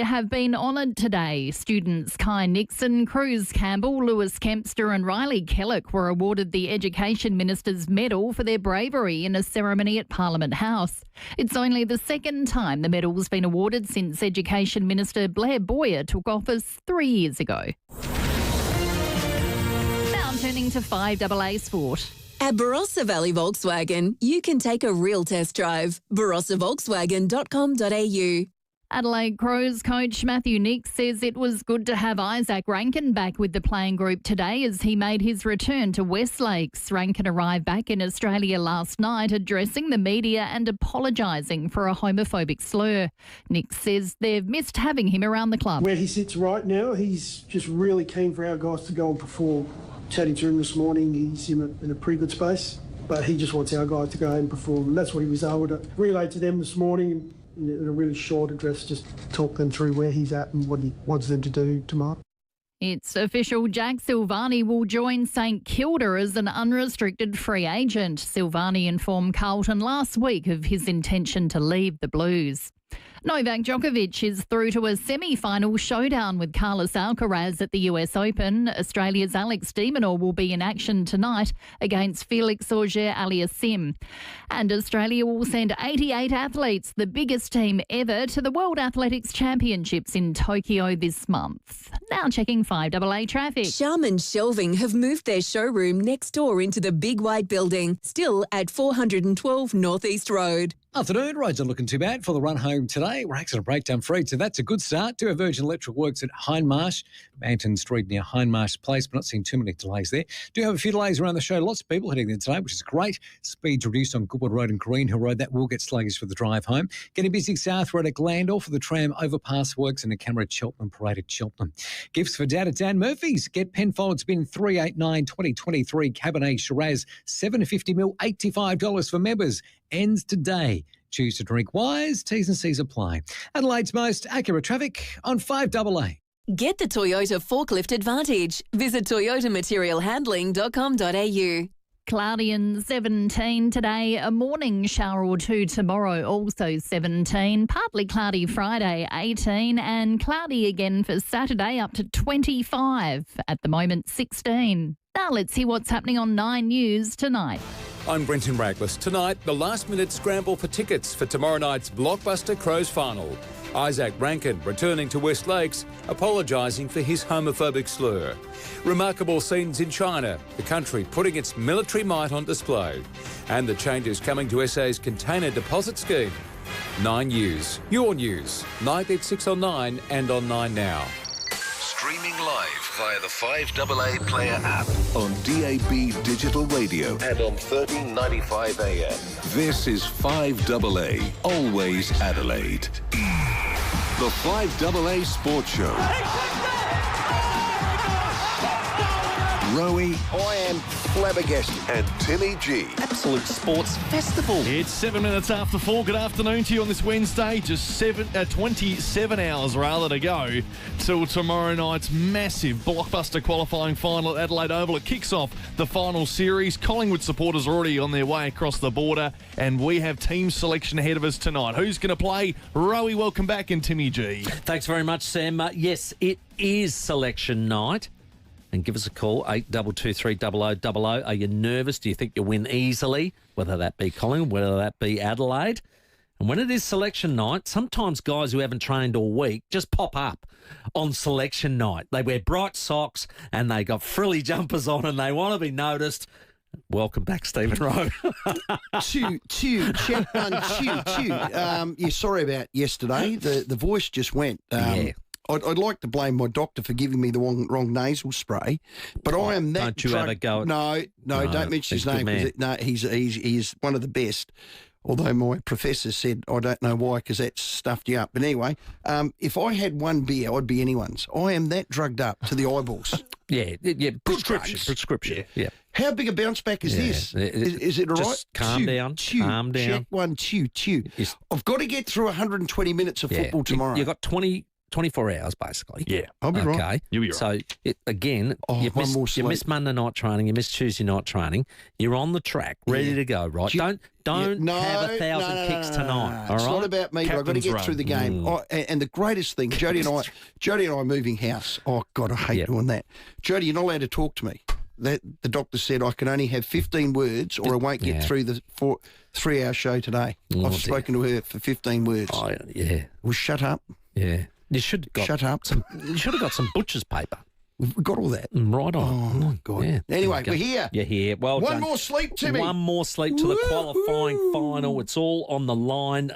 have been honoured today. Students Kai Nixon, Cruz Campbell, Lewis Kempster and Riley Kellock were awarded the Education Minister's Medal for their bravery in a ceremony at Parliament House. It's only the second time the medal's been awarded since Education Minister Blair Boyer took office 3 years ago. Now turning to 5AA Sport. At Barossa Valley Volkswagen, you can take a real test drive. barossavolkswagen.com.au. Adelaide Crows coach Matthew Nix says it was good to have Isaac Ranken back with the playing group today as he made his return to West Lakes. Ranken arrived back in Australia last night, addressing the media and apologising for a homophobic slur. Nix says they've missed having him around the club. Where he sits right now, he's just really keen for our guys to go and perform. Chatting to him this morning, he's in a pretty good space, but he just wants our guys to go and perform. And that's what he was able to relay to them this morning in a really short address, just talk them through where he's at and what he wants them to do tomorrow. It's official, Jack Silvani will join St Kilda as an unrestricted free agent. Silvani informed Carlton last week of his intention to leave the Blues. Novak Djokovic is through to a semi-final showdown with Carlos Alcaraz at the US Open. Australia's Alex de Minaur will be in action tonight against Felix Auger-Aliassime. And Australia will send 88 athletes, the biggest team ever, to the World Athletics Championships in Tokyo this month. Now checking 5AA traffic. Sharman Shelving have moved their showroom next door into the Big White Building, still at 412 North East Road. Afternoon, roads are looking too bad for the run home today. We're accident breakdown free, so that's a good start. Do have Virgin Electric works at Hindmarsh, Manton Street near Hindmarsh Place, but not seeing too many delays there. Do have a few delays around the show. Lots of people heading there today, which is great. Speeds reduced on Goodwood Road and Green Hill Road. That will get sluggish for the drive home. Getting busy South Road at Glandorf for the tram overpass works and the camera at Cheltenham Parade at Cheltenham. Gifts for Dad at Dan Murphy's. Get Penfolds Bin 389 2023 Cabernet Shiraz 750ml, $85 for members. Ends today. Choose to drink wise. T's and C's apply. Adelaide's most accurate traffic on 5AA. Get the Toyota Forklift Advantage. Visit toyotamaterialhandling.com.au. Cloudy and 17 today, a morning shower or two tomorrow, also 17. Partly cloudy Friday, 18, and cloudy again for Saturday, up to 25. At the moment, 16. Now let's see what's happening on 9 News tonight. I'm Brenton Raglis. Tonight, the last-minute scramble for tickets for tomorrow night's blockbuster Crows final. Isaac Ranken returning to West Lakes, apologising for his homophobic slur. Remarkable scenes in China, the country putting its military might on display. And the changes coming to SA's container deposit scheme. 9 News, your news, night at 6 on 9 and on 9 Now. Streaming live via the 5AA Player app on DAB Digital Radio and on 1395 AM. This is 5AA, always Adelaide. The 5AA Sports Show. Rowie. I am flabbergasted. And Timmy G. Absolute sports festival. It's 7 minutes after 4. Good afternoon to you on this Wednesday. Just 27 hours rather to go till tomorrow night's massive blockbuster qualifying final at Adelaide Oval. It kicks off the final series. Collingwood supporters are already on their way across the border, and we have team selection ahead of us tonight. Who's going to play? Rowie, welcome back, and Timmy G. Thanks very much, Sam. Yes, it is selection night. And give us a call, 82230000. Are you nervous? Do you think you'll win easily? Whether that be Collingwood, whether that be Adelaide. And when it is selection night, sometimes guys who haven't trained all week just pop up on selection night. They wear bright socks and they got frilly jumpers on and they want to be noticed. Welcome back, Stephen Rowe. Chew, check one, chew. Yeah, sorry about yesterday. The voice just went. Yeah. I'd like to blame my doctor for giving me the wrong nasal spray, but I am that. Don't you have a go at... No, don't mention his name. He's one of the best. Although my professor said, I don't know why, because that stuffed you up. But anyway, if I had one beer, I'd be anyone's. I am that drugged up to the eyeballs. Yeah. Prescription. Yeah. How big a bounce back is this? Is it all right? Just calm down. Calm down. Check one, chew. I've got to get through 120 minutes of football tomorrow. You've got 20 24 hours, basically. Yeah. I'll be right. Okay. You'll be right. So, again, you one more miss sleep. Monday night training, you miss Tuesday night training. You're on the track, ready to go, right? Don't have 1,000 kicks tonight, all It's right? not about me, but I've got to Captain's get run. through the game. And the greatest thing, Jody and I are moving house. Oh, God, I hate doing that. Jody, you're not allowed to talk to me. The doctor said I can only have 15 words or I won't get through the 3-hour show today. I've spoken to her for 15 words. Oh, yeah. Well, shut up. Yeah. You should have got Shut up. You should have got some butcher's paper. We've got all that. Right on. Oh, my God. Yeah. Anyway, we're here. You're here. Well One done. more sleep, Timmy. One more sleep to the qualifying final. It's all on the line.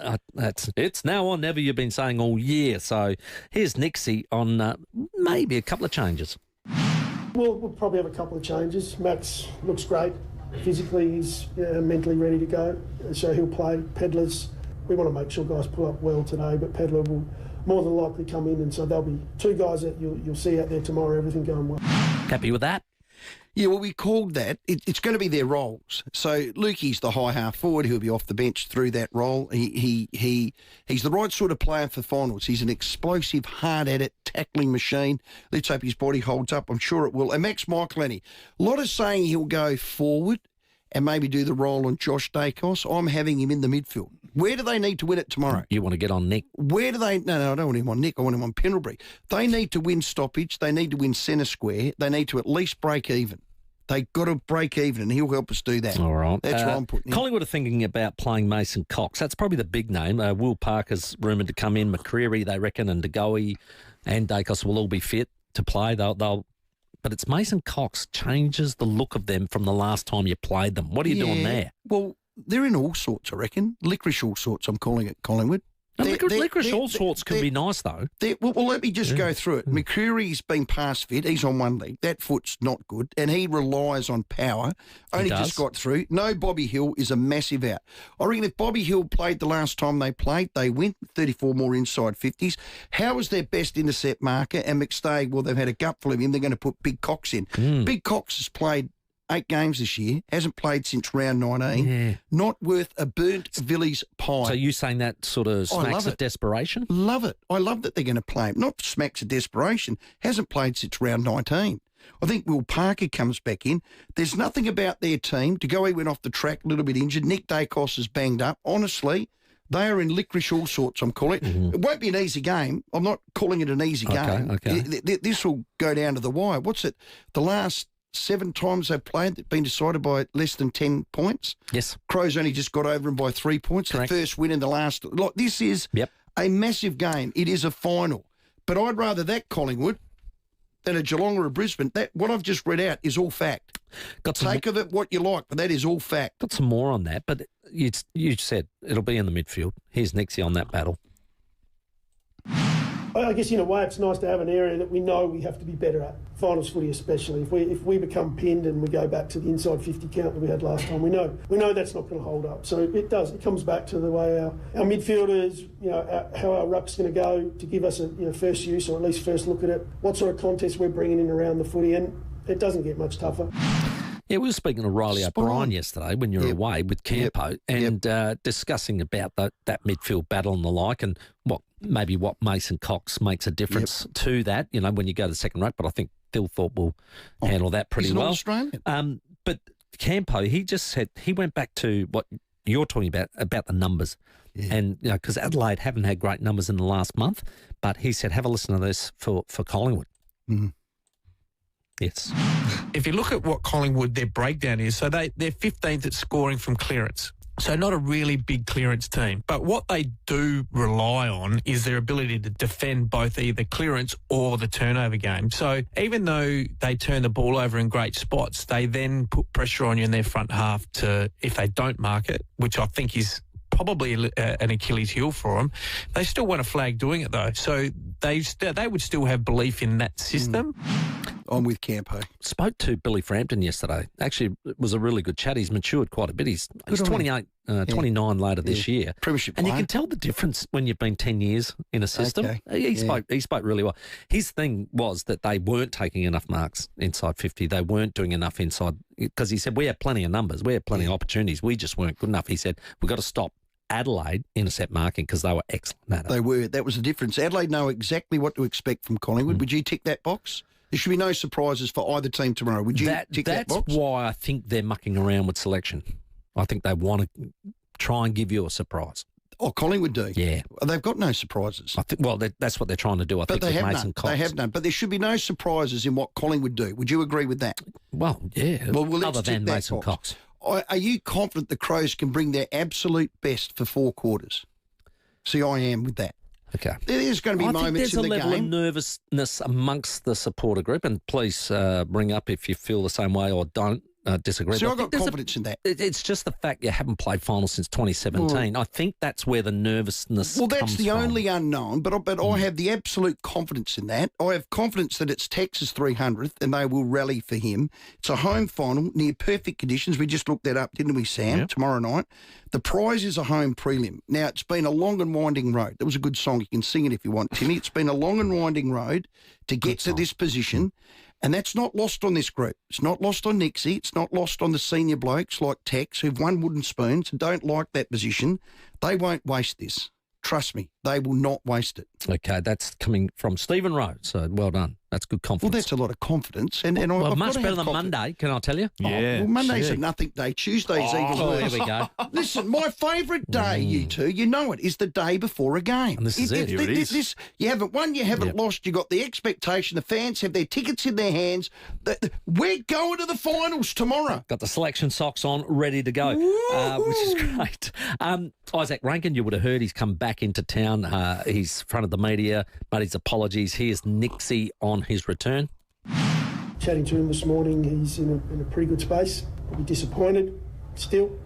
It's now or never, you've been saying all year. So here's Nixie on maybe a couple of changes. We'll probably have a couple of changes. Max looks great. Physically, he's mentally ready to go, so he'll play. Pedlar's, we want to make sure guys pull up well today, but Pedlar will more than likely come in, and so there'll be two guys that you'll see out there tomorrow, everything going well. Happy with that? Yeah, well, we called that. It's going to be their roles. So Lukey's the high half forward. He'll be off the bench through that role. He's the right sort of player for finals. He's an explosive, hard-at-it, tackling machine. Let's hope his body holds up. I'm sure it will. And Max Michaelini, a lot of saying he'll go forward and maybe do the role on Josh Dacos. I'm having him in the midfield. Where do they need to win it tomorrow? You want to get on Nick? Where do they... No, I don't want him on Nick. I want him on Pendlebury. They need to win stoppage. They need to win centre square. They need to at least break even. They got to break even, and he'll help us do that. All right. That's what I'm putting in. Collingwood are thinking about playing Mason Cox. That's probably the big name. Will Parker's rumoured to come in. McCreary, they reckon, and DeGoey and Dacos will all be fit to play. But it's Mason Cox changes the look of them from the last time you played them. What are you doing there? Well, they're in all sorts, I reckon. Licorice all sorts, I'm calling it, Collingwood. Licorice all sorts can be nice, though. Well, let me just go through it. McCreary's been past fit. He's on one leg. That foot's not good, and he relies on power. Only just got through. No, Bobby Hill is a massive out. I reckon if Bobby Hill played the last time they played, they win 34 more inside 50s. How is their best intercept marker? And McStay, well, they've had a gutful of him. They're going to put Big Cox in. Big Cox has played 8 games this year, hasn't played since round 19. Yeah. Not worth a burnt Villies pie. So you saying that sort of smacks of desperation? Love it. I love that they're going to play him. Not smacks of desperation. Hasn't played since round 19. I think Will Parker comes back in. There's nothing about their team. DeGoey went off the track a little bit injured. Nick Dacos is banged up. Honestly, they are in licorice all sorts, I'm calling it. It won't be an easy game. I'm not calling it an easy game. Okay. This will go down to the wire. What's it? The last 7 times they've played, they've been decided by less than 10 points. Yes. Crows only just got over them by 3 points. Correct. The first win in the last... Like, this is a massive game. It is a final. But I'd rather that Collingwood than a Geelong or a Brisbane. What I've just read out is all fact. Take of it what you like, but that is all fact. Got some more on that, but you said it'll be in the midfield. Here's Nixie on that battle. I guess in a way it's nice to have an area that we know we have to be better at, finals footy especially. If we become pinned and we go back to the inside 50 count that we had last time, we know that's not going to hold up. So it comes back to the way our midfielders, how our ruck's going to go to give us a first use or at least first look at it, what sort of contest we're bringing in around the footy, and it doesn't get much tougher. Yeah, we were speaking to Riley O'Brien yesterday when you were away with Campo and discussing about that midfield battle and the like, and what Mason Cox makes a difference to that, when you go to the second ruck. But I think Thilthorpe will handle that pretty well. He's an Australian. But Campo, he just said, he went back to what you're talking about the numbers. Yeah. And, because Adelaide haven't had great numbers in the last month, but he said, have a listen to this for Collingwood. Mm. Yes. If you look at what Collingwood, their breakdown is, so they're 15th at scoring from clearance. So not a really big clearance team. But what they do rely on is their ability to defend both either clearance or the turnover game. So even though they turn the ball over in great spots, they then put pressure on you in their front half to, if they don't mark it, which I think is probably an Achilles heel for them, they still want a flag doing it though. So they would still have belief in that system. I'm with Campo. Spoke to Billy Frampton yesterday. Actually, it was a really good chat. He's matured quite a bit. He's 28, 29 later this year. Premiership and player. You can tell the difference when you've been 10 years in a system. Okay. He spoke really well. His thing was that they weren't taking enough marks inside 50. They weren't doing enough inside, because he said, we had plenty of numbers. We had plenty of opportunities. We just weren't good enough. He said, we've got to stop Adelaide intercept marking because they were excellent at it. They were. That was the difference. Adelaide know exactly what to expect from Collingwood. Would you tick that box? There should be no surprises for either team tomorrow. Would you tick that box? That's why I think they're mucking around with selection. I think they want to try and give you a surprise. Oh, Collingwood do? Yeah. They've got no surprises. I think. Well, that's what they're trying to do, I think, with Mason Cox. They have none. But there should be no surprises in what Collingwood do. Would you agree with that? Well, yeah. Well, other than Mason Cox. Are you confident the Crows can bring their absolute best for 4 quarters? See, I am with that. Okay. There's going to be moments in the game. There's a level of nervousness amongst the supporter group, and please bring up if you feel the same way or don't disagree. So I've got confidence in that. It's just the fact you haven't played finals since 2017. I think that's where the nervousness comes from. Well, that's the only unknown, but I have the absolute confidence in that. I have confidence that it's Tex's 300th and they will rally for him. It's a home final, near perfect conditions. We just looked that up, didn't we, Sam? Yep. Tomorrow night. The prize is a home prelim. Now, it's been a long and winding road. That was a good song. You can sing it if you want, Timmy. It's been a long and winding road to get to this position. And that's not lost on this group. It's not lost on Nixie. It's not lost on the senior blokes like Tex who've won wooden spoons and don't like that position. They won't waste this. Trust me, they will not waste it. Okay, that's coming from Stephen Rowe, so well done. That's good confidence. Well, that's a lot of confidence. And well, I've much better than Monday, can I tell you? Yeah. Well, Monday's a nothing day. Tuesday's even worse. There we go. Listen, my favourite day, you two, you know it, is the day before a game. And this is it. Here it is. You haven't won, you haven't lost, you got the expectation. The fans have their tickets in their hands. We're going to the finals tomorrow. Got the selection socks on, ready to go, which is great. Isaac Ranken, you would have heard he's come back into town. He's in front of the media, made his apologies. Here's Nixie on his return. Chatting to him this morning, he's in a pretty good space. Probably disappointed still,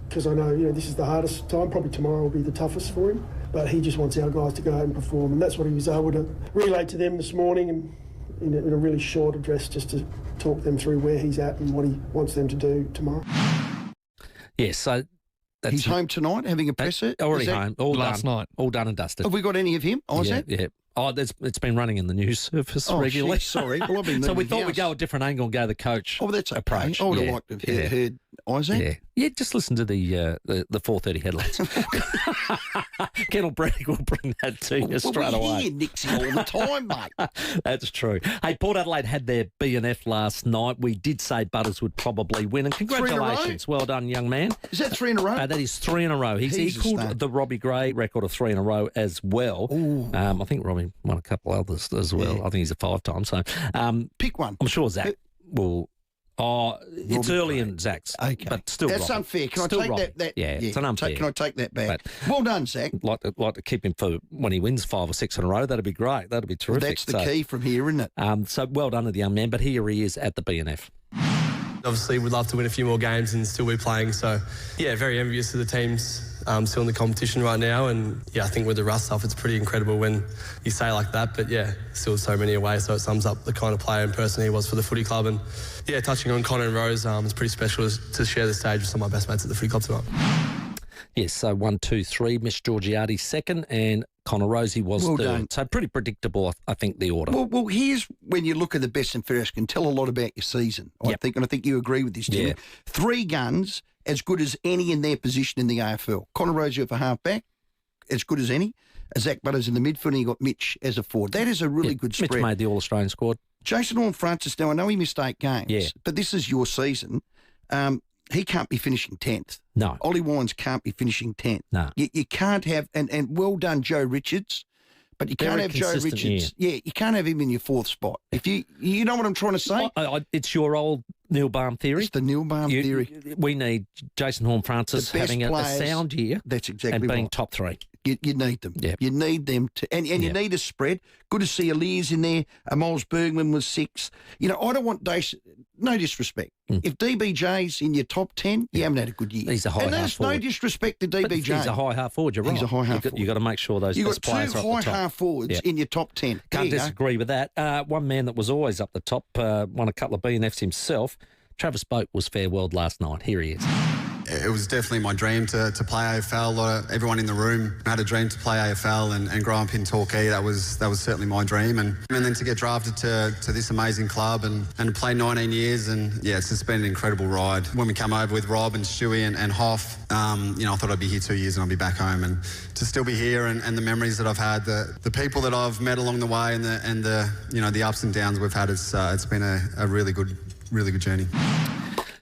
because I know this is the hardest time. Probably tomorrow will be the toughest for him. But he just wants our guys to go out and perform, and that's what he was able to relay to them this morning, and in a really short address, just to talk them through where he's at and what he wants them to do tomorrow. Yeah, so he's home tonight having a presser. Already home. All last done. night. All done and dusted. Have we got any of him? Isaac? Yeah. Oh, it's been running in the news surface regularly. Shit, sorry. Well, I've been so we thought we'd go a different angle and go the coach that's okay. approach. I would have liked to have heard Isaac. Yeah, just listen to the 4:30 headlines. Kendall Bragg will bring that to you straight away. We hear Nixie all the time, mate. That's true. Hey, Port Adelaide had their B&F last night. We did say Butters would probably win, and congratulations. Well done, young man. Is that 3 in a row? That is 3 in a row. He's equalled the Robbie Gray record of 3 in a row as well. I think Robbie won a couple others as well. Yeah. I think he's a 5-time. So pick one. I'm sure Zach will. It's early in Zach's, but still. That's Robbie. unfair. Can I take that? Yeah, it's an unfair. Can I take that back? Well done, Zach. Like to keep him for when he wins 5 or 6 in a row. That'd be great. That'd be terrific. Well, that's the key from here, isn't it? So well done to the young man. But here he is at the B&F. Obviously, we'd love to win a few more games and still be playing. So, yeah, very envious of the teams still in the competition right now. And, yeah, I think with the Russ stuff, it's pretty incredible when you say like that. But, yeah, still so many away. So it sums up the kind of player and person he was for the footy club. And, yeah, touching on Connor and Rose, it's pretty special to share the stage with some of my best mates at the footy club tonight. Yes, so 1, 2, 3. Miss Georgiades second and Connor Rosie was third. Done. So pretty predictable, I think, the order. Well, here's when you look at the best and fairest, can tell a lot about your season, I think, and I think you agree with this, Tim. Yeah. 3 guns, as good as any in their position in the AFL. Connor Rosie for half-back, as good as any. Zach Butters in the midfield, and you got Mitch as a forward. That is a really good spread. Mitch made the All-Australian squad. Jason Horne-Francis, now I know he missed 8 games, but this is your season. He can't be finishing 10th. No. Ollie Wines can't be finishing 10th. No. You can't have, and well done, Joe Richards, but you can't have Joe Richards. Yeah, you can't have him in your 4th spot. If you know what I'm trying to say? It's your old Neil Baum theory. It's the Neil Baum theory. We need Jason Horne-Francis having a sound year. That's exactly and being right. top 3. You need them. Yep. You need them to, and you need a spread. Good to see Elias in there. Miles Bergman was 6. I don't want no disrespect. If DBJ's in your top 10, you haven't had a good year. He's a high half forward. forward. No disrespect to DBJ. He's a high half forward, you're right. He's a high half forward. You've got to make sure those best players are up the top. You've got 2 high half forwards in your top 10. Can't disagree with that. One man that was always up the top, won a couple of B&Fs himself. Travis Boak was farewelled last night. Here he is. it was definitely my dream to play AFL. Everyone in the room had a dream to play AFL and grow up in Torquay. That was certainly my dream. And then to get drafted to this amazing club and to play 19 years. And, yeah, it's just been an incredible ride. When we come over with Rob and Stewie and Hoff, I thought I'd be here 2 years and I'll be back home. And to still be here and the memories that I've had, the people that I've met along the way and the ups and downs we've had, it's been a really good journey.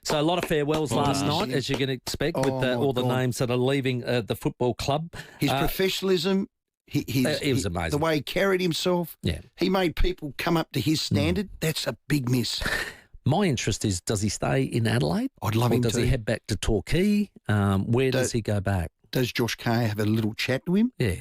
So a lot of farewells last night, as you're going to expect, with all the names that are leaving the football club. His professionalism, he was amazing. The way he carried himself, he made people come up to his standard. That's a big miss. My interest is, does he stay in Adelaide? I'd love him to. Does he head back to Torquay? Where does he go back? Does Josh Kay have a little chat to him? Yeah.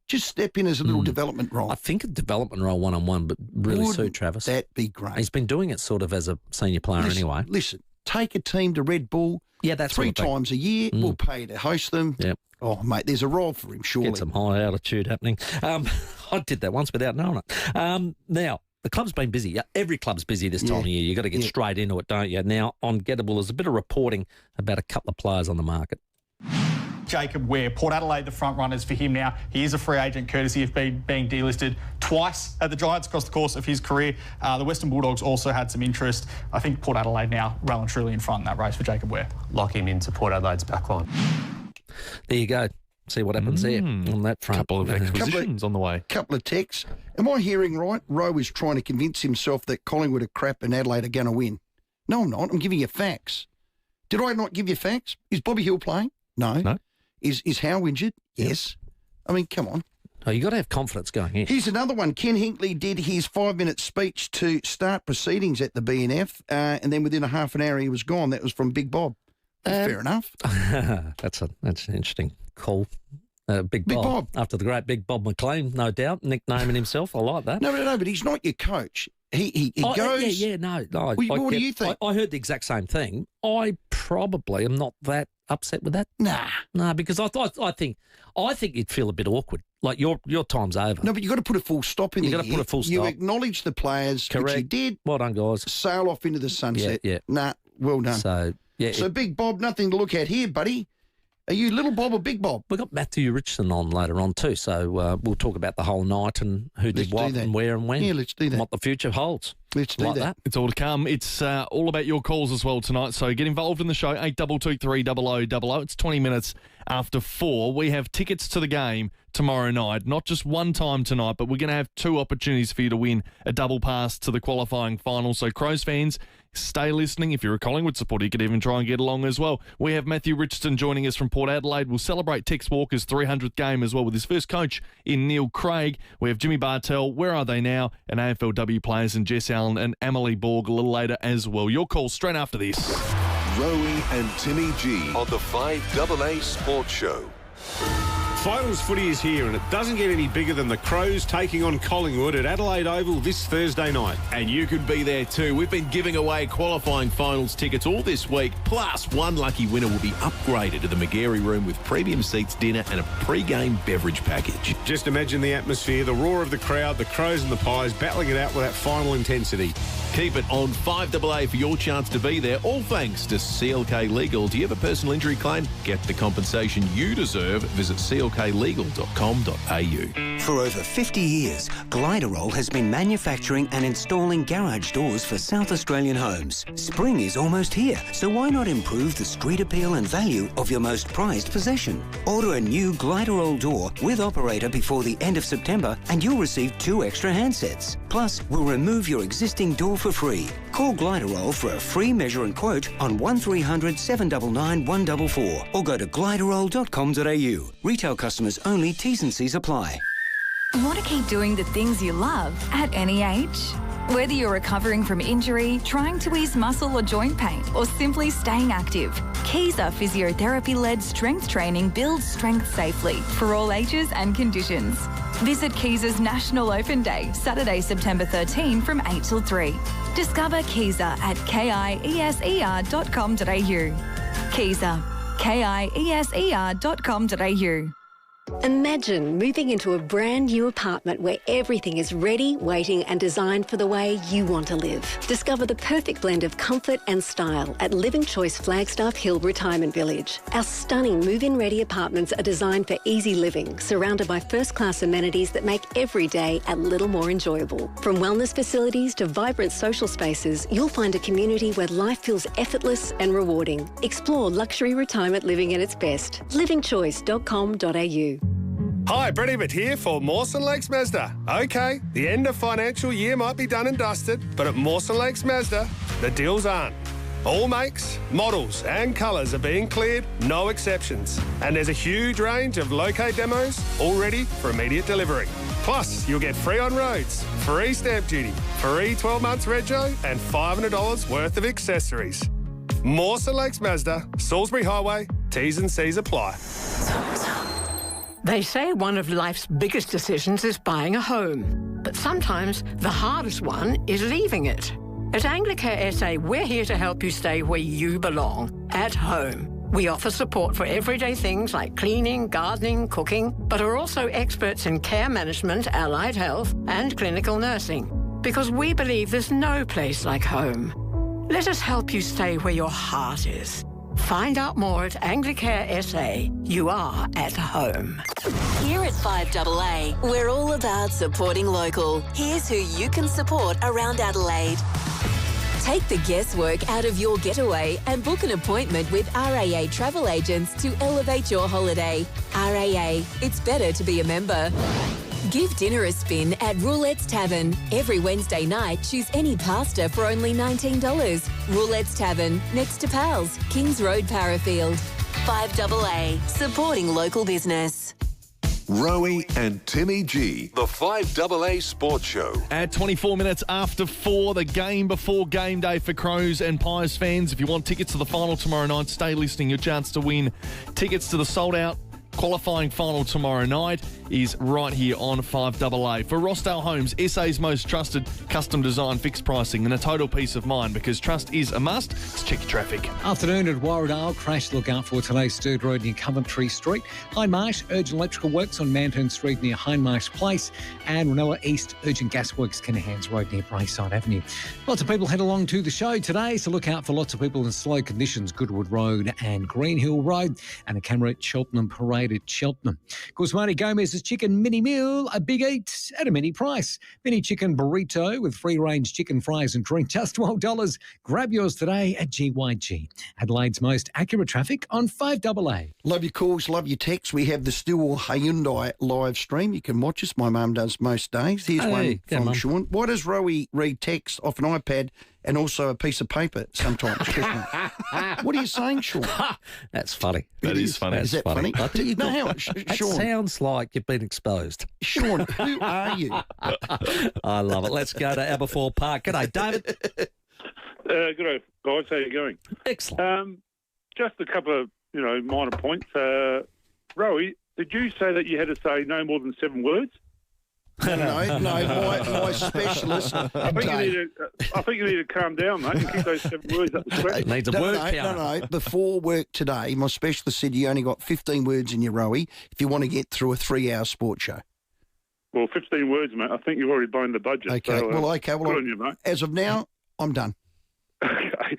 Just step in as a little development role. I think a development role one-on-one, but really suit Travis. That'd be great. He's been doing it sort of as a senior player anyway. Listen, take a team to Red Bull. Yeah, that's 3 times a year. We'll pay to host them. Yep. Oh, mate, there's a role for him, surely. Get some high altitude happening. I did that once without knowing it. Now, the club's been busy. Every club's busy this time of year. You've got to get straight into it, don't you? Now, on Gettable, there's a bit of reporting about a couple of players on the market. Jacob Ware, Port Adelaide, the front runners for him now. He is a free agent courtesy of being delisted twice at the Giants across the course of his career. The Western Bulldogs also had some interest. I think Port Adelaide now well and truly in front in that race for Jacob Ware. Lock him into Port Adelaide's backline. There you go. See what happens there on that front. Couple of acquisitions on the way. Couple of texts. Am I hearing right? Rowe is trying to convince himself that Collingwood are crap and Adelaide are going to win. No, I'm not. I'm giving you facts. Did I not give you facts? Is Bobby Hill playing? No. Is Howe injured? Yes. I mean, come on. Oh, you got to have confidence going in. Here's another one. Ken Hinkley did his 5-minute speech to start proceedings at the BNF, and then within a half an hour he was gone. That was from Big Bob. Fair enough. That's an interesting call. Big Bob. After the great Big Bob McLean, no doubt, nicknaming himself. I like that. No, but he's not your coach. He goes... No. What do you think? I heard the exact same thing. I probably am not that upset with that. Nah, because I think you'd feel a bit awkward. Like your time's over. No, but you've got to put a full stop in there. You've got to put a full stop. You acknowledge the players, correct. Which you did. Well done, guys. Sail off into the sunset. Yeah. Nah, well done. So Big Bob, nothing to look at here, buddy. Are you Little Bob or Big Bob? We've got Matthew Richardson on later on too, so we'll talk about the whole night and who did what and where and when. Yeah, let's do that. And what the future holds. Let's do that. It's all to come. It's all about your calls as well tonight, so get involved in the show, 8223 0000. It's 20 minutes after 4. We have tickets to the game tomorrow night. Not just one time tonight, but we're going to have 2 opportunities for you to win a double pass to the qualifying final. So Crows fans, stay listening. If you're a Collingwood supporter, you could even try and get along as well. We have Matthew Richardson joining us from Port Adelaide. We'll celebrate Tex Walker's 300th game as well with his first coach in Neil Craig. We have Jimmy Bartel, Where Are They Now? And AFLW players and Jess Allen and Emily Borg a little later as well. Your call straight after this. Rowie and Timmy G on the 5AA Sports Show. Finals footy is here and it doesn't get any bigger than the Crows taking on Collingwood at Adelaide Oval this Thursday night. And you could be there too. We've been giving away qualifying finals tickets all this week, plus one lucky winner will be upgraded to the McGarry Room with premium seats, dinner and a pre-game beverage package. Just imagine the atmosphere, the roar of the crowd, the Crows and the Pies battling it out with that final intensity. Keep it on 5AA for your chance to be there, all thanks to CLK Legal. Do you have a personal injury claim? Get the compensation you deserve. Visit clklegal.com.au. For over 50 years, Gliderol has been manufacturing and installing garage doors for South Australian homes. Spring is almost here, so why not improve the street appeal and value of your most prized possession? Order a new Gliderol door with operator before the end of September and you'll receive 2 extra handsets. Plus, we'll remove your existing door for free. Call Gliderol for a free measure and quote on 1300 799 144 or go to gliderol.com.au. Retail customers only. T's and C's apply. Want to keep doing the things you love at any age? Whether you're recovering from injury, trying to ease muscle or joint pain, or simply staying active, Kiza physiotherapy-led strength training builds strength safely for all ages and conditions. Visit Kiza's National Open Day, Saturday, September 13 from 8 till 3. Discover Kiza at kieser.com.au. Kiza, kieser.com.au. Imagine moving into a brand new apartment where everything is ready, waiting and designed for the way you want to live. Discover the perfect blend of comfort and style at Living Choice Flagstaff Hill Retirement Village. Our stunning move-in ready apartments are designed for easy living, surrounded by first-class amenities that make every day a little more enjoyable. From wellness facilities to vibrant social spaces, you'll find a community where life feels effortless and rewarding. Explore luxury retirement living at its best. livingchoice.com.au. Hi, Brett Ebert here for Mawson Lakes Mazda. OK, the end of financial year might be done and dusted, but at Mawson Lakes Mazda, the deals aren't. All makes, models and colours are being cleared, no exceptions. And there's a huge range of locate demos all ready for immediate delivery. Plus, you'll get free on roads, free stamp duty, free 12 months rego and $500 worth of accessories. Mawson Lakes Mazda, Salisbury Highway, T's and C's apply. They say one of life's biggest decisions is buying a home. But sometimes the hardest one is leaving it. At Anglicare SA, we're here to help you stay where you belong, at home. We offer support for everyday things like cleaning, gardening, cooking, but are also experts in care management, allied health, and clinical nursing. Because we believe there's no place like home. Let us help you stay where your heart is. Find out more at Anglicare SA. You are at home. Here at FIVEAA, we're all about supporting local. Here's who you can support around Adelaide. Take the guesswork out of your getaway and book an appointment with RAA travel agents to elevate your holiday. RAA, it's better to be a member. Give dinner a spin at Roulette's Tavern. Every Wednesday night, choose any pasta for only $19. Roulette's Tavern, next to Pals, Kings Road, Parafield. FIVEAA, supporting local business. Rowie and Timmy G, the 5AA Sports Show. At 24 minutes after 4, the game before game day for Crows and Pies fans. If you want tickets to the final tomorrow night, stay listening. Your chance to win tickets to the sold-out qualifying final tomorrow night is right here on 5AA. For Rossdale Homes, SA's most trusted custom design fixed pricing and a total peace of mind, because trust is a must. Let's check your traffic. Afternoon at Warradale. Crash look out for today. Sturt Road near Coventry Street. Hindmarsh, urgent electrical works on Manton Street near Hindmarsh Place. And Ranella East, urgent gas works Kenahans Road near Brayside Avenue. Lots of people head along to the show today, so look out for lots of people in slow conditions. Goodwood Road and Greenhill Road, and a camera at Cheltenham Parade at Cheltenham. Of course, Marty Gomez's Chicken Mini Meal, a big eat at a mini price. Mini chicken burrito with free-range chicken fries and drink, just $12. Grab yours today at GYG. Adelaide's most accurate traffic on 5AA. Love your calls, love your texts. We have the Stillwell Hyundai live stream. You can watch us. My mum does most days. Here's one from Mum. Sean. Why does Rowie read text off an iPad and also a piece of paper sometimes? What are you saying, Sean? That's funny. That is funny. Is that funny? I think No, hang on, that Sean. sounds like you've been exposed. Sean, who are you? I love it. Let's go to Aberfoyle Park. G'day, David. Good day, guys. How you going? Excellent. Just a couple of minor points. Rowie, did you say that you had to say no more than 7 words? No, my specialist. I think you need to calm down, mate, and keep those 7 words up the street. Needs a word counter. No. Before work today, my specialist said you only got 15 words in your Rowie if you want to get through a 3-hour sports show. Well, 15 words, mate. I think you've already blown the budget. Okay. So, Well, good on you, mate. as of now, I'm done. Okay.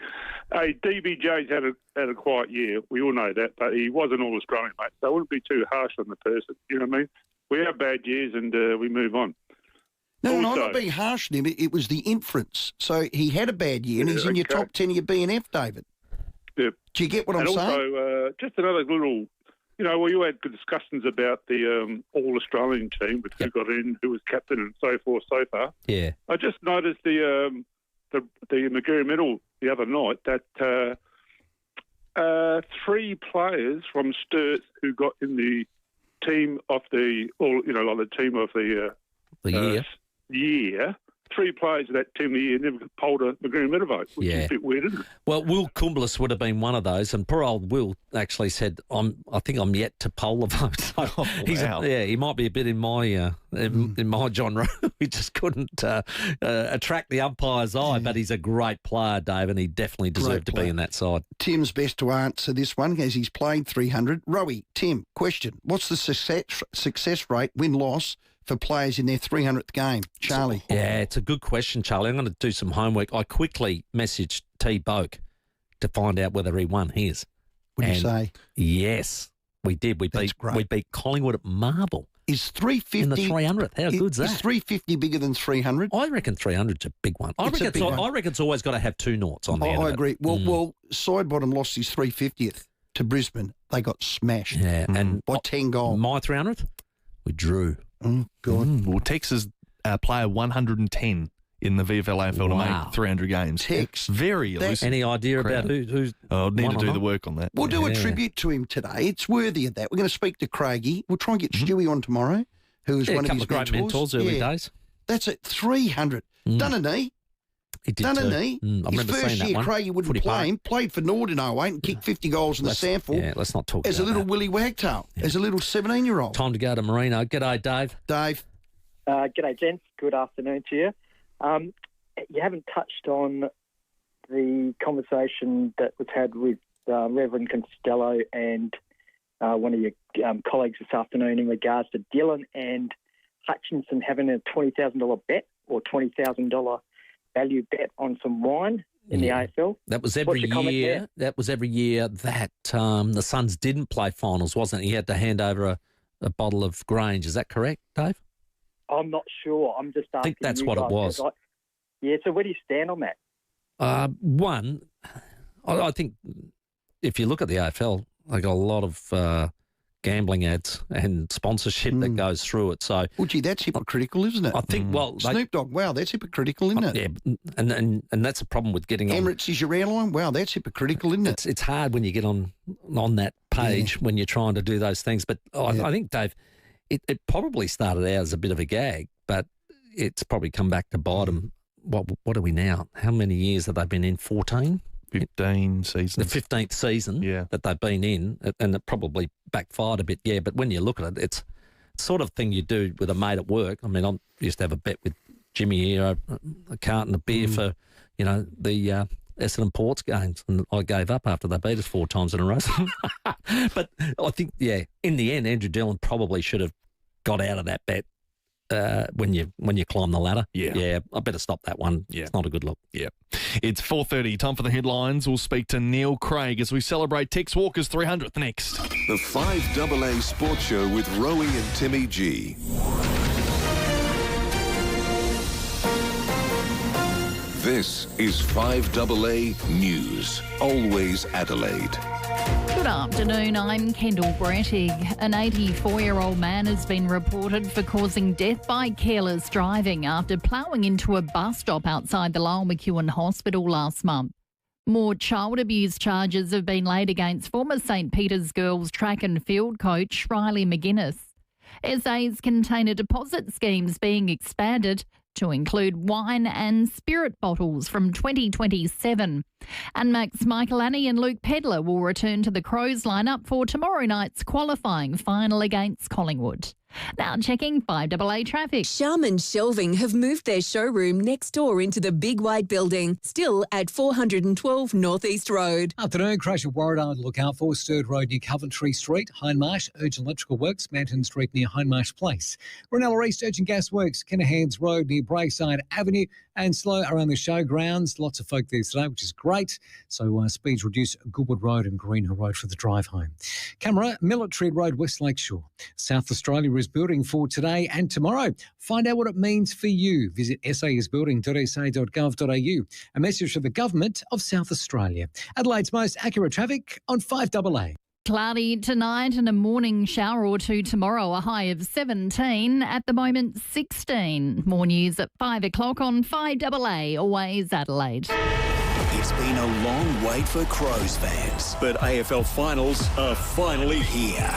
Hey, DBJ's had a quiet year. We all know that, but he was an All-Australian, mate. So I wouldn't be too harsh on the person. You know what I mean? We have bad years and we move on. No, I'm Also- not being harsh on him. It was the inference. So he had a bad year and he's in your okay. top 10 of your B&F, David. Yep. Do you get what and I'm saying? also, just another little, we all had good discussions about the All-Australian team, with who got in, who was captain and so forth, so far. Yeah. I just noticed the Magarey Medal the other night that 3 players from Sturt who got in the team of the, the team of the year. Year 3 players of that team of the year never polled a McGreen vote, which is a bit weird, isn't it? Well, Will Kumblis would have been one of those, and poor old Will actually said, "I think I'm yet to poll the vote." So he might be a bit in my in my genre. He just couldn't attract the umpire's eye, but he's a great player, Dave, and he definitely deserved to be in that side. Tim's best to answer this one as he's played 300. Rowie, Tim, question: what's the success rate, win-loss, for players in their 300th game? Charlie. Yeah, it's a good question, Charlie. I'm going to do some homework. I quickly messaged T. Boak to find out whether he won his. What did you say? Yes, we did. We beat Collingwood at Marble. Is 350 in the 300th? How good's that? Is 350 bigger than 300? I reckon 300's a big one. I reckon it's always got to have 2 noughts on the end. I agree. Well, Sidebottom lost his 350th to Brisbane. They got smashed. Yeah, and by 10 goals. My 300th, we drew. Oh, God. Well, Tex is player 110 in the VFL AFL to make 300 games. Tex. Very elusive. Any idea about who's... I'll need to do the work on that. We'll do a tribute to him today. It's worthy of that. We're going to speak to Craigie. We'll try and get Stewie on tomorrow, who was one of his great mentors early days. That's it. 300. Done a knee. He did Done too. a knee. I His remember first seeing that year, one. Craigie wouldn't Footy play Park. him. Played for Nord in 08 and kicked 50 goals in the sample. Yeah, let's not talk as about a little that. Willy Wagtail, as a little 17-year-old. Time to go to Marino. G'day, Dave. Dave. G'day, gents. Good afternoon to you. You haven't touched on the conversation that was had with Reverend Costello and one of your colleagues this afternoon in regards to Dylan and Hutchinson having a $20,000 bet or $20,000 value bet on some wine in the AFL. That was every year. That was every year that the Suns didn't play finals, wasn't it? He had to hand over a bottle of Grange. Is that correct, Dave? I'm not sure. I'm just asking. I think that's you what it guys, was. So where do you stand on that? One, I think if you look at the AFL, they got a lot of gambling ads and sponsorship that goes through it. So, well, gee, that's hypocritical, isn't it? I think. Well, Snoop Dogg. Wow, that's hypocritical, isn't it? Yeah, and that's a problem with getting Emirates is your airline. Wow, that's hypocritical, isn't it? It's hard when you get on that page when you're trying to do those things. But I think, Dave, it probably started out as a bit of a gag, but it's probably come back to bite them. What are we now? How many years have they been in? 14? 15 seasons. The 15th season that they've been in, and it probably backfired a bit, but when you look at it, it's the sort of thing you do with a mate at work. I mean, I used to have a bet with Jimmy here, a carton of beer for, the Essendon Ports games, and I gave up after they beat us 4 times in a row. But I think, in the end, Andrew Dillon probably should have got out of that bet when you climb the ladder. Yeah, I better stop that one. Yeah. It's not a good look. Yeah. It's 4:30. Time for the headlines. We'll speak to Neil Craig as we celebrate Tex Walker's 300th next. The 5AA Sports Show with Rowie and Timmy G. This is 5AA News. Always Adelaide. Good afternoon, I'm Kendall Brettig. An 84-year-old man has been reported for causing death by careless driving after ploughing into a bus stop outside the Lyell McEwen Hospital last month. More child abuse charges have been laid against former St Peter's Girls track and field coach Riley McGuinness. SA's container deposit schemes being expanded to include wine and spirit bottles from 2027. And Max Michelani and Luke Pedler will return to the Crows lineup for tomorrow night's qualifying final against Collingwood. Now checking 5AA traffic. Sharman Shelving have moved their showroom next door into the Big White Building, still at 412 North East Road. Afternoon, crash at Warradar to look out for. Sturt Road near Coventry Street, Hindmarsh, urgent electrical works, Mountain Street near Hindmarsh Place. Brunella East, urgent gas works, Kennahands Road near Braeside Avenue, and slow around the showgrounds. Lots of folk there today, which is great. So speeds reduce Goodwood Road and Greenhill Road for the drive home. Camera, Military Road, West Lakeshore. South Australia is building for today and tomorrow. Find out what it means for you. Visit saisbuilding.sa.gov.au. A message from the Government of South Australia. Adelaide's most accurate traffic on 5AA. Cloudy tonight and a morning shower or two tomorrow, a high of 17, at the moment 16. More news at 5 o'clock on 5AA, always Adelaide. It's been a long wait for Crows fans, but AFL finals are finally here.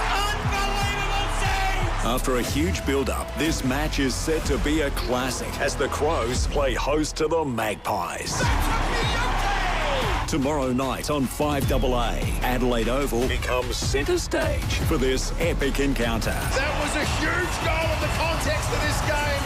After a huge build-up, this match is set to be a classic as the Crows play host to the Magpies. Tomorrow night on 5AA, Adelaide Oval becomes centre stage for this epic encounter. That was a huge goal in the context of this game.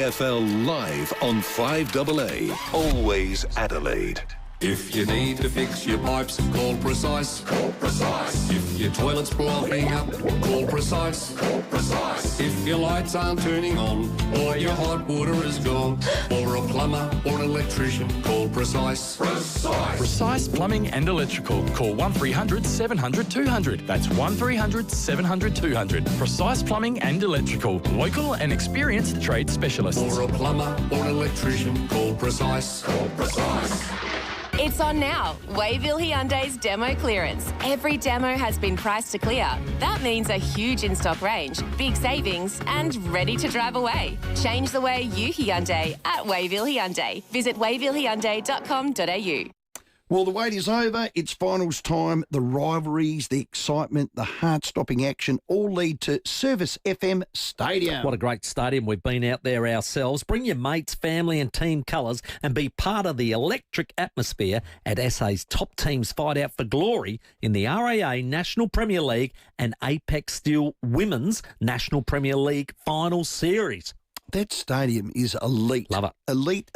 AFL Live on 5AA, always Adelaide. If you need to fix your pipes, call Precise. Call Precise. If your toilet's blocking up, call Precise. Call Precise. If your lights aren't turning on, or your hot water is gone, or a plumber or an electrician, call Precise. Precise. Precise Plumbing and Electrical. Call 1300 700 200. That's 1300 700 200. Precise Plumbing and Electrical. Local and experienced trade specialists. Or a plumber or an electrician, call Precise. Call Precise. It's on now. Wayville Hyundai's demo clearance. Every demo has been priced to clear. That means a huge in-stock range, big savings, and ready to drive away. Change the way you Hyundai at Wayville Hyundai. Visit wayvillehyundai.com.au. Well, the wait is over. It's finals time. The rivalries, the excitement, the heart-stopping action all lead to Service FM Stadium. What a great stadium. We've been out there ourselves. Bring your mates, family and team colours and be part of the electric atmosphere at SA's top teams fight out for glory in the RAA National Premier League and Apex Steel Women's National Premier League Final Series. That stadium is elite. Love it. Elite.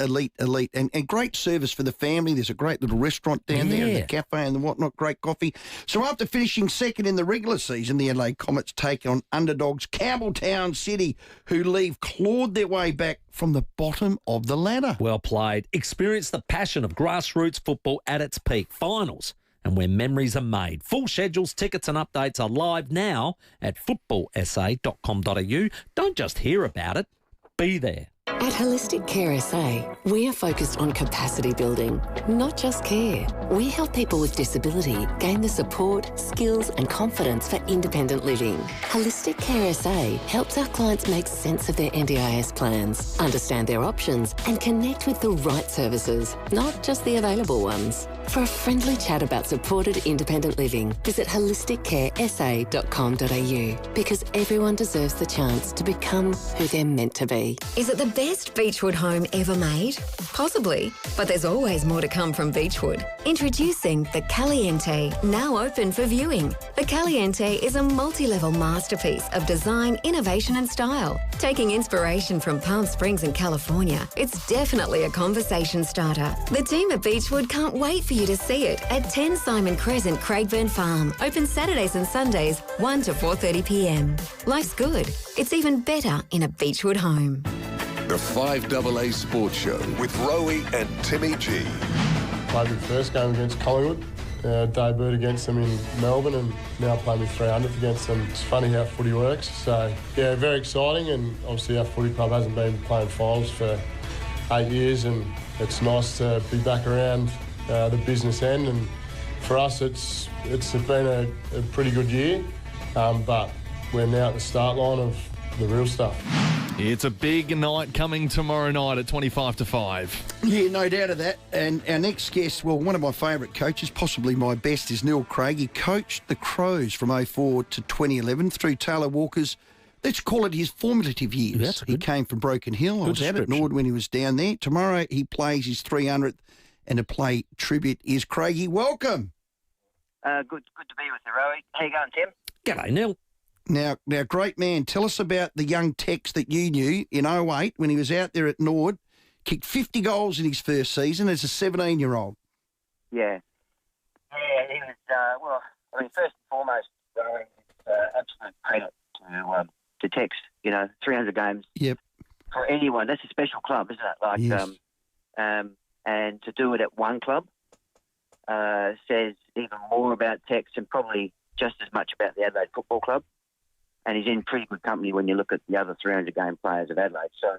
And great service for the family. There's a great little restaurant down there, and the cafe and the whatnot, great coffee. So after finishing second in the regular season, the Adelaide Comets take on underdogs Campbelltown City, who clawed their way back from the bottom of the ladder. Well played. Experience the passion of grassroots football at its peak. Finals. And where memories are made. Full schedules, tickets and updates are live now at footballsa.com.au. Don't just hear about it. Be there. At Holistic Care SA, we are focused on capacity building, not just care. We help people with disability gain the support, skills and confidence for independent living. Holistic Care SA helps our clients make sense of their NDIS plans, understand their options and connect with the right services, not just the available ones. For a friendly chat about supported independent living, visit holisticcaresa.com.au because everyone deserves the chance to become who they're meant to be. Is it the best Beechwood home ever made? Possibly, but there's always more to come from Beechwood. Introducing the Caliente, now open for viewing. The Caliente is a multi-level masterpiece of design, innovation and style. Taking inspiration from Palm Springs and California, it's definitely a conversation starter. The team at Beechwood can't wait for you to see it at 10 Simon Crescent, Craigburn Farm. Open Saturdays and Sundays, 1 to 4:30 p.m. Life's good. It's even better in a Beechwood home. The 5AA Sports Show with Rowie and Timmy G. Played the first game against Collingwood, debuted against them in Melbourne and now played with 300th against them. It's funny how footy works. So, yeah, very exciting, and obviously our footy club hasn't been playing finals for 8 years, and it's nice to be back around the business end, and for us it's been a pretty good year, but we're now at the start line of the real stuff. It's a big night coming tomorrow night at 25 to 5. Yeah, no doubt of that. And our next guest, well, one of my favourite coaches, possibly my best, is Neil Craig. He coached the Crows from 2004 to 2011 through Taylor Walker's, let's call it his formative years. He came from Broken Hill. I was out at Nord when he was down there. Tomorrow he plays his 300th, and to play tribute is Craigie. Welcome. Good to be with you, Rowie. How you going, Tim? G'day, Neil. Now, great man, tell us about the young Tex that you knew in 2008 when he was out there at Nord, kicked 50 goals in his first season as a 17-year-old. Yeah. Yeah, he was, first and foremost, absolute credit to Tex. 300 games. Yep. For anyone, that's a special club, isn't it? Yes. And to do it at one club says even more about Tex and probably just as much about the Adelaide Football Club. And he's in pretty good company when you look at the other 300-game players of Adelaide. So,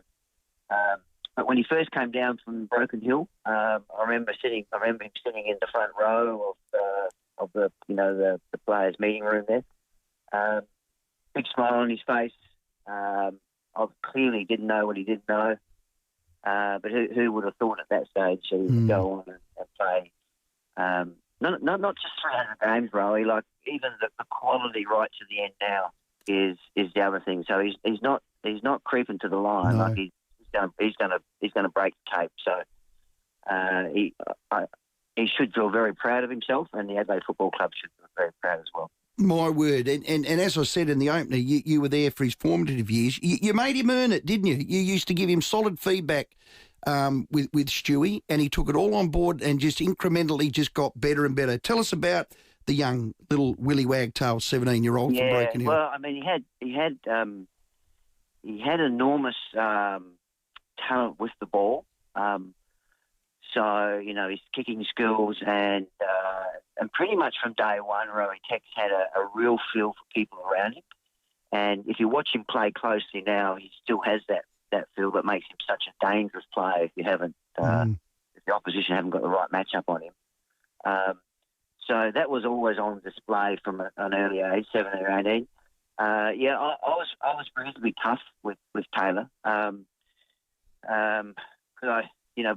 but when he first came down from Broken Hill, I remember him sitting in the front row of the players' meeting room there. Big smile on his face. I clearly didn't know what he didn't know. But who would have thought at that stage he would go on and play? Not just 300 games, Rowie. Like even the quality right to the end now. is the other thing. So he's not creeping to the line. No. Like he's gonna break the tape. So he should feel very proud of himself, and the Adelaide Football Club should feel very proud as well. My word. And as I said in the opener, you were there for his formative years. You made him earn it, didn't you? You used to give him solid feedback with Stewie, and he took it all on board and just incrementally just got better and better. Tell us about the young little Willie Wagtail 17-year-old from Breaking Hill. Well, I mean, he had enormous talent with the ball. So, his kicking skills and pretty much from day one, Rowie Tex had a real feel for people around him. And if you watch him play closely now, he still has that feel that makes him such a dangerous player if you haven't, if the opposition haven't got the right matchup on him. So that was always on display from an early age, 17 or 18. I was reasonably tough with Taylor. Because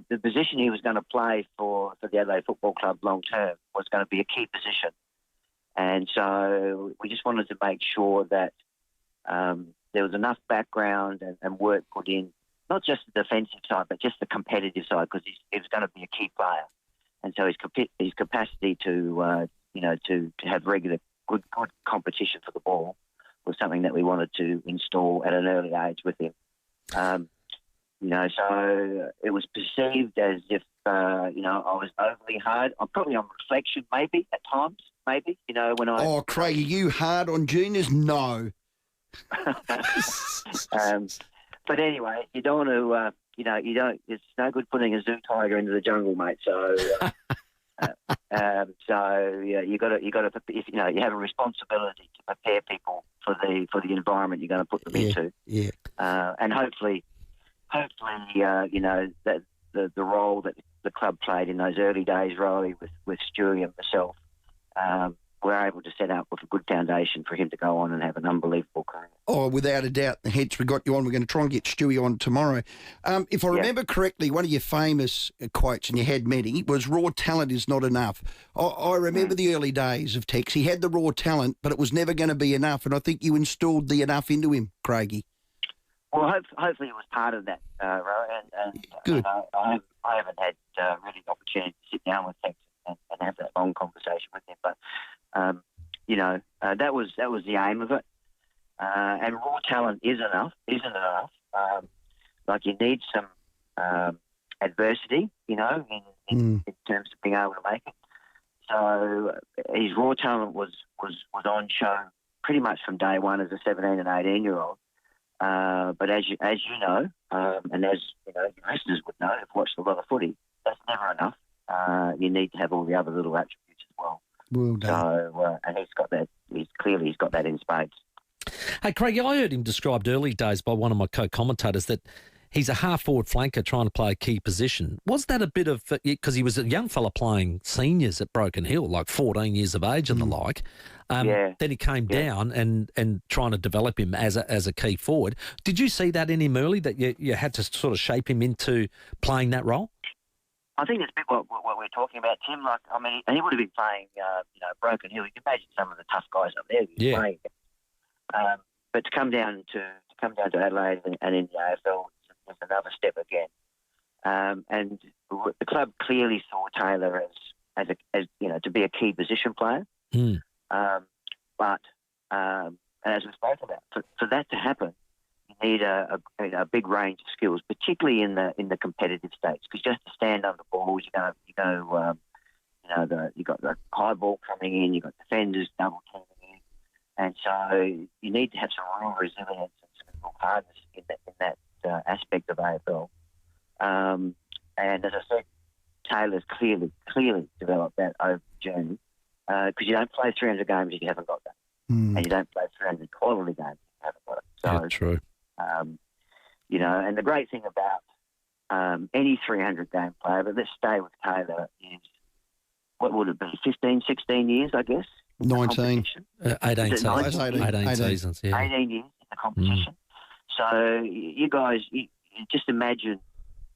the position he was going to play for the Adelaide Football Club long term was going to be a key position. And so we just wanted to make sure that there was enough background and work put in, not just the defensive side, but just the competitive side, because he was going to be a key player. And so his capacity to have regular good competition for the ball was something that we wanted to install at an early age with him. So it was perceived as if, I was overly hard. I'm probably on reflection, maybe, at times, maybe, when I... Oh, Craig, are you hard on juniors? No. But anyway, you don't want to, it's no good putting a zoo tiger into the jungle, mate. So, you got to, if you have a responsibility to prepare people for the environment you're going to put them into. Yeah. And hopefully, that the role that the club played in those early days, Rowie, with Stewie and myself, we're able to set up with a good foundation for him to go on and have an unbelievable career. Oh, without a doubt. Hence, we got you on. We're going to try and get Stewie on tomorrow. If I remember correctly, one of your famous quotes, and you had many, was raw talent is not enough. I remember the early days of Tex. He had the raw talent, but it was never going to be enough, and I think you installed the enough into him, Craigie. Well, hopefully it was part of that, Rowie. And good. I haven't had really the opportunity to sit down with Tex and have that long conversation with him, but that was the aim of it. And raw talent isn't enough. Like you need some adversity, in terms of being able to make it. So his raw talent was on show pretty much from day one as a 17 and 18-year-old. But as you know, and as your listeners would know, who've watched a lot of footy, that's never enough. You need to have all the other little attributes as well. Well done. So, and he's got that. He's got that in spades. Hey, Craig, I heard him described early days by one of my co-commentators that he's a half-forward flanker trying to play a key position. Was that a bit of, because he was a young fella playing seniors at Broken Hill, like 14 years of age and the like. Then he came down and trying to develop him as a key forward. Did you see that in him early, that you had to sort of shape him into playing that role? I think it's a bit what we're talking about, Tim. Like, I mean, he would have been playing, Broken Hill. You can imagine some of the tough guys up there he was playing. But to come down to Adelaide and in the AFL is another step again. And the club clearly saw Taylor as to be a key position player. But as we spoke about, for that to happen, you need a big range of skills, particularly in the competitive states, because you have to stand under balls. You've got the high ball coming in. You've got defenders double teaming in, and so you need to have some real resilience and some real hardness in that aspect of AFL. And as I said, Taylor's clearly developed that over the journey, because you don't play 300 games if you haven't got that, and you don't play 300 quality games if you haven't got it. So, true. And the great thing about any 300-game player, but let's stay with Taylor, is what would it be, 15, 16 years, I guess? 19. 18 seasons, yeah. 18 years in the competition. So you guys, you just imagine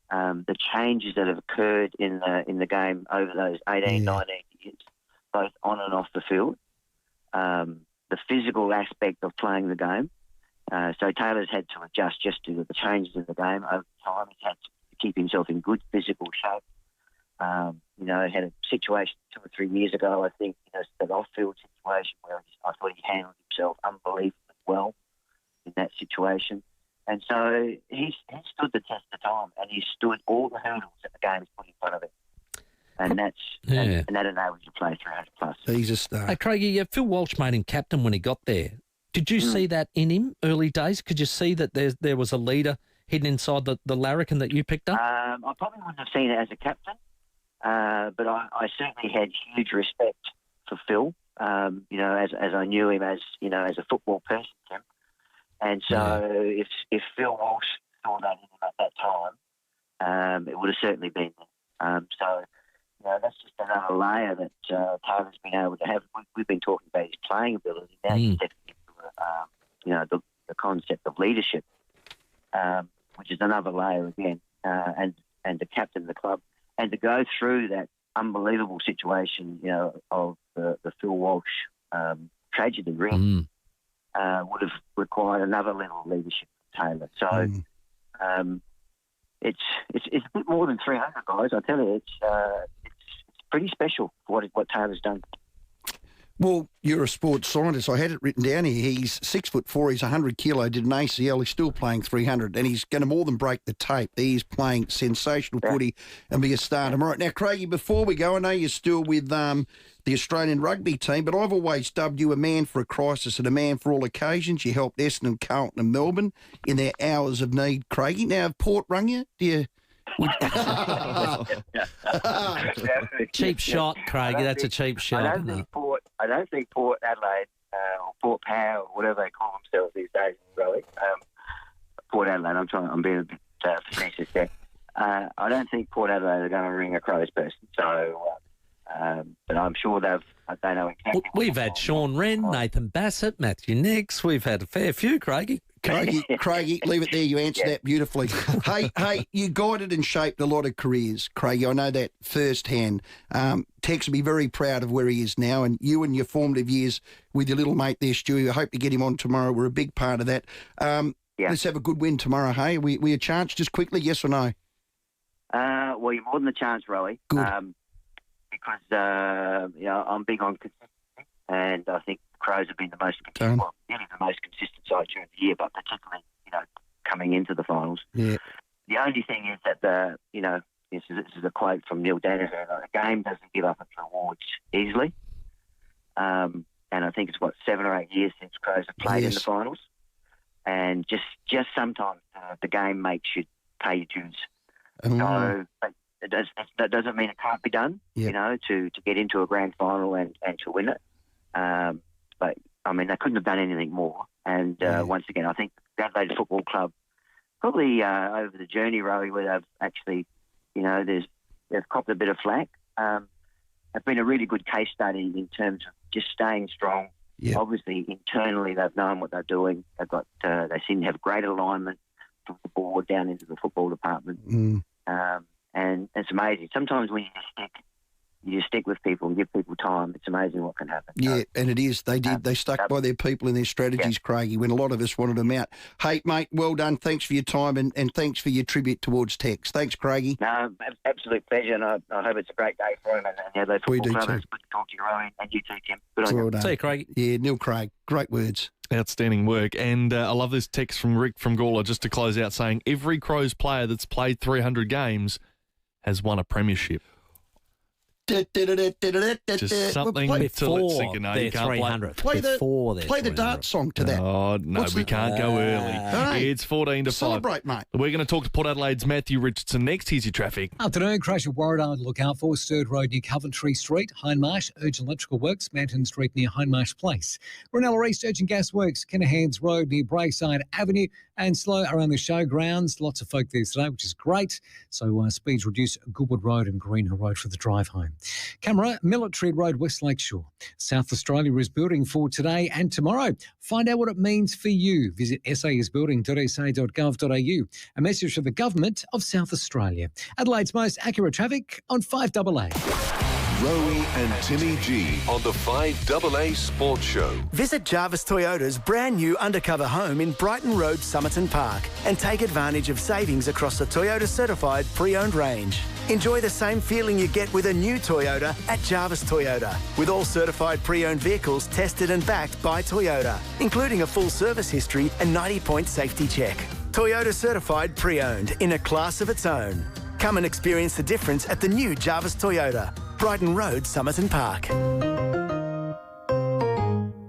the changes that have occurred in the game over those 18, 19 years, both on and off the field. the physical aspect of playing the game. So Taylor's had to adjust just to the changes in the game over time. He's had to keep himself in good physical shape. Had a situation 2 or 3 years ago, I think, that off-field situation where I thought he handled himself unbelievably well in that situation. And so he's stood the test of time, and he's stood all the hurdles that the game's put in front of him. And and that enables you to play 300 plus. He's a star. Hey, Craigie, Phil Walsh made him captain when he got there. Did you see that in him early days? Could you see that there was a leader hidden inside the larrikin that you picked up? I probably wouldn't have seen it as a captain, but I certainly had huge respect for Phil. As I knew him as a football person, Tim. And so if Phil Walsh saw that in him at that time, it would have certainly been there. That's just another layer that Taylor's been able to have. We've been talking about his playing ability. Now he's stepping into the concept of leadership, which is another layer again, and to captain the club and to go through that unbelievable situation, of the Phil Walsh tragedy, really, would have required another level of leadership from Taylor. So it's a bit more than 300 guys. I tell you, it's pretty special what Taylor's done. Well, you're a sports scientist. I had it written down here. He's 6'4", he's 100 kilo, did an ACL, he's still playing 300, and he's going to more than break the tape. He's playing sensational footy and be a star tomorrow. Now, Craigie, before we go, I know you're still with the Australian rugby team, but I've always dubbed you a man for a crisis and a man for all occasions. You helped Essendon, Carlton and Melbourne in their hours of need, Craigie. Now, have Port rung you? Do you... Cheap shot, Craigie. That's a cheap shot. I don't think Port Adelaide or Port Power or whatever they call themselves these days, really. Port Adelaide. I'm being a bit facetious there. I don't think Port Adelaide are going to ring a Crows person. So, but I'm sure they know exactly. We've had Sean Wren, Nathan Bassett, Matthew Nix. We've had a fair few, Craigie. Craigie, leave it there. You answered that beautifully. Hey, you guided and shaped a lot of careers, Craigie. I know that firsthand. Tex will be very proud of where he is now, and you and your formative years with your little mate there, Stewie. I hope to get him on tomorrow. We're a big part of that. Let's have a good win tomorrow, hey? We a chance, just quickly, yes or no? Well, you're more than a chance, Rowie. Good. Because, I'm big on consistency, and I think the Crows have been the most consistent side during the year, but particularly, coming into the finals. Yeah. The only thing is that this is a quote from Neil Danaher, the game doesn't give up its rewards easily. And I think it's 7 or 8 years since Crows have played in the finals. And just sometimes the game makes you pay your dues. So that doesn't mean it can't be done, to get into a grand final and to win it. But, I mean, they couldn't have done anything more. And once again, I think the Adelaide Football Club, probably over the journey, Rowie, where they've actually, they've copped a bit of flack, have been a really good case study in terms of just staying strong. Yep. Obviously, internally, they've known what they're doing. They've got, they seem to have great alignment from the board down into the football department. And it's amazing. Sometimes when you just stick with people and give people time, it's amazing what can happen. Yeah, and it is. They did. They stuck by their people and their strategies, Craigie, when a lot of us wanted them out. Hey, mate, well done. Thanks for your time and thanks for your tribute towards Tex. Thanks, Craigie. No, absolute pleasure, and I hope it's a great day for him and the Adelaide Football Club. Too. It's good to talk to you, Rowan, and you too, Tim. Good on you. Well done. See you, Craigie. Yeah, Neil Craig. Great words. Outstanding work. And I love this text from Rick from Gawler just to close out saying, every Crows player that's played 300 games has won a premiership. Just something to let sink in. No, you can't 300. Play the dart song to that. Oh, no, we can't go early. Hey, it's 14 to 5. Celebrate, mate. We're going to talk to Port Adelaide's Matthew Richardson next. Here's your traffic. Afternoon, crash at Warradar to look out for. Sturt Road near Coventry Street. Hindmarsh, urgent electrical works. Mountain Street near Hindmarsh Place. Ranella East, urgent gas works. Kennahan's Road near Braeside Avenue. And slow around the showgrounds. Lots of folk there today, which is great. So speeds reduce Goodwood Road and Greenhill Road for the drive home. Camera, Military Road, West Lakeshore. South Australia is building for today and tomorrow. Find out what it means for you. Visit saisbuilding.sa.gov.au. A message from the Government of South Australia. Adelaide's most accurate traffic on 5AA. Rowie and Timmy G on the 5AA Sports Show. Visit Jarvis Toyota's brand new undercover home in Brighton Road, Somerton Park, and take advantage of savings across the Toyota certified pre-owned range. Enjoy the same feeling you get with a new Toyota at Jarvis Toyota, with all certified pre-owned vehicles tested and backed by Toyota, including a full service history and 90-point safety check. Toyota certified pre-owned in a class of its own. Come and experience the difference at the new Jarvis Toyota, Brighton Road, Somerton Park.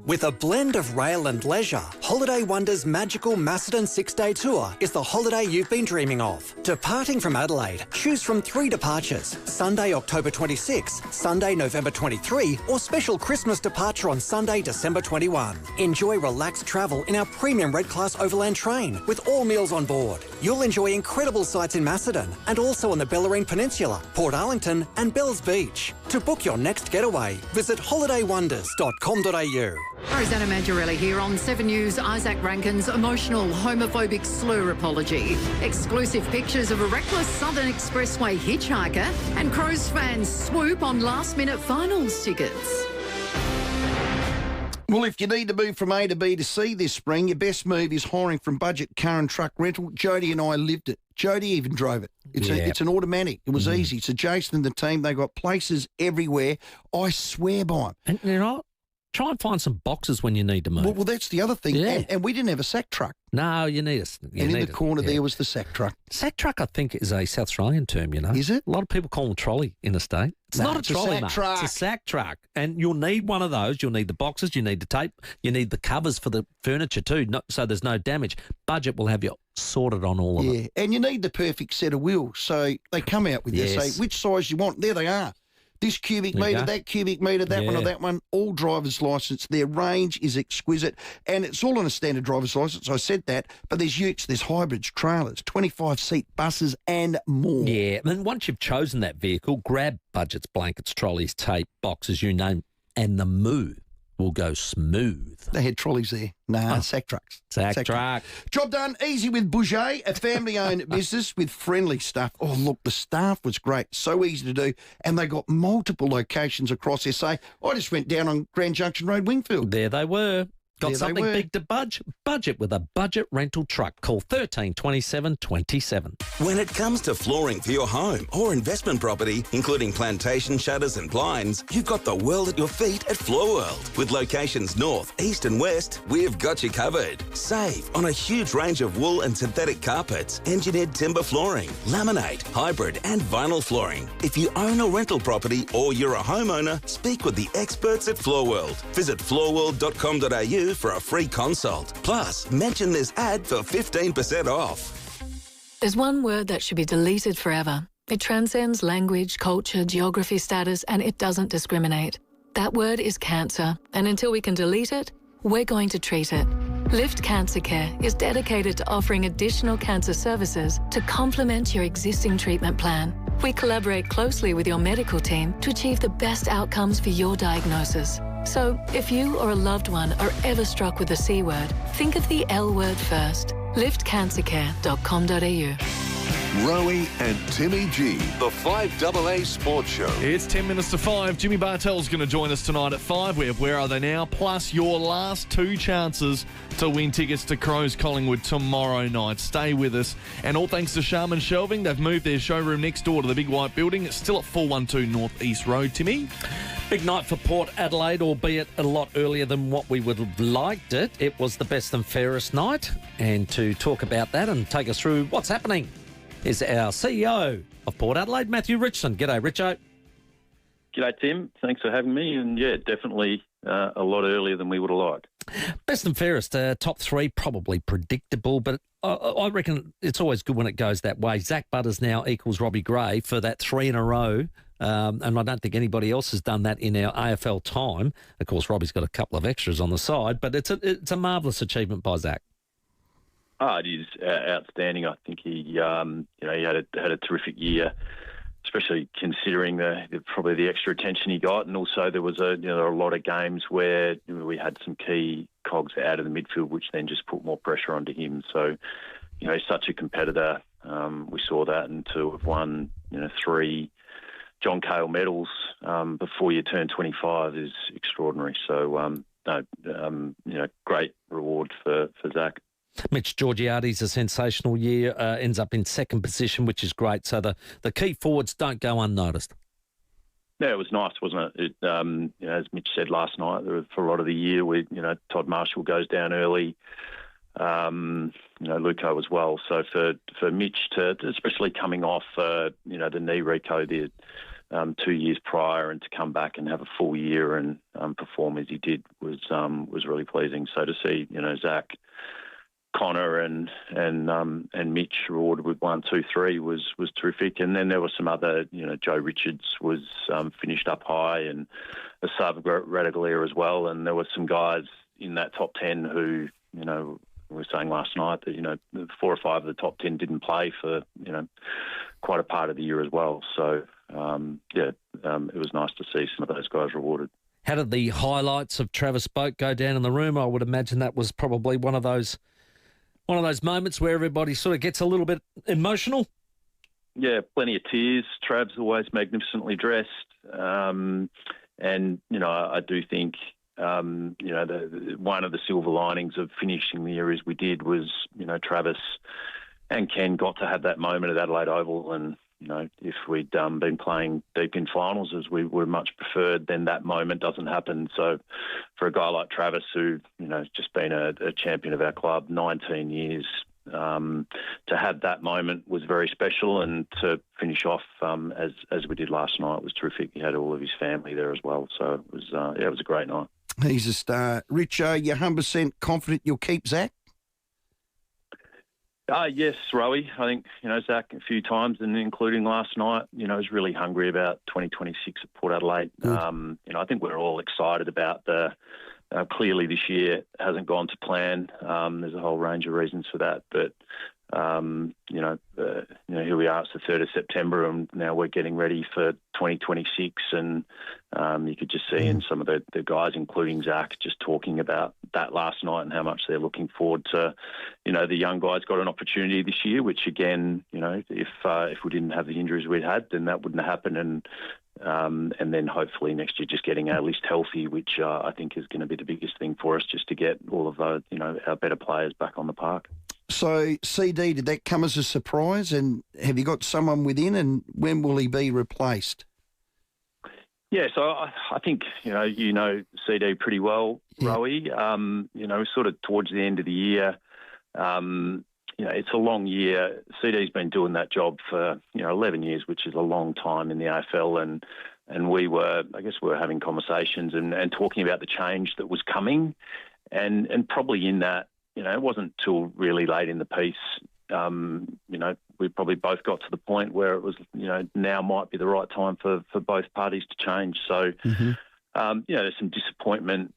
With a blend of rail and leisure, Holiday Wonders' magical Macedon 6-day tour is the holiday you've been dreaming of. Departing from Adelaide, choose from 3 departures: Sunday, October 26, Sunday, November 23, or special Christmas departure on Sunday, December 21. Enjoy relaxed travel in our premium Red Class Overland train with all meals on board. You'll enjoy incredible sights in Macedon and also on the Bellarine Peninsula, Port Arlington and Bells Beach. To book your next getaway, visit holidaywonders.com.au. Rosanna Maggiorelli here on 7 News. Isaac Ranken's emotional homophobic slur apology. Exclusive pictures of a reckless Southern Expressway hitchhiker, and Crows fans swoop on last-minute finals tickets. Well, if you need to move from A to B to C this spring, your best move is hiring from Budget Car and Truck Rental. Jody and I lived it. Jody even drove it. It's an automatic. It was easy. So Jason and the team, they got places everywhere. I swear by them. And you know, try and find some boxes when you need to move. Well, that's the other thing. Yeah. And we didn't have a sack truck. No, you need a... And in the corner there was the sack truck. Sack truck, I think, is a South Australian term, you know. Is it? A lot of people call them trolley in the state. It's not a trolley, mate. It's a sack truck. And you'll need one of those. You'll need the boxes. You need the tape. You need the covers for the furniture too, so there's no damage. Budget will have you sorted on all of it. Yeah, and you need the perfect set of wheels. So they come out with this, say which size you want. There they are. This cubic metre, that cubic metre, that one or that one, all driver's licence. Their range is exquisite, and it's all on a standard driver's licence. I said that, but there's utes, there's hybrids, trailers, 25-seat buses and more. Yeah, and once you've chosen that vehicle, grab budgets, blankets, trolleys, tape, boxes, you name, and the move will go smooth. They had trolleys there. Sack trucks. Sack truck. Job done. Easy with Bouget, a family-owned business with friendly staff. Oh, look, the staff was great. So easy to do. And they got multiple locations across SA. I just went down on Grand Junction Road, Wingfield. There they were. Got something big to budget with a budget rental truck. Call 13 27 27. When it comes to flooring for your home or investment property, including plantation shutters and blinds, you've got the world at your feet at Floor World. With locations north, east and west, we've got you covered. Save on a huge range of wool and synthetic carpets, engineered timber flooring, laminate, hybrid and vinyl flooring. If you own a rental property or you're a homeowner, speak with the experts at Floor World. Visit floorworld.com.au for a free consult. Plus, mention this ad for 15% off. There's one word that should be deleted forever. It transcends language, culture, geography, status, and it doesn't discriminate. That word is cancer, and until we can delete it, we're going to treat it. Lift Cancer Care is dedicated to offering additional cancer services to complement your existing treatment plan. We collaborate closely with your medical team to achieve the best outcomes for your diagnosis. So, if you or a loved one are ever struck with the C word, think of the L word first. liftcancercare.com.au. Rowie and Timmy G, the 5AA Sports Show. It's 10 minutes to 5. Jimmy Bartel's going to join us tonight at 5. We have Where Are They Now? Plus your last 2 chances to win tickets to Crows Collingwood tomorrow night. Stay with us. And all thanks to Sharman Shelving. They've moved their showroom next door to the big white building. It's still at 412 North East Road, Timmy. Big night for Port Adelaide, albeit a lot earlier than what we would have liked it. It was the best and fairest night. And to talk about that and take us through what's happening is our CEO of Port Adelaide, Matthew Richardson. G'day, Richo. G'day, Tim. Thanks for having me. And, yeah, definitely a lot earlier than we would have liked. Best and fairest, top 3, probably predictable, but I reckon it's always good when it goes that way. Zach Butters now equals Robbie Gray for that 3 in a row. And I don't think anybody else has done that in our AFL time. Of course, Robbie's got a couple of extras on the side, but it's a marvellous achievement by Zach. Oh, it is outstanding. I think he had a terrific year, especially considering probably the extra attention he got, and also there was a lot of games where we had some key cogs out of the midfield, which then just put more pressure onto him. So, he's such a competitor. We saw that, and to have won 3 John Cale medals before you turn 25 is extraordinary. So, great reward for Zach. Mitch Georgiades, a sensational year, ends up in second position, which is great. So the key forwards don't go unnoticed. Yeah, it was nice, wasn't it? As Mitch said last night, for a lot of the year, Todd Marshall goes down early. Luco as well. So for Mitch to especially coming off, the knee reco the 2 years prior, and to come back and have a full year and perform as he did was really pleasing. So to see Zach, Connor and Mitch rewarded with 1, 2, 3 was terrific. And then there were some other, Joe Richards was finished up high, and Asava Radaglia as well. And there were some guys in that top 10 who, we were saying last night that, 4 or 5 of the top 10 didn't play for, quite a part of the year as well. So, it was nice to see some of those guys rewarded. How did the highlights of Travis Boak go down in the room? I would imagine that was probably one of those moments where everybody sort of gets a little bit emotional. Yeah, plenty of tears. Trav's always magnificently dressed. I do think, one of the silver linings of finishing the year as we did was, Travis and Ken got to have that moment at Adelaide Oval. And, if we'd been playing deep in finals as we would much preferred, then that moment doesn't happen. So for a guy like Travis, who, has just been a champion of our club, 19 years, to have that moment was very special, and to finish off as we did last night was terrific. He had all of his family there as well. So it was a great night. He's a star. Richo, you're 100% confident you'll keep Zach? Yes, Rowie. I think, Zach a few times, and including last night, was really hungry about 2026 at Port Adelaide. I think we're all excited about clearly this year hasn't gone to plan. There's a whole range of reasons for that, but here we are. It's the 3rd of September, and now we're getting ready for 2026. And you could just see in some of the guys, including Zach, just talking about that last night and how much they're looking forward to. The young guys got an opportunity this year, which again, if we didn't have the injuries we'd had, then that wouldn't happen. And then hopefully next year just getting our list healthy, which I think is going to be the biggest thing for us, just to get all of those, our better players back on the park. So, CD, did that come as a surprise? And have you got someone within, and when will he be replaced? Yeah, so I think, CD pretty well, Rowie. Sort of towards the end of the year, it's a long year. CD's been doing that job for, 11 years, which is a long time in the AFL. And we were having conversations and talking about the change that was coming. And probably in that, it wasn't till really late in the piece, we probably both got to the point where it was, now might be the right time for both parties to change. So, there's some disappointment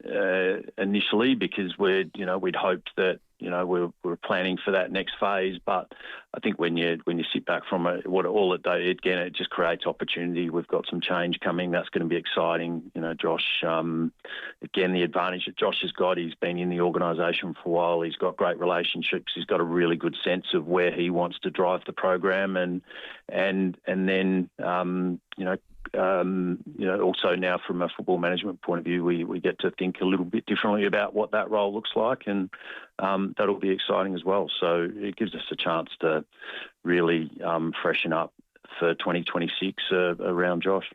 initially, because we'd hoped that, we were planning for that next phase. But I think when you sit back from it, it just creates opportunity. We've got some change coming. That's going to be exciting. Josh, again, the advantage that Josh has got, he's been in the organisation for a while. He's got great relationships. He's got a really good sense of where he wants to drive the program. And then, also now from a football management point of view, we get to think a little bit differently about what that role looks like, and that'll be exciting as well. So it gives us a chance to really freshen up for 2026 around Josh.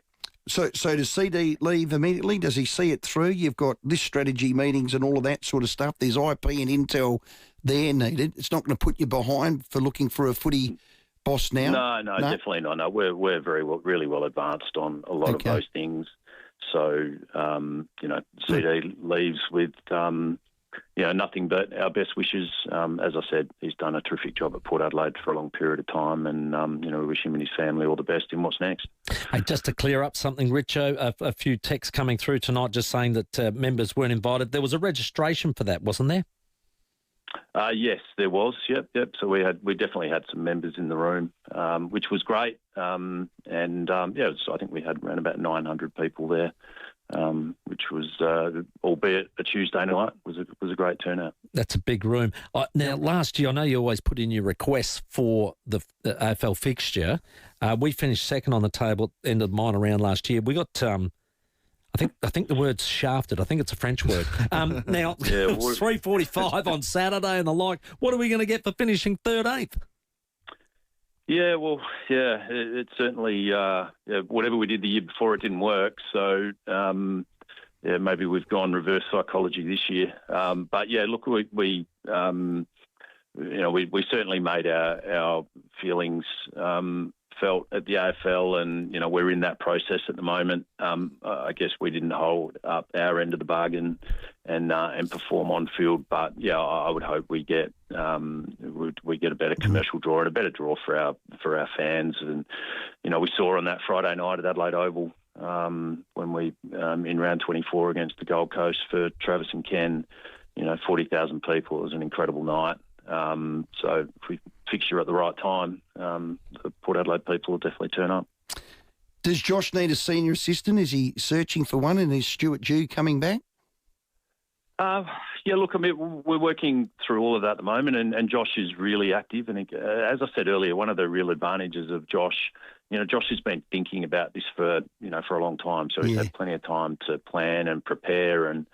So does CD leave immediately? Does he see it through? You've got this strategy meetings and all of that sort of stuff. There's IP and intel there needed. It's not going to put you behind for looking for a footy boss now? No, definitely not. No, we're really well advanced on a lot of those things. So, CD leaves with, nothing but our best wishes. As I said, he's done a terrific job at Port Adelaide for a long period of time, and, we wish him and his family all the best in what's next. Hey, just to clear up something, Richo, a few texts coming through tonight just saying that members weren't invited. There was a registration for that, wasn't there? Yes, there was. Yep. So we definitely had some members in the room, which was great. I think we had around about 900 people there. which was, albeit a Tuesday night, was a great turnout. That's a big room. Now, last year, I know you always put in your requests for the AFL fixture. We finished second on the table at the end of the minor round last year. We got, I think the word's shafted. I think it's a French word. Now, Yeah, 3:45 on Saturday and the like. What are we going to get for finishing 13th? Yeah, well, yeah, it certainly, whatever we did the year before, it didn't work. So, maybe we've gone reverse psychology this year. But yeah, look, we certainly made our feelings felt at the AFL, and we're in that process at the moment. I guess we didn't hold up our end of the bargain and perform on field, but yeah, I would hope we get a better commercial draw and a better draw for our fans. And we saw on that Friday night at Adelaide Oval when we in round 24 against the Gold Coast for Travis and Ken, 40,000 people. It was an incredible night. So if we fixture at the right time, the Port Adelaide people will definitely turn up. Does Josh need a senior assistant? Is he searching for one? And is Stuart Dew coming back? Yeah, look, I mean, we're working through all of that at the moment, and Josh is really active. And as I said earlier, one of the real advantages of Josh, Josh has been thinking about this for a long time, so he's had plenty of time to plan and prepare, and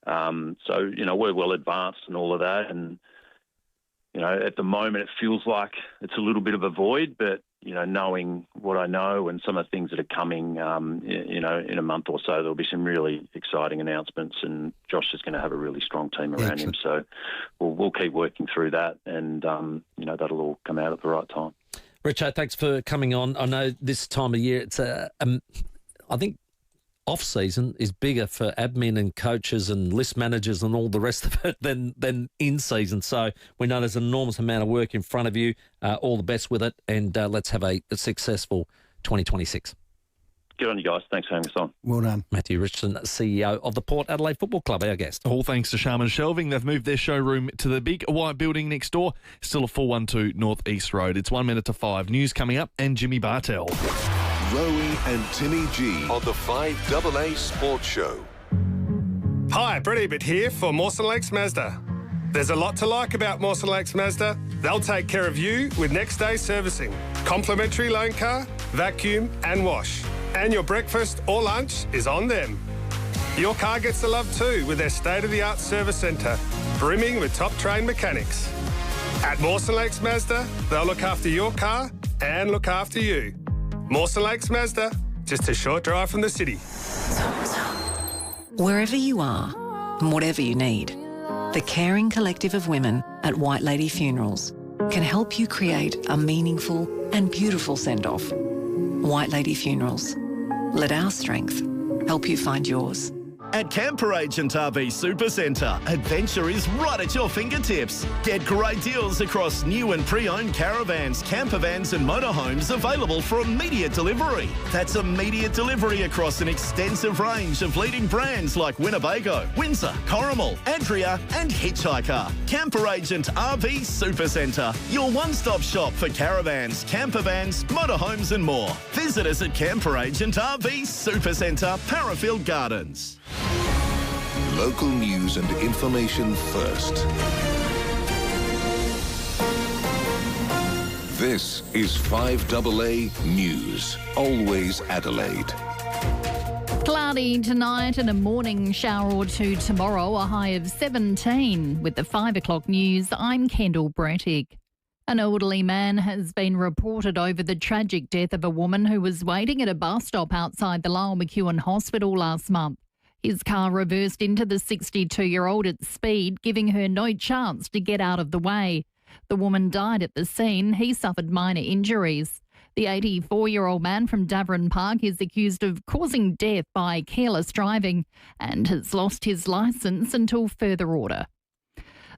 so we're well advanced and all of that. And at the moment, it feels like it's a little bit of a void, but knowing what I know and some of the things that are coming, in a month or so, there'll be some really exciting announcements, and Josh is going to have a really strong team around him. So we'll keep working through that, and that'll all come out at the right time. Richo, thanks for coming on. I know this time of year, it's I think off-season is bigger for admin and coaches and list managers and all the rest of it than in-season. So we know there's an enormous amount of work in front of you. All the best with it, and let's have a successful 2026. Good on you guys. Thanks for having us on. Well done. Matthew Richardson, CEO of the Port Adelaide Football Club, our guest. All thanks to Sharman Shelving. They've moved their showroom to the big white building next door, still at 412 North East Road. It's 1 minute to 5. News coming up, and Jimmy Bartel. Rowie and Timmy G on the 5AA Sports Show. Hi, Brett Ebert here for Mawson Lakes Mazda. There's a lot to like about Mawson Lakes Mazda. They'll take care of you with next day servicing, complimentary loan car, vacuum and wash. And your breakfast or lunch is on them. Your car gets the love too with their state-of-the-art service centre, brimming with top-trained mechanics. At Mawson Lakes Mazda, they'll look after your car and look after you. Mawson Lakes Mazda, just a short drive from the city. Wherever you are, and whatever you need, the caring collective of women at White Lady Funerals can help you create a meaningful and beautiful send-off. White Lady Funerals. Let our strength help you find yours. At Camper Agent RV Supercentre, adventure is right at your fingertips. Get great deals across new and pre-owned caravans, camper vans and motorhomes available for immediate delivery. That's immediate delivery across an extensive range of leading brands like Winnebago, Windsor, Corrimal, Adria and Hitchhiker. Camper Agent RV Supercentre, your one-stop shop for caravans, camper vans, motorhomes and more. Visit us at Camper Agent RV Supercentre, Parafield Gardens. Local news and information first. This is 5AA News, always Adelaide. Cloudy tonight and a morning shower or two tomorrow, a high of 17. With the 5 o'clock news, I'm Kendall Brettig. An elderly man has been reported over the tragic death of a woman who was waiting at a bus stop outside the Lyell McEwen Hospital last month. His car reversed into the 62-year-old at speed, giving her no chance to get out of the way. The woman died at the scene. He suffered minor injuries. The 84-year-old man from Davern Park is accused of causing death by careless driving and has lost his licence until further order.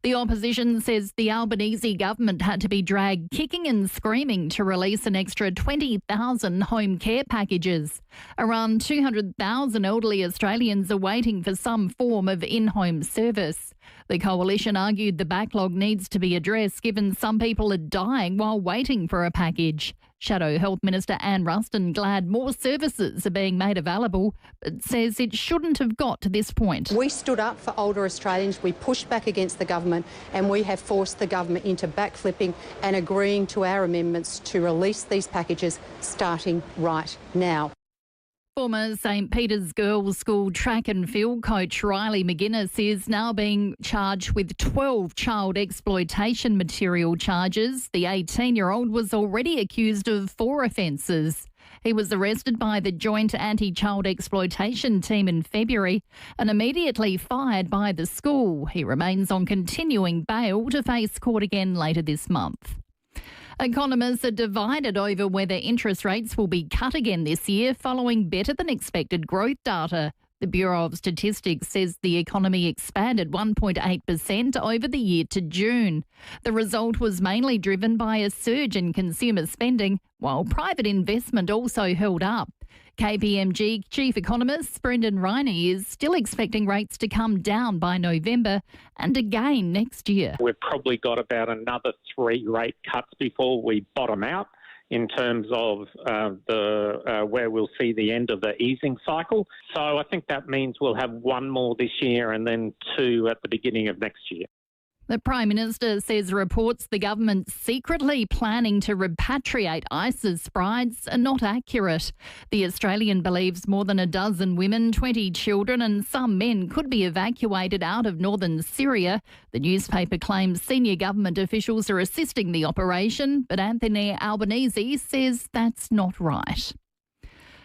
The opposition says the Albanese government had to be dragged kicking and screaming to release an extra 20,000 home care packages. Around 200,000 elderly Australians are waiting for some form of in-home service. The coalition argued the backlog needs to be addressed given some people are dying while waiting for a package. Shadow Health Minister Anne Ruston glad more services are being made available, but says it shouldn't have got to this point. We stood up for older Australians, we pushed back against the government, and we have forced the government into backflipping and agreeing to our amendments to release these packages starting right now. Former St Peter's Girls' School track and field coach Riley McGuinness is now being charged with 12 child exploitation material charges. The 18-year-old was already accused of 4 offences. He was arrested by the Joint Anti-Child Exploitation Team in February and immediately fired by the school. He remains on continuing bail to face court again later this month. Economists are divided over whether interest rates will be cut again this year following better than expected growth data. The Bureau of Statistics says the economy expanded 1.8% over the year to June. The result was mainly driven by a surge in consumer spending, while private investment also held up. KPMG Chief Economist Brendan Riney is still expecting rates to come down by November and again next year. We've probably got about another 3 rate cuts before we bottom out in terms of where we'll see the end of the easing cycle. So I think that means we'll have 1 more this year and then 2 at the beginning of next year. The Prime Minister says reports the government's secretly planning to repatriate ISIS brides are not accurate. The Australian believes more than a dozen women, 20 children and some men could be evacuated out of northern Syria. The newspaper claims senior government officials are assisting the operation, but Anthony Albanese says that's not right.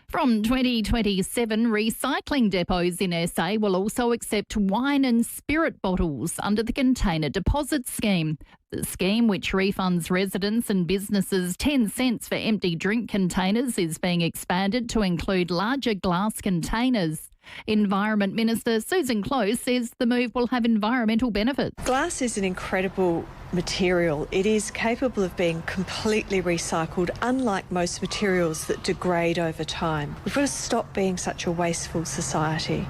From 2027, recycling depots in SA will also accept wine and spirit bottles under the Container Deposit Scheme. The scheme, which refunds residents and businesses 10 cents for empty drink containers, is being expanded to include larger glass containers. Environment Minister Susan Close says the move will have environmental benefits. Glass is an incredible material. It is capable of being completely recycled, unlike most materials that degrade over time. We've got to stop being such a wasteful society.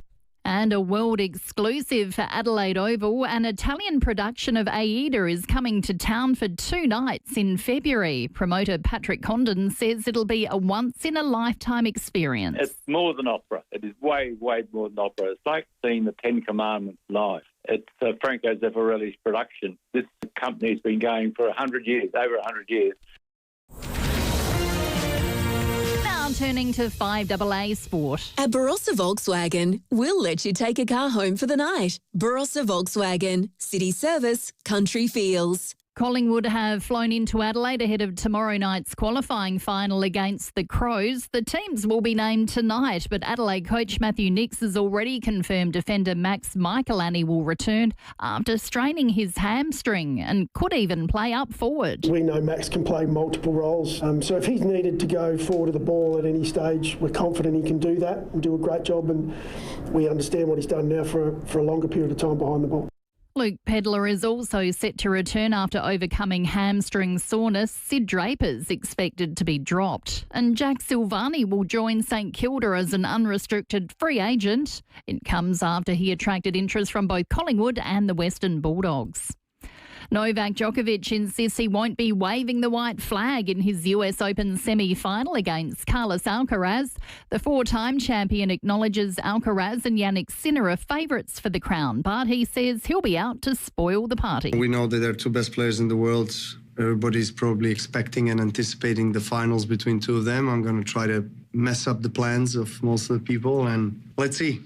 And a world exclusive for Adelaide Oval, an Italian production of Aida is coming to town for 2 nights in February. Promoter Patrick Condon says it'll be a once-in-a-lifetime experience. It's more than opera. It is way, way more than opera. It's like seeing the 10 Commandments live. It's Franco Zeffirelli's production. This company's been going for 100 years, over 100 years. Turning to 5AA Sport. At Barossa Volkswagen, we'll let you take a car home for the night. Barossa Volkswagen, city service, country feels. Collingwood have flown into Adelaide ahead of tomorrow night's qualifying final against the Crows. The teams will be named tonight, but Adelaide coach Matthew Nix has already confirmed defender Max Michelani will return after straining his hamstring and could even play up forward. We know Max can play multiple roles, so if he's needed to go forward of the ball at any stage, we're confident he can do that and do a great job, and we understand what he's done now for a longer period of time behind the ball. Luke Pedler is also set to return after overcoming hamstring soreness. Sid Draper's expected to be dropped. And Jack Silvani will join St Kilda as an unrestricted free agent. It comes after he attracted interest from both Collingwood and the Western Bulldogs. Novak Djokovic insists he won't be waving the white flag in his US Open semi-final against Carlos Alcaraz. The 4-time champion acknowledges Alcaraz and Jannik Sinner are favourites for the crown, but he says he'll be out to spoil the party. We know that they're 2 best players in the world. Everybody's probably expecting and anticipating the finals between 2 of them. I'm going to try to mess up the plans of most of the people, and let's see.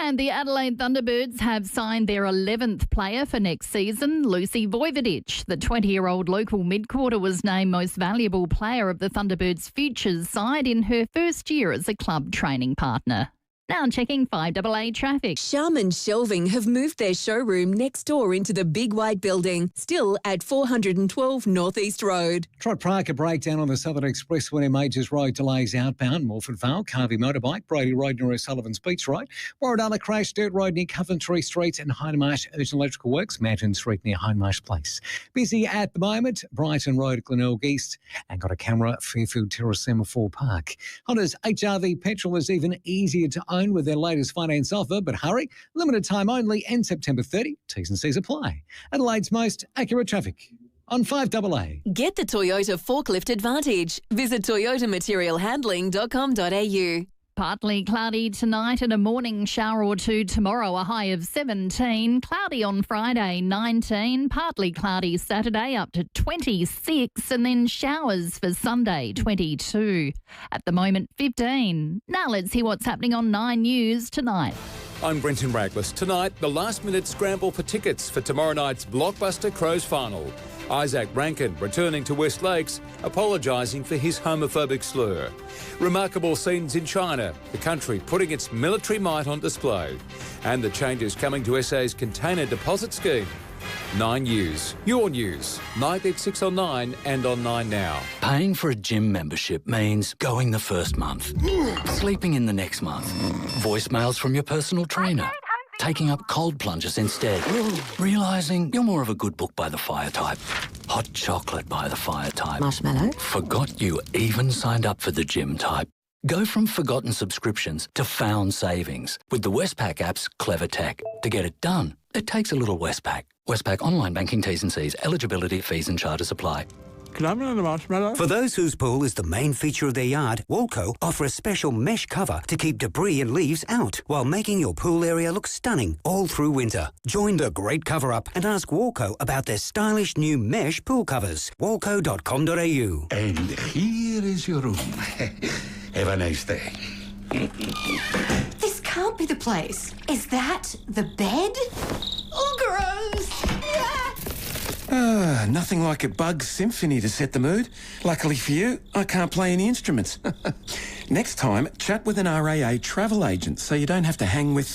And the Adelaide Thunderbirds have signed their 11th player for next season, Lucy Vojvodic. The 20-year-old local midcourter was named most valuable player of the Thunderbirds' futures side in her first year as a club training partner. Now checking 5AA traffic. Sharman Shelving have moved their showroom next door into the Big White Building, still at 412 North East Road. Trot Park, a breakdown on the Southern Expressway near Majors Road, delays outbound. Morford Vale, Carvey Motorbike, Brady Road near O'Sullivan's Beach Road. Warradala crash, Dirt Road near Coventry Street, and Hindmarsh Urgent Electrical Works, Manton Street near Hindmarsh Place. Busy at the moment, Brighton Road, Glenelg East, and got a camera, Fairfield Terrace, Semaphore Park. Honda's HRV petrol is even easier to own with their latest finance offer, but hurry, limited time only, and September 30. T's and C's apply. Adelaide's most accurate traffic on 5AA. Get the Toyota Forklift Advantage. Visit toyotamaterialhandling.com.au. Partly cloudy tonight and a morning shower or two tomorrow, a high of 17. Cloudy on Friday, 19. Partly cloudy Saturday, up to 26. And then showers for Sunday, 22. At the moment, 15. Now let's hear what's happening on 9 News tonight. I'm Brenton Raglis. Tonight, the last-minute scramble for tickets for tomorrow night's blockbuster Crows final. Isaac Ranken returning to West Lakes, apologising for his homophobic slur. Remarkable scenes in China, the country putting its military might on display. And the changes coming to SA's container deposit scheme. 9 News, your news, night at 6 on 9 and on 9 Now. Paying for a gym membership means going the first month, sleeping in the next month, voicemails from your personal trainer, taking up cold plunges instead, realising you're more of a good book by the fire type, hot chocolate by the fire type, Marshmallow. forgot you even signed up for the gym type. Go from forgotten subscriptions to found savings with the Westpac app's clever tech. To get it done, it takes a little Westpac. Westpac online banking T's and C's, eligibility, fees and charges apply. Can I have another marshmallow? For those whose pool is the main feature of their yard, Walco offer a special mesh cover to keep debris and leaves out while making your pool area look stunning all through winter. Join the great cover-up and ask Walco about their stylish new mesh pool covers. Walco.com.au. And here is your room. Have a nice day. This can't be the place. Is that the bed? Oh, gross! Nothing like a bug symphony to set the mood. Luckily for you, I can't play any instruments. Next time, chat with an RAA travel agent so you don't have to hang with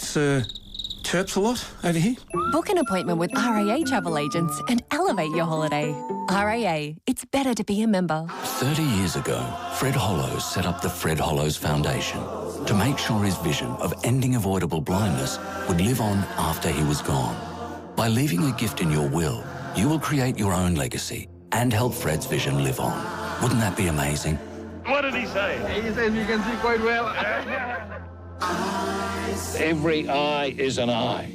Chirps a lot over here. Book an appointment with RAA travel agents and elevate your holiday. RAA, it's better to be a member. 30 years ago, Fred Hollows set up the Fred Hollows Foundation to make sure his vision of ending avoidable blindness would live on after he was gone. By leaving a gift in your will, you will create your own legacy and help Fred's vision live on. Wouldn't that be amazing? What did he say? He says you can see quite well. Every eye is an eye.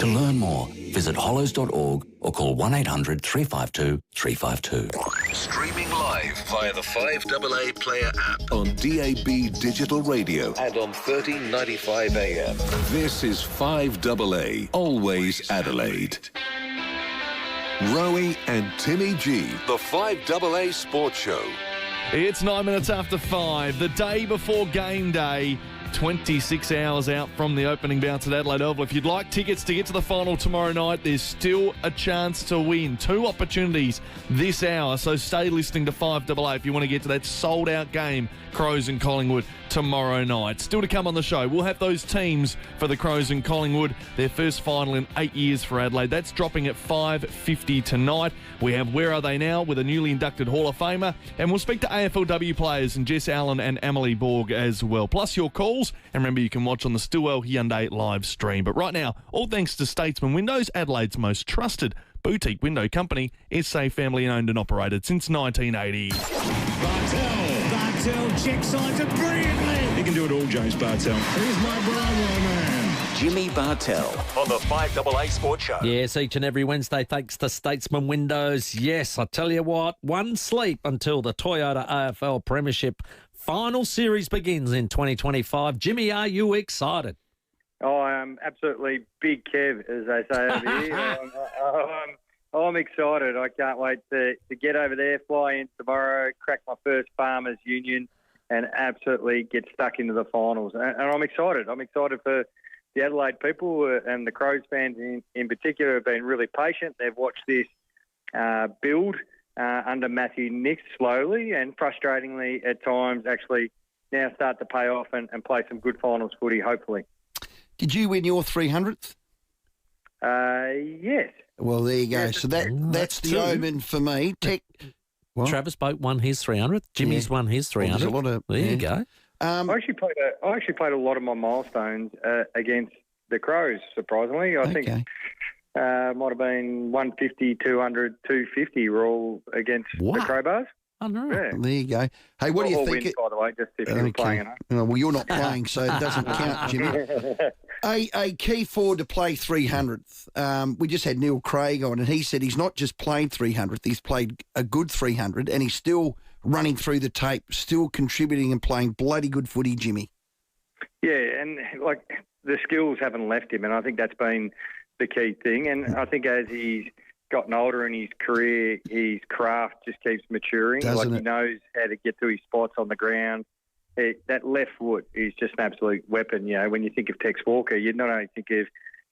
To learn more, visit hollows.org or call 1800 352 352. Streaming live via the 5AA Player app on DAB Digital Radio and on 1395 AM. This is 5AA, always Adelaide. Rowie and Timmy G, the 5AA Sports Show. It's 9 minutes after 5, the day before game day. 26 hours out from the opening bounce at Adelaide Oval. If you'd like tickets to get to the final tomorrow night, there's still a chance to win. 2 opportunities this hour, so stay listening to 5AA if you want to get to that sold-out game, Crows and Collingwood, tomorrow night. Still to come on the show, we'll have those teams for the Crows and Collingwood, their first final in 8 years for Adelaide. That's dropping at 5:50 tonight. We have Where Are They Now with a newly inducted Hall of Famer, and we'll speak to AFLW players and Jess Allen and Emily Borg as well. Plus your calls, and remember you can watch on the Stillwell Hyundai live stream. But right now, all thanks to Statesman Windows, Adelaide's most trusted boutique window company, SA family owned and operated since 1980. Bartel checks onto brilliantly. He can do it all, James Bartel. Here's my Bravo man, Jimmy Bartel on the 5AA Sports Show. Yes, each and every Wednesday, thanks to Statesman Windows. Yes, I tell you what, one sleep until the Toyota AFL Premiership Final Series begins in 2025. Jimmy, are you excited? Oh, I'm absolutely big Kev, as they say over here. I'm excited. I can't wait to get over there, fly in tomorrow, crack my first Farmers Union, and absolutely get stuck into the finals. And I'm excited. I'm excited for the Adelaide people and the Crows fans in particular have been really patient. They've watched this build under Matthew Nicks slowly and frustratingly at times actually now start to pay off and play some good finals footy, hopefully. Did you win your 300th? Yes. Well, there you go. Yes. So that's the omen for me. Travis Boak won his 300th. Jimmy's won his 300th. Well, there's a lot of, there you go. I actually played a lot of my milestones against the Crows, surprisingly. I think might have been 150, 200, 250 were all against the Crowbars. Oh, no. Yeah. There you go. Hey, what do you Or think? wins, by the way, just if you're playing at home. Well, you're not playing, so it doesn't count, Jimmy. A key forward to play 300th. We just had Neil Craig on, and he said he's not just played 300th, he's played a good 300, and he's still running through the tape, still contributing and playing bloody good footy, Jimmy. Yeah, and like the skills haven't left him, and I think that's been the key thing. And I think as he's gotten older in his career, his craft just keeps maturing. Doesn't he it? knows how to get to his spots on the ground. That left foot is just an absolute weapon. You know, when you think of Tex Walker, you not only think of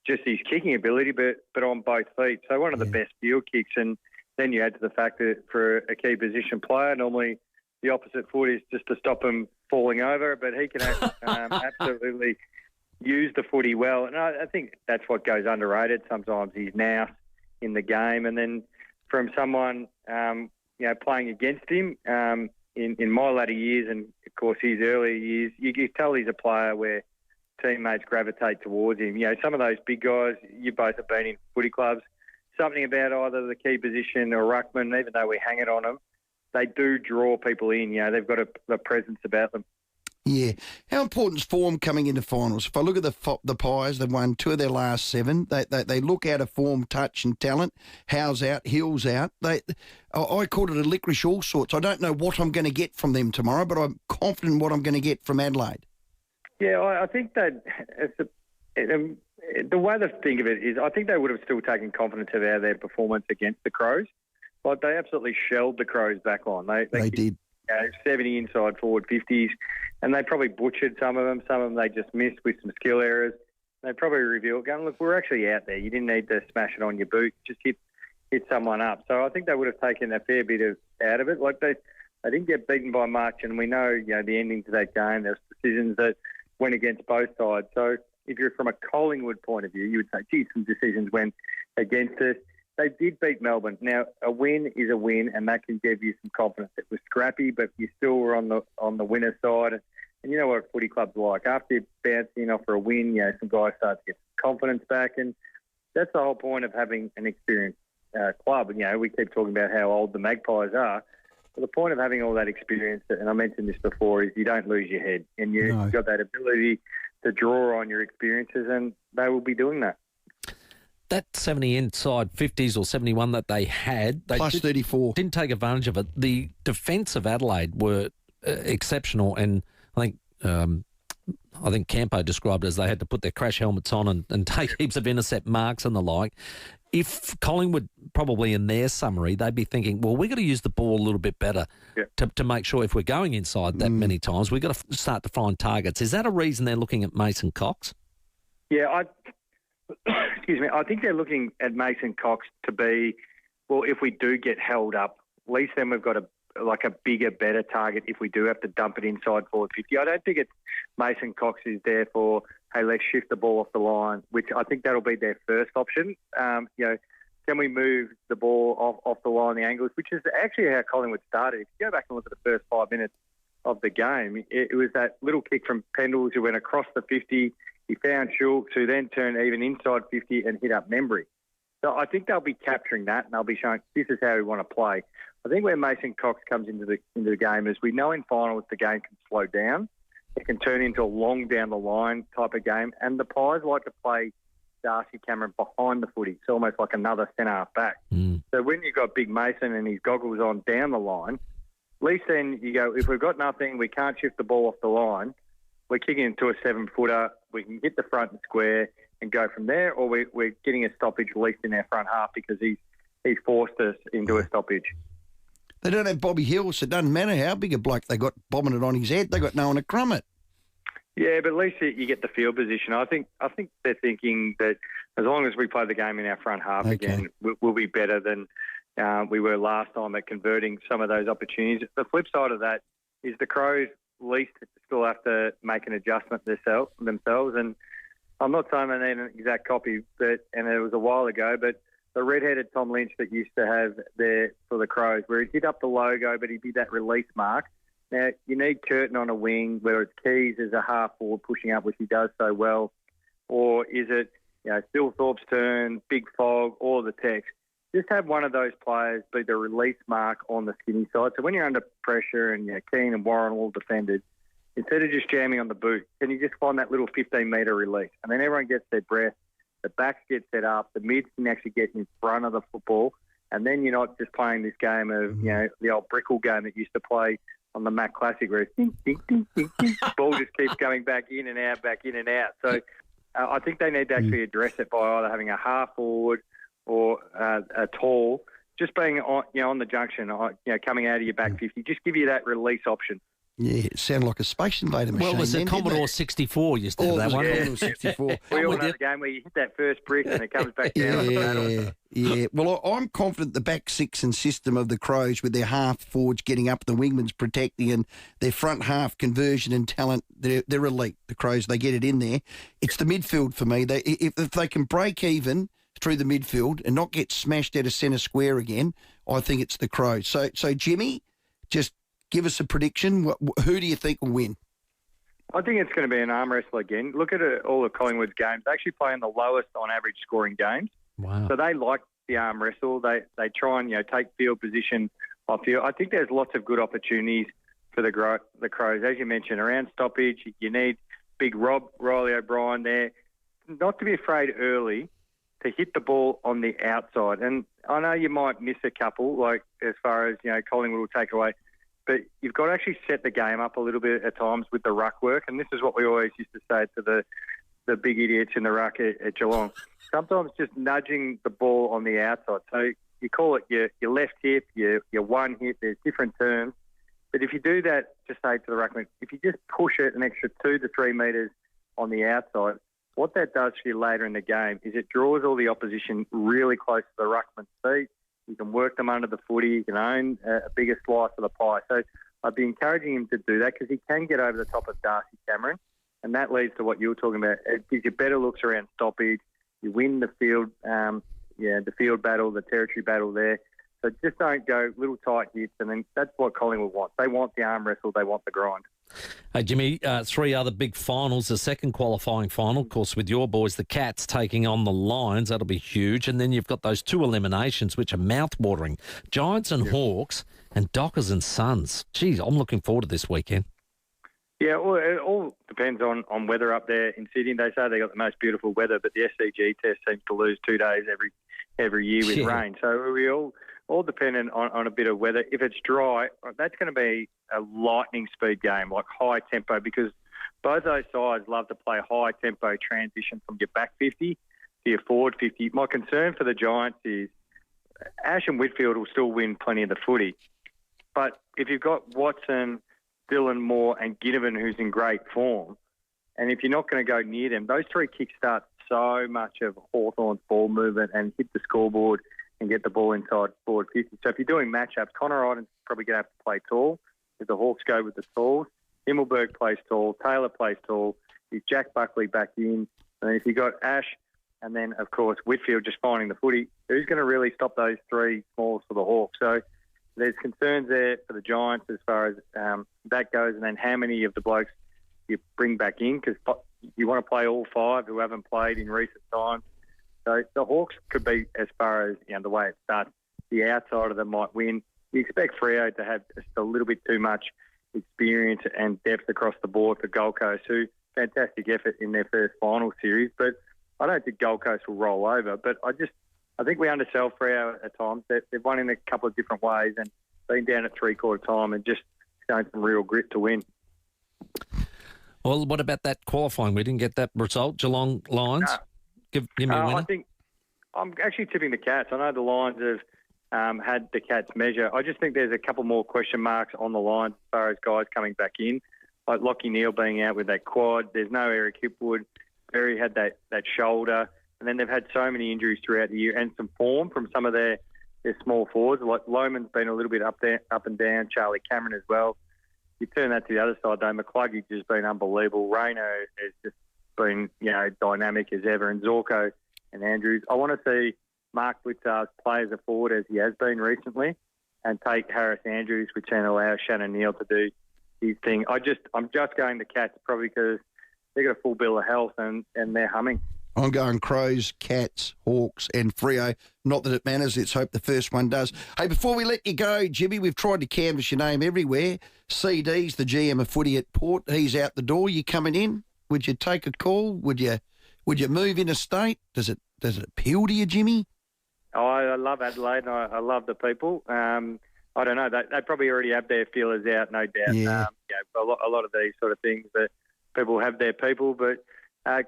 just his kicking ability, but on both feet. So one of the best field kicks, and then you add to the fact that for a key position player, normally the opposite foot is just to stop him falling over, but he can absolutely use the footy well. And I think that's what goes underrated. Sometimes he's now in the game, and then from someone playing against him in my latter years, and of course his earlier years, you can tell he's a player where teammates gravitate towards him. You know, some of those big guys, you both have been in footy clubs, something about either the key position or ruckman, even though we hang it on them, they do draw people in. You know, they've got a presence about them. Yeah. How important is form coming into finals? If I look at the Pies, they've won 2 of their last 7. They look out of form, touch and talent. How's out, Hill's out. I called it a licorice all sorts. I don't know what I'm going to get from them tomorrow, but I'm confident in what I'm going to get from Adelaide. Yeah, I think that the way to think of it is I think they would have still taken confidence about their performance against the Crows. Like they absolutely shelled the Crows back on. They did. 70 inside forward 50s, and they probably butchered some of them. Some of them they just missed with some skill errors. They probably revealed, going, look, we're actually out there. You didn't need to smash it on your boot. Just hit someone up. So I think they would have taken a fair bit out of it. Like they didn't get beaten by much, and we know the ending to that game. There's decisions that went against both sides. So if you're from a Collingwood point of view, you would say, gee, some decisions went against us. They did beat Melbourne. Now, a win is a win, and that can give you some confidence. It was scrappy, but you still were on the winner's side. And you know what footy clubs are like. After you bounce in off for a win, some guys start to get confidence back, and that's the whole point of having an experienced club. And, we keep talking about how old the Magpies are. But the point of having all that experience, and I mentioned this before, is you don't lose your head, and you've got that ability to draw on your experiences, and they will be doing that. That 70 inside 50s or 71 that they had, they plus 34. Didn't take advantage of it. The defence of Adelaide were exceptional, and I think Campo described it as they had to put their crash helmets on and take heaps of intercept marks and the like. If Collingwood, probably in their summary, they'd be thinking, well, we've got to use the ball a little bit better to make sure if we're going inside that many times, we've got to start to find targets. Is that a reason they're looking at Mason Cox? Yeah, excuse me, I think they're looking at Mason Cox to be, well, if we do get held up, at least then we've got a bigger, better target if we do have to dump it inside forward 50. I don't think it's Mason Cox is there for, hey, let's shift the ball off the line, which I think that'll be their first option. Can we move the ball off the line, the angles, which is actually how Collingwood started. If you go back and look at the first 5 minutes of the game, it was that little kick from Pendles who went across the 50. He found Schultz, who then turned even inside 50 and hit up Membry. So I think they'll be capturing that, and they'll be showing this is how we want to play. I think where Mason Cox comes into the game is we know in finals the game can slow down. It can turn into a long down the line type of game, and the Pies like to play Darcy Cameron behind the footy. It's almost like another centre-half back. So when you've got Big Mason and his goggles on down the line, at least then you go, if we've got nothing, we can't shift the ball off the line, we're kicking into a 7-footer, we can hit the front and square and go from there, or we're getting a stoppage at least in our front half because he's forced us into a stoppage. They don't have Bobby Hill, so it doesn't matter how big a bloke they got bombing it on his head. They got no one to crumb it. Yeah, but at least you get the field position. I think they're thinking that as long as we play the game in our front half again, we'll be better than we were last time at converting some of those opportunities. The flip side of that is the Crows at least still have to make an adjustment themselves. And I'm not saying they need an exact copy, and it was a while ago, but the red-headed Tom Lynch that used to have there for the Crows, where he'd hit up the logo, but he'd be that release mark. Now, you need Curtin on a wing, whether it's Keys as a half-forward pushing up, which he does so well, or is it Phil Thorpe's turn, Big Fog, or the Tex? just have one of those players be the release mark on the skinny side. So when you're under pressure and Keane and Warren all defended, instead of just jamming on the boot, can you just find that little 15-metre release? And then everyone gets their breath, the backs get set up, the mids can actually get in front of the football, and then you're not just playing this game of, the old Brickle game that used to play on the Mac Classic where it's ding, ding, ding, ding, ding. The ball just keeps going back in and out, back in and out. So I think they need to actually address it by either having a half forward or a tall, just being on the junction, coming out of your back 50, just give you that release option. Yeah, it sounded like a Space Invader machine. Well, it was a Commodore 64 used to have that one. Commodore 64. We all know the game where you hit that first brick and it comes back down on the battle. Yeah. Well, I'm confident the back six and system of the Crows with their half forwards getting up, the wingmen's protecting, and their front half conversion and talent, they're elite. The Crows, they get it in there. It's the midfield for me. If they can break even through the midfield and not get smashed out of centre square again, I think it's the Crows. So Jimmy, just give us a prediction. Who do you think will win? I think it's going to be an arm wrestle again. Look at all of Collingwood's games. They actually play in the lowest on average scoring games. Wow. So they like the arm wrestle. They try and take field position off you. I think there's lots of good opportunities for the Crows. As you mentioned, around stoppage, you need big Riley O'Brien there. Not to be afraid early to hit the ball on the outside. And I know you might miss a couple, like as far as, Collingwood will take away. But you've got to actually set the game up a little bit at times with the ruck work. And this is what we always used to say to the big idiots in the ruck at Geelong. Sometimes just nudging the ball on the outside. So you call it your left hip, your one hip. There's different terms. But if you do that, just say to the ruckman, if you just push it an extra 2 to 3 metres on the outside, what that does for you later in the game is it draws all the opposition really close to the ruckman's feet. You can work them under the footy. You can own a bigger slice of the pie. So I'd be encouraging him to do that because he can get over the top of Darcy Cameron, and that leads to what you were talking about. It gives you better looks around stoppage. You win the field, the field battle, the territory battle there. So just don't go little tight hits, and then that's what Collingwood wants. They want the arm wrestle. They want the grind. Hey, Jimmy, 3 other big finals. The second qualifying final, of course, with your boys, the Cats taking on the Lions. That'll be huge. And then you've got those 2 eliminations, which are mouth-watering. Giants and Hawks and Dockers and Suns. Geez, I'm looking forward to this weekend. Yeah, well, it all depends on weather up there in Sydney. They say they got the most beautiful weather, but the SCG test seems to lose 2 days every year with rain. So we all dependent on a bit of weather. If it's dry, that's going to be a lightning speed game, like high tempo, because both those sides love to play high tempo transition from your back 50 to your forward 50. My concern for the Giants is Ash and Whitfield will still win plenty of the footy. But if you've got Watson, Dylan Moore and Ginnivan, who's in great form, and if you're not going to go near them, those 3 kickstart so much of Hawthorn's ball movement and hit the scoreboard and get the ball inside forward 50. So if you're doing matchups, Connor Iden's probably going to have to play tall. If the Hawks go with the talls, Himmelberg plays tall, Taylor plays tall, is Jack Buckley back in, and if you've got Ash and then, of course, Whitfield just finding the footy, who's going to really stop those 3 smalls for the Hawks? So there's concerns there for the Giants as far as that goes, and then how many of the blokes you bring back in, because you want to play all 5 who haven't played in recent times. So the Hawks could be, as far as the way it starts, the outside of them might win. You expect FIVEAA to have just a little bit too much experience and depth across the board for Gold Coast, who fantastic effort in their first final series. But I don't think Gold Coast will roll over. But I think we undersell FIVEAA at times. They've won in a couple of different ways and been down at 3/4 time and just shown some real grit to win. Well, what about that qualifying? We didn't get that result. Geelong Lions. Give me a winner. I think I'm actually tipping the Cats. I know the Lions have had the Cats measure. I just think there's a couple more question marks on the line as far as guys coming back in, like Lachie Neale being out with that quad. There's no Eric Hipwood. Barry had that shoulder. And then they've had so many injuries throughout the year and some form from some of their small forwards. Like Loman's been a little bit up and down, Charlie Cameron as well. You turn that to the other side, though, McCluggage has been unbelievable. Rayno has just been, dynamic as ever. And Zorko and Andrews. I want to see Mark Blitzar's play as a forward as he has been recently and take Harris Andrews, which then allows Shannon Neal to do his thing. I'm just going the Cats probably because they've got a full bill of health and they're humming. I'm going Crows, Cats, Hawks and Freo. Not that it matters. Let's hope the first one does. Hey, before we let you go, Jimmy, we've tried to canvass your name everywhere. CD's the GM of footy at Port. He's out the door. You coming in? Would you take a call? Would you move interstate? Does it appeal to you, Jimmy? Oh, I love Adelaide. I love the people. I don't know. They probably already have their feelers out, no doubt. Yeah. A lot of these sort of things that people have their people. But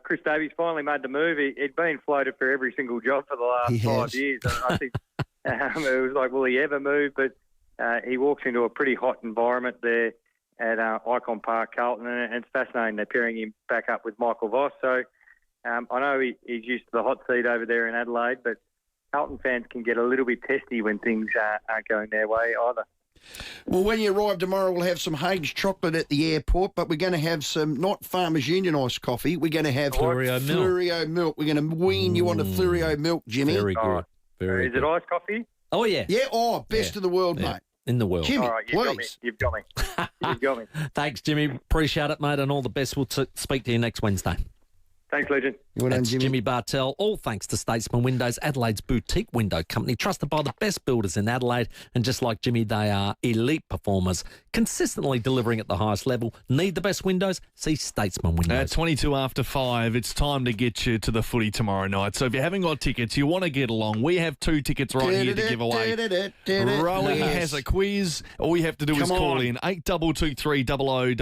Chris Davies finally made the move. He'd been floated for every single job for the last 5 years. And I think it was like, will he ever move? But he walks into a pretty hot environment there at Icon Park, Carlton, and it's fascinating they're pairing him back up with Michael Voss. So I know he's used to the hot seat over there in Adelaide, but Carlton fans can get a little bit testy when things aren't going their way either. Well, when you arrive tomorrow, we'll have some Hague's chocolate at the airport, but we're going to have some, not Farmers Union iced coffee, we're going to have Fluorio milk. We're going to wean you on the Fluorio milk, Jimmy. Very good. Very Is it iced coffee? Oh, yeah. Yeah, best in the world, mate. In the world. Jimmy, all right, you've got me. You've got me. Thanks, Jimmy. Appreciate it, mate, and all the best. We'll speak to you next Wednesday. Thanks, Legend. That's Jimmy Bartel. All thanks to Statesman Windows, Adelaide's boutique window company, trusted by the best builders in Adelaide. And just like Jimmy, they are elite performers, consistently delivering at the highest level. Need the best windows? See Statesman Windows. At 22 after 5, it's time to get you to the footy tomorrow night. So if you haven't got tickets, you want to get along, we have 2 tickets right here to give away. Rowie has a quiz. All you have to do is call in 8223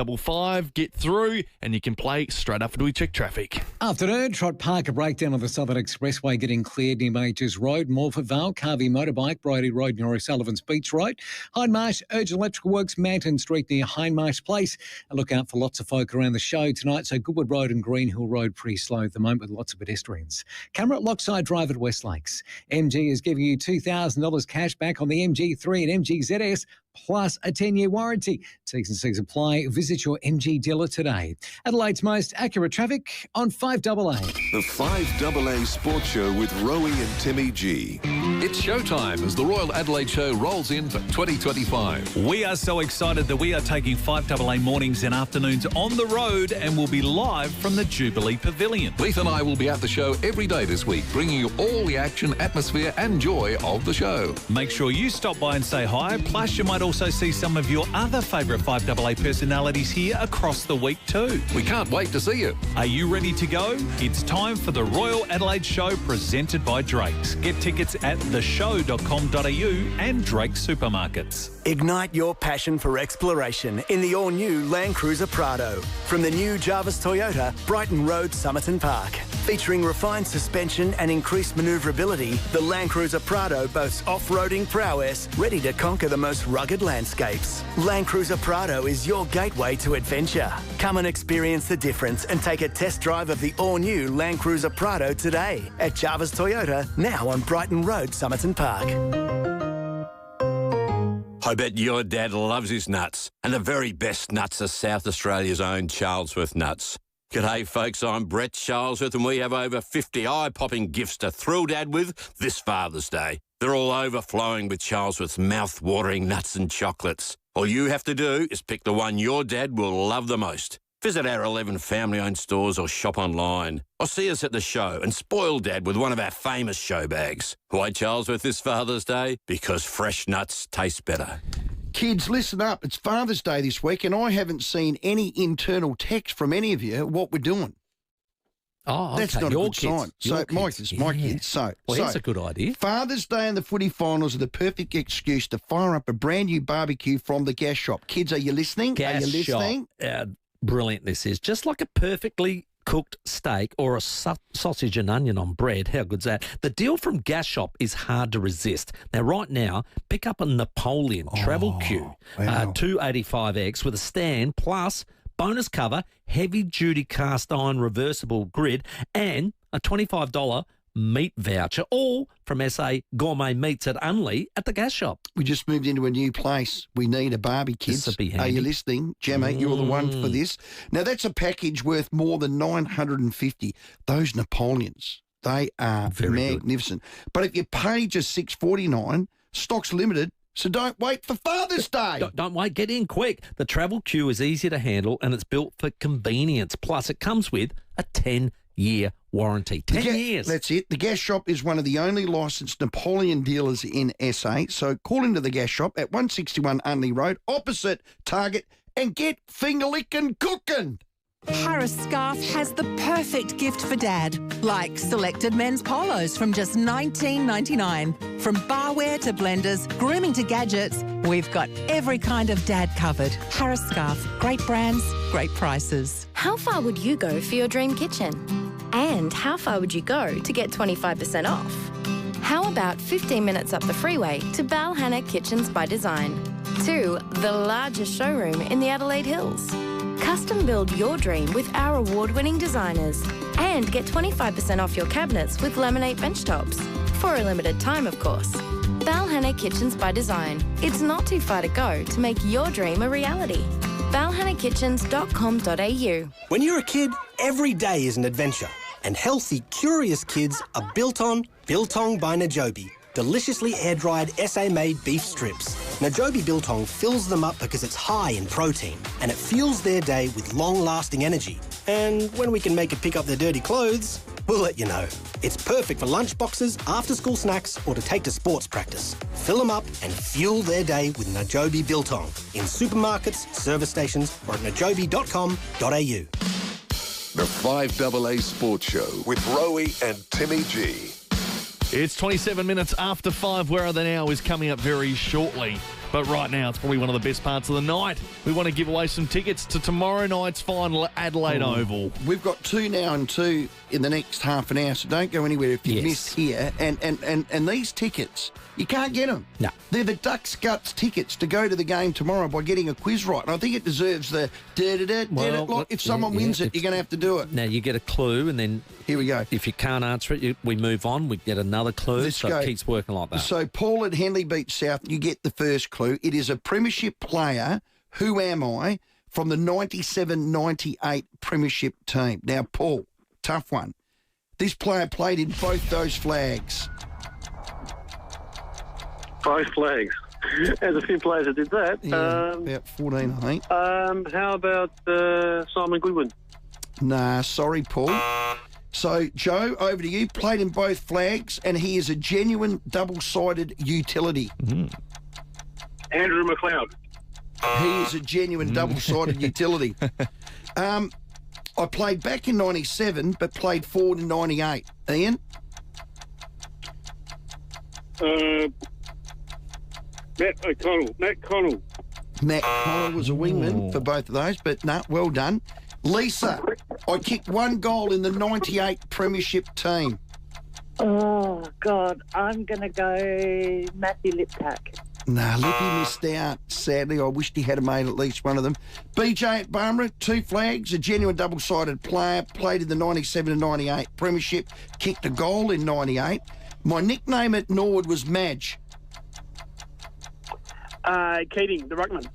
0055, get through, and you can play straight after we check traffic. Afternoon, Trot Park, a breakdown of the Southern Expressway getting cleared near Majors Road, Morford Vale, Carvey Motorbike, Brodie Road, near O'Sullivan's Beach Road, Hindmarsh, Urgent Electrical Works, Manton Street near Hindmarsh Place. And look out for lots of folk around the show tonight. So Goodwood Road and Green Hill Road pretty slow at the moment with lots of pedestrians. Camera at Lockside Drive at West Lakes. MG is giving you $2,000 cash back on the MG3 and MG ZS, plus a 10-year warranty. T's and C's apply. Visit your MG dealer today. Adelaide's most accurate traffic on 5AA. The 5AA Sports Show with Rowie and Timmy G. It's showtime as the Royal Adelaide Show rolls in for 2025. We are so excited that we are taking 5AA mornings and afternoons on the road and will be live from the Jubilee Pavilion. Leith and I will be at the show every day this week, bringing you all the action, atmosphere and joy of the show. Make sure you stop by and say hi. Plus, you might also see some of your other favourite 5AA personalities here across the week too. We can't wait to see you. Are you ready to go? It's time for the Royal Adelaide Show presented by Drake's. Get tickets at theshow.com.au and Drake's supermarkets. Ignite your passion for exploration in the all-new Land Cruiser Prado. From the new Jarvis Toyota, Brighton Road, Somerton Park. Featuring refined suspension and increased manoeuvrability, the Land Cruiser Prado boasts off-roading prowess, ready to conquer the most rugged landscapes. Land Cruiser Prado is your gateway to adventure. Come and experience the difference and take a test drive of the all-new Land Cruiser Prado today at Jarvis Toyota, now on Brighton Road, Somerton Park. I bet your dad loves his nuts, and the very best nuts are South Australia's own Charlesworth nuts. G'day folks, I'm Brett Charlesworth and we have over 50 eye-popping gifts to thrill Dad with this Father's Day. They're all overflowing with Charlesworth's mouth-watering nuts and chocolates. All you have to do is pick the one your dad will love the most. Visit our 11 family-owned stores or shop online. Or see us at the show and spoil Dad with one of our famous show bags. Why Charlesworth this Father's Day? Because fresh nuts taste better. Kids, listen up. It's Father's Day this week and I haven't seen any internal text from any of you what we're doing. Oh, okay. That's not your a good kids. sign. So, my kids. So, that's a good idea. Father's Day and the footy finals are the perfect excuse to fire up a brand new barbecue from the gas shop. Kids, are you listening? Gas are you listening? Shop. Brilliant this is. Just like a perfectly cooked steak or a sausage and onion on bread. How good's that? The deal from Gas Shop is hard to resist. Now, right now, pick up a Napoleon Travel Q 285X with a stand plus bonus cover, heavy-duty cast-iron reversible grid and a $25 meat voucher, all from SA Gourmet Meats at Unley at the Gas Shop. We just moved into a new place. We need a barbie, kids. Are you listening? Gemma, you're the one for this. Now, that's a package worth more than $950. Those Napoleons, they are magnificent. Good. But if you pay just $6.49, stock's limited, so don't wait for Father's Day. Don't wait. Get in quick. The Travel Q is easy to handle and it's built for convenience. Plus, it comes with a 10-year warranty. 10 years. That's it. The Gas Shop is one of the only licensed Napoleon dealers in SA. So call into the Gas Shop at 161 Unley Road, opposite Target, and get finger-licking cooking. Harris Scarf has the perfect gift for Dad, like selected men's polos from just $19.99. From barware to blenders, grooming to gadgets, we've got every kind of Dad covered. Harris Scarf, great brands, great prices. How far would you go for your dream kitchen? And how far would you go to get 25% off? How about 15 minutes up the freeway to Balhanna Kitchens by Design, to the largest showroom in the Adelaide Hills? Custom build your dream with our award-winning designers and get 25% off your cabinets with laminate bench tops. For a limited time, of course. Balhanna Kitchens by Design. It's not too far to go to make your dream a reality. balhannakitchens.com.au. When you're a kid, every day is an adventure. And healthy, curious kids are built on Biltong by Najobi. Deliciously air-dried SA-made beef strips. Najobi Biltong fills them up because it's high in protein and it fuels their day with long-lasting energy. And when we can make it pick up their dirty clothes, we'll let you know. It's perfect for lunch boxes, after-school snacks or to take to sports practice. Fill them up and fuel their day with Najobi Biltong in supermarkets, service stations or at najobi.com.au. The 5AA Sports Show with Rowie and Timmy G. It's 27 minutes after 5. Where Are They Now is coming up very shortly. But right now, it's probably one of the best parts of the night. We want to give away some tickets to tomorrow night's final at Adelaide Oval. We've got 2 now and 2 in the next half an hour, so don't go anywhere if you miss here. And these tickets, you can't get them. No. They're the Ducks Guts tickets to go to the game tomorrow by getting a quiz right. And I think it deserves the if someone wins it, you're going to have to do it. Now, you get a clue, and then here we go. If you can't answer it, we move on. We get another clue. Let's so go. It keeps working like that. So, Paul at Henley Beach South, you get the first clue. It is a premiership player, who am I, from the 97-98 premiership team. Now, Paul, tough one. This player played in both those flags. Both flags. There's a few players that did that. Yeah, about 14, I think. How about Simon Goodwin? Nah, sorry, Paul. So, Joe, over to you. Played in both flags, and he is a genuine double-sided utility. Andrew McLeod. He is a genuine double-sided utility. I played back in 97, but played forward in 98. Ian? Matt Connell. Matt Connell was a wingman for both of those, but no, well done. Lisa, I kicked 1 goal in the 98 premiership team. Oh, God. I'm going to go Matthew Liptak. Nah, Lippy missed out. Sadly, I wished he had made at least one of them. BJ at Barmera, 2 flags, a genuine double-sided player, played in the 97-98 premiership, kicked a goal in 98. My nickname at Norwood was Madge. Keating, the ruckman.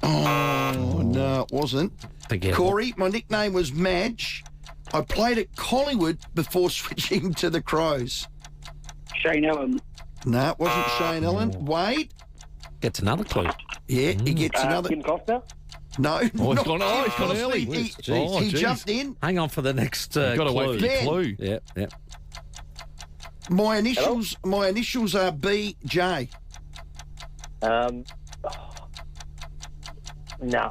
Oh, no, it wasn't. Forget Corey, my nickname was Madge. I played at Collingwood before switching to the Crows. Shane Allen. No, it wasn't Shane Allen. Wade? Gets another clue. Yeah, he gets another. Kim Costa? No, he's gone early. He jumped in. Hang on for the next clue. You've got to wait for your clue. Yep. My initials are BJ. No.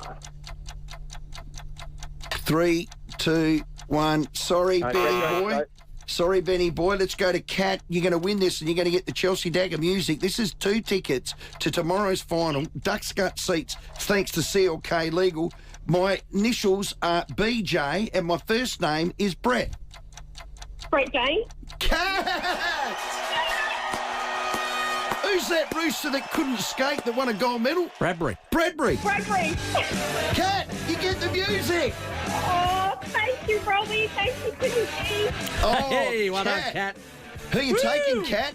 3, 2, 1. Sorry, Benny boy. Sorry, Benny boy. Let's go to Kat. You're going to win this and you're going to get the Chelsea Dagger music. This is 2 tickets to tomorrow's final. Ducks Gut seats, thanks to CLK Legal. My initials are BJ and my first name is Brett. Brett Jane. Kat! Who's that rooster that couldn't skate that won a gold medal? Bradbury. Kat, you get the music. Oh, thank you, Robbie. Thank you, Timothy. Oh, hey, well done, Kat. Who are you taking, Kat?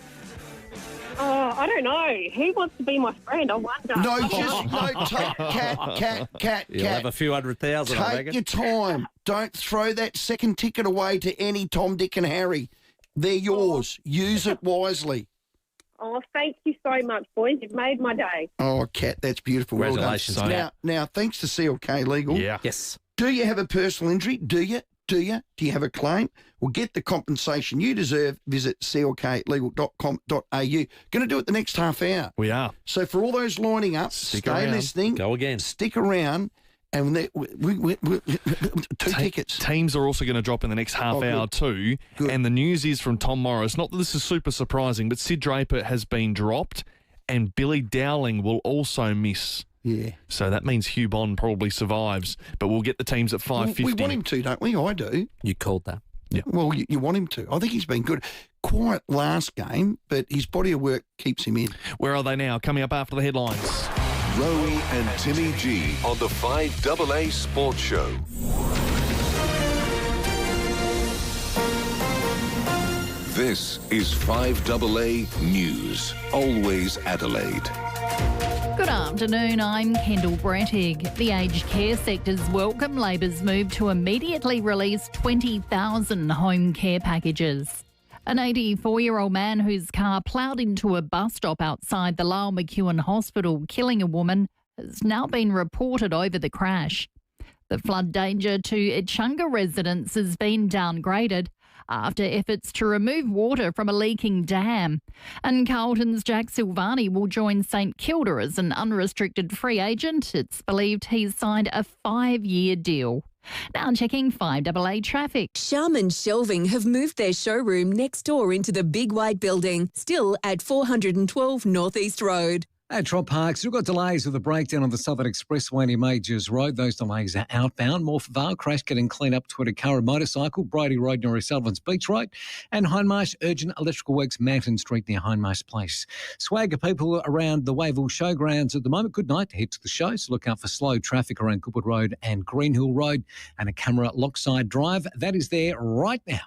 Oh, I don't know. Who wants to be my friend? I wonder. Take Kat. You'll have a few 100,000, I Take reckon. your time. Don't throw that second ticket away to any Tom, Dick and Harry. They're yours. Use it wisely. Oh, thank you so much, boys. You've made my day. Oh, Kat, that's beautiful. Congratulations, well done. Kat. Now, thanks to CLK Legal. Yeah. Yes. Do you have a personal injury? Do you? Do you? Do you have a claim? Well, get the compensation you deserve. Visit clklegal.com.au. Going to do it the next half hour. We are. So for all those lining up, stay listening. Go again. Stick around. And we 2 tickets. Teams are also going to drop in the next half hour too. Good. And the news is from Tom Morris, not that this is super surprising, but Sid Draper has been dropped and Billy Dowling will also miss. Yeah. So that means Hugh Bond probably survives, but we'll get the teams at 5:50. We want him to, don't we? I do. You called that. Yeah. Well, you want him to. I think he's been good. Quiet last game, but his body of work keeps him in. Where are they now? Coming up after the headlines. Rowie and Timmy G on the 5AA Sports Show. This is 5AA News, always Adelaide. Good afternoon, I'm Kendall Brettig. The aged care sector's welcome Labor's move to immediately release 20,000 home care packages. An 84-year-old man whose car ploughed into a bus stop outside the Lyle McEwen Hospital, killing a woman, has now been reported over the crash. The flood danger to Echunga residents has been downgraded after efforts to remove water from a leaking dam. And Carlton's Jack Silvani will join St Kilda as an unrestricted free agent. It's believed he's signed a 5-year deal. Now checking 5AA traffic. Sharman Shelving have moved their showroom next door into the Big White Building, still at 412 North East Road. At Trop Parks, we've got delays with the breakdown on the Southern Expressway near Majors Road. Those delays are outbound. Morph Vale crash getting cleaned up to a car and motorcycle, Brady Road near O'Sullivan's Beach Road, and Hindmarsh urgent electrical works, Mountain Street near Hindmarsh Place. Swagger people around the Wavell Showgrounds at the moment. Good night to head to the show, so look out for slow traffic around Goodwood Road and Greenhill Road and a camera Lockside Drive. That is there right now.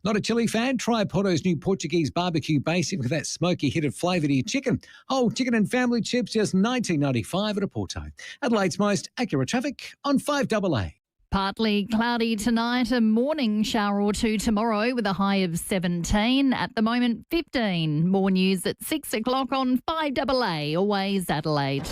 Not a chili fan? Try Porto's new Portuguese barbecue basic with that smoky hit of flavour to your chicken. Whole chicken and family chips, just $19.95 at a Porto. Adelaide's most accurate traffic on 5AA. Partly cloudy tonight, a morning shower or two tomorrow with a high of 17. At the moment, 15. More news at 6 o'clock on 5AA, always Adelaide.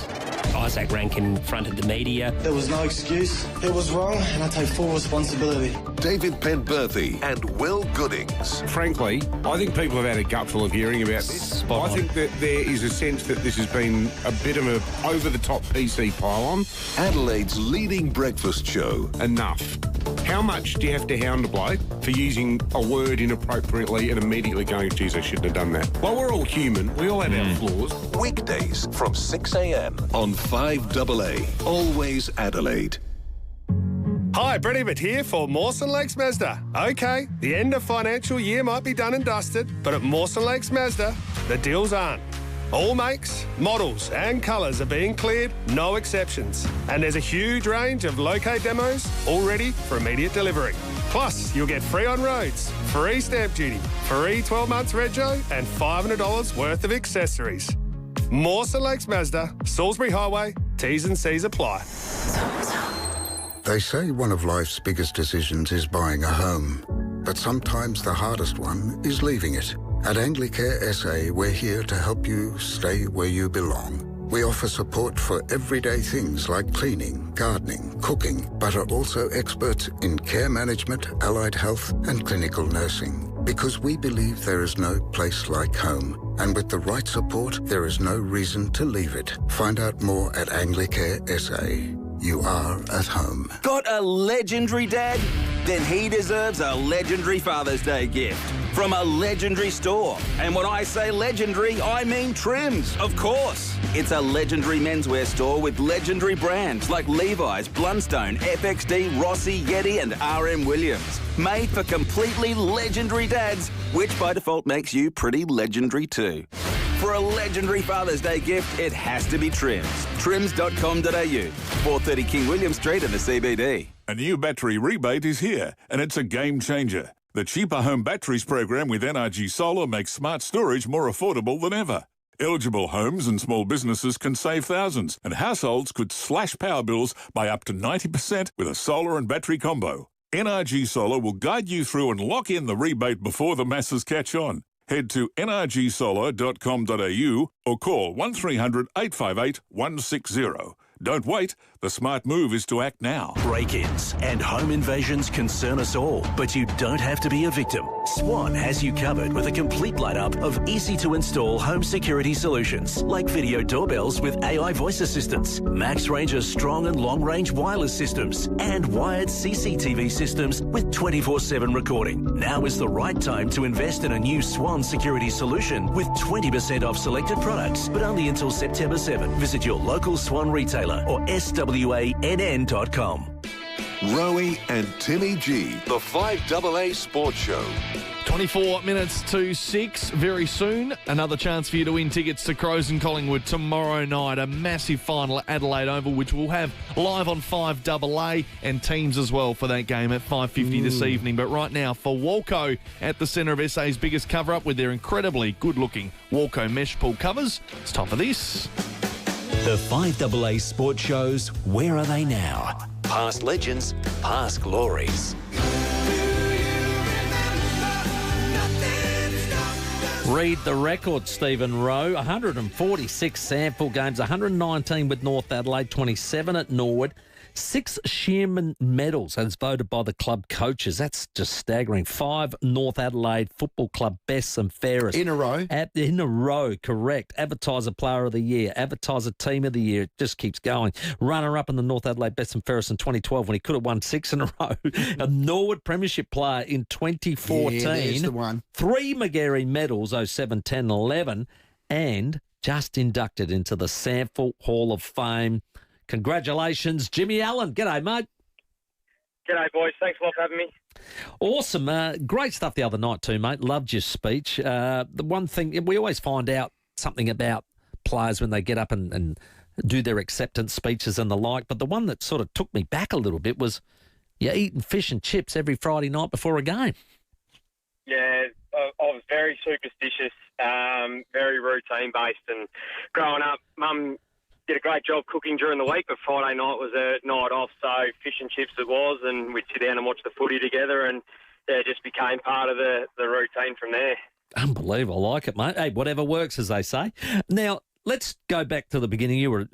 Isaac Ranken fronted the media. There was no excuse. It was wrong, and I take full responsibility. David Penberthy and Will Goodings. Frankly, I think people have had a gutful of hearing about this. I think that there is a sense that this has been a bit of an over-the-top PC pile-on. Adelaide's leading breakfast show. Enough. How much do you have to hound a bloke for using a word inappropriately and immediately going, geez, I shouldn't have done that? Well, we're all human. We all have our flaws. Weekdays from 6 a.m. on 5AA, always Adelaide. Hi, Brett Ibbott here for Mawson Lakes Mazda. OK, the end of financial year might be done and dusted, but at Mawson Lakes Mazda, the deals aren't. All makes, models and colours are being cleared, no exceptions. And there's a huge range of locate demos all ready for immediate delivery. Plus, you'll get free on roads, free stamp duty, free 12 months rego and $500 worth of accessories. Mawson Lakes Mazda, Salisbury Highway, T's and C's apply. They say one of life's biggest decisions is buying a home, but sometimes the hardest one is leaving it. At Anglicare SA, we're here to help you stay where you belong. We offer support for everyday things like cleaning, gardening, cooking, but are also experts in care management, allied health, and clinical nursing. Because we believe there is no place like home, and with the right support, there is no reason to leave it. Find out more at Anglicare SA. You are at home. Got a legendary dad? Then he deserves a legendary Father's Day gift from a legendary store. And when I say legendary, I mean Trims, of course. It's a legendary menswear store with legendary brands like Levi's, Blundstone, FXD, Rossi, Yeti and RM Williams. Made for completely legendary dads, which by default makes you pretty legendary too. For a legendary Father's Day gift, it has to be Trims. Trims.com.au, 430 King William Street in the CBD. A new battery rebate is here, and it's a game changer. The Cheaper Home Batteries program with NRG Solar makes smart storage more affordable than ever. Eligible homes and small businesses can save thousands, and households could slash power bills by up to 90% with a solar and battery combo. NRG Solar will guide you through and lock in the rebate before the masses catch on. Head to nrgsolar.com.au or call 1300 858 160. Don't wait. The smart move is to act now. Break-ins and home invasions concern us all, but you don't have to be a victim. Swan has you covered with a complete lineup of easy-to-install home security solutions, like video doorbells with AI voice assistants, Max Ranger's strong and long-range wireless systems, and wired CCTV systems with 24/7 recording. Now is the right time to invest in a new Swan security solution with 20% off selected products, but only until September 7. Visit your local Swan retailer or SWANN.com. Rowie and Timmy G, the 5AA Sports Show. 24 minutes to 6. Very soon, another chance for you to win tickets to Crows and Collingwood tomorrow night. A massive final at Adelaide Oval, which we'll have live on 5AA and teams as well for that game at 5:50 this evening. But right now, for Walco at the centre of SA's biggest cover-up with their incredibly good-looking Walco mesh pool covers, it's time for this. The 5AA Sports Show's Where Are They Now? Past legends, past glories. Read the record, Stephen Rowe. 146 sample games, 119 with North Adelaide, 27 at Norwood. 6 Shearman medals as voted by the club coaches. That's just staggering. 5 North Adelaide Football Club bests and fairest. In a row? In a row, correct. Advertiser Player of the Year, Advertiser Team of the Year. It just keeps going. Runner-up in the North Adelaide Best and Fairest in 2012 when he could have won 6 in a row. A Norwood Premiership player in 2014. Yeah, there's the one. 3 McGarry medals, 07, 10, 11, and just inducted into the Sample Hall of Fame. Congratulations, Jimmy Allen. G'day, mate. G'day, boys. Thanks a lot for having me. Awesome. Great stuff the other night too, mate. Loved your speech. The one thing, we always find out something about players when they get up and do their acceptance speeches and the like, but the one that sort of took me back a little bit was you're eating fish and chips every Friday night before a game. Yeah, I was very superstitious, very routine-based, and growing up, Mum did a great job cooking during the week, but Friday night was a night off, so fish and chips it was, and we'd sit down and watch the footy together, and it just became part of the routine from there. Unbelievable. I like it, mate. Hey, whatever works, as they say. Now, let's go back to the beginning. You were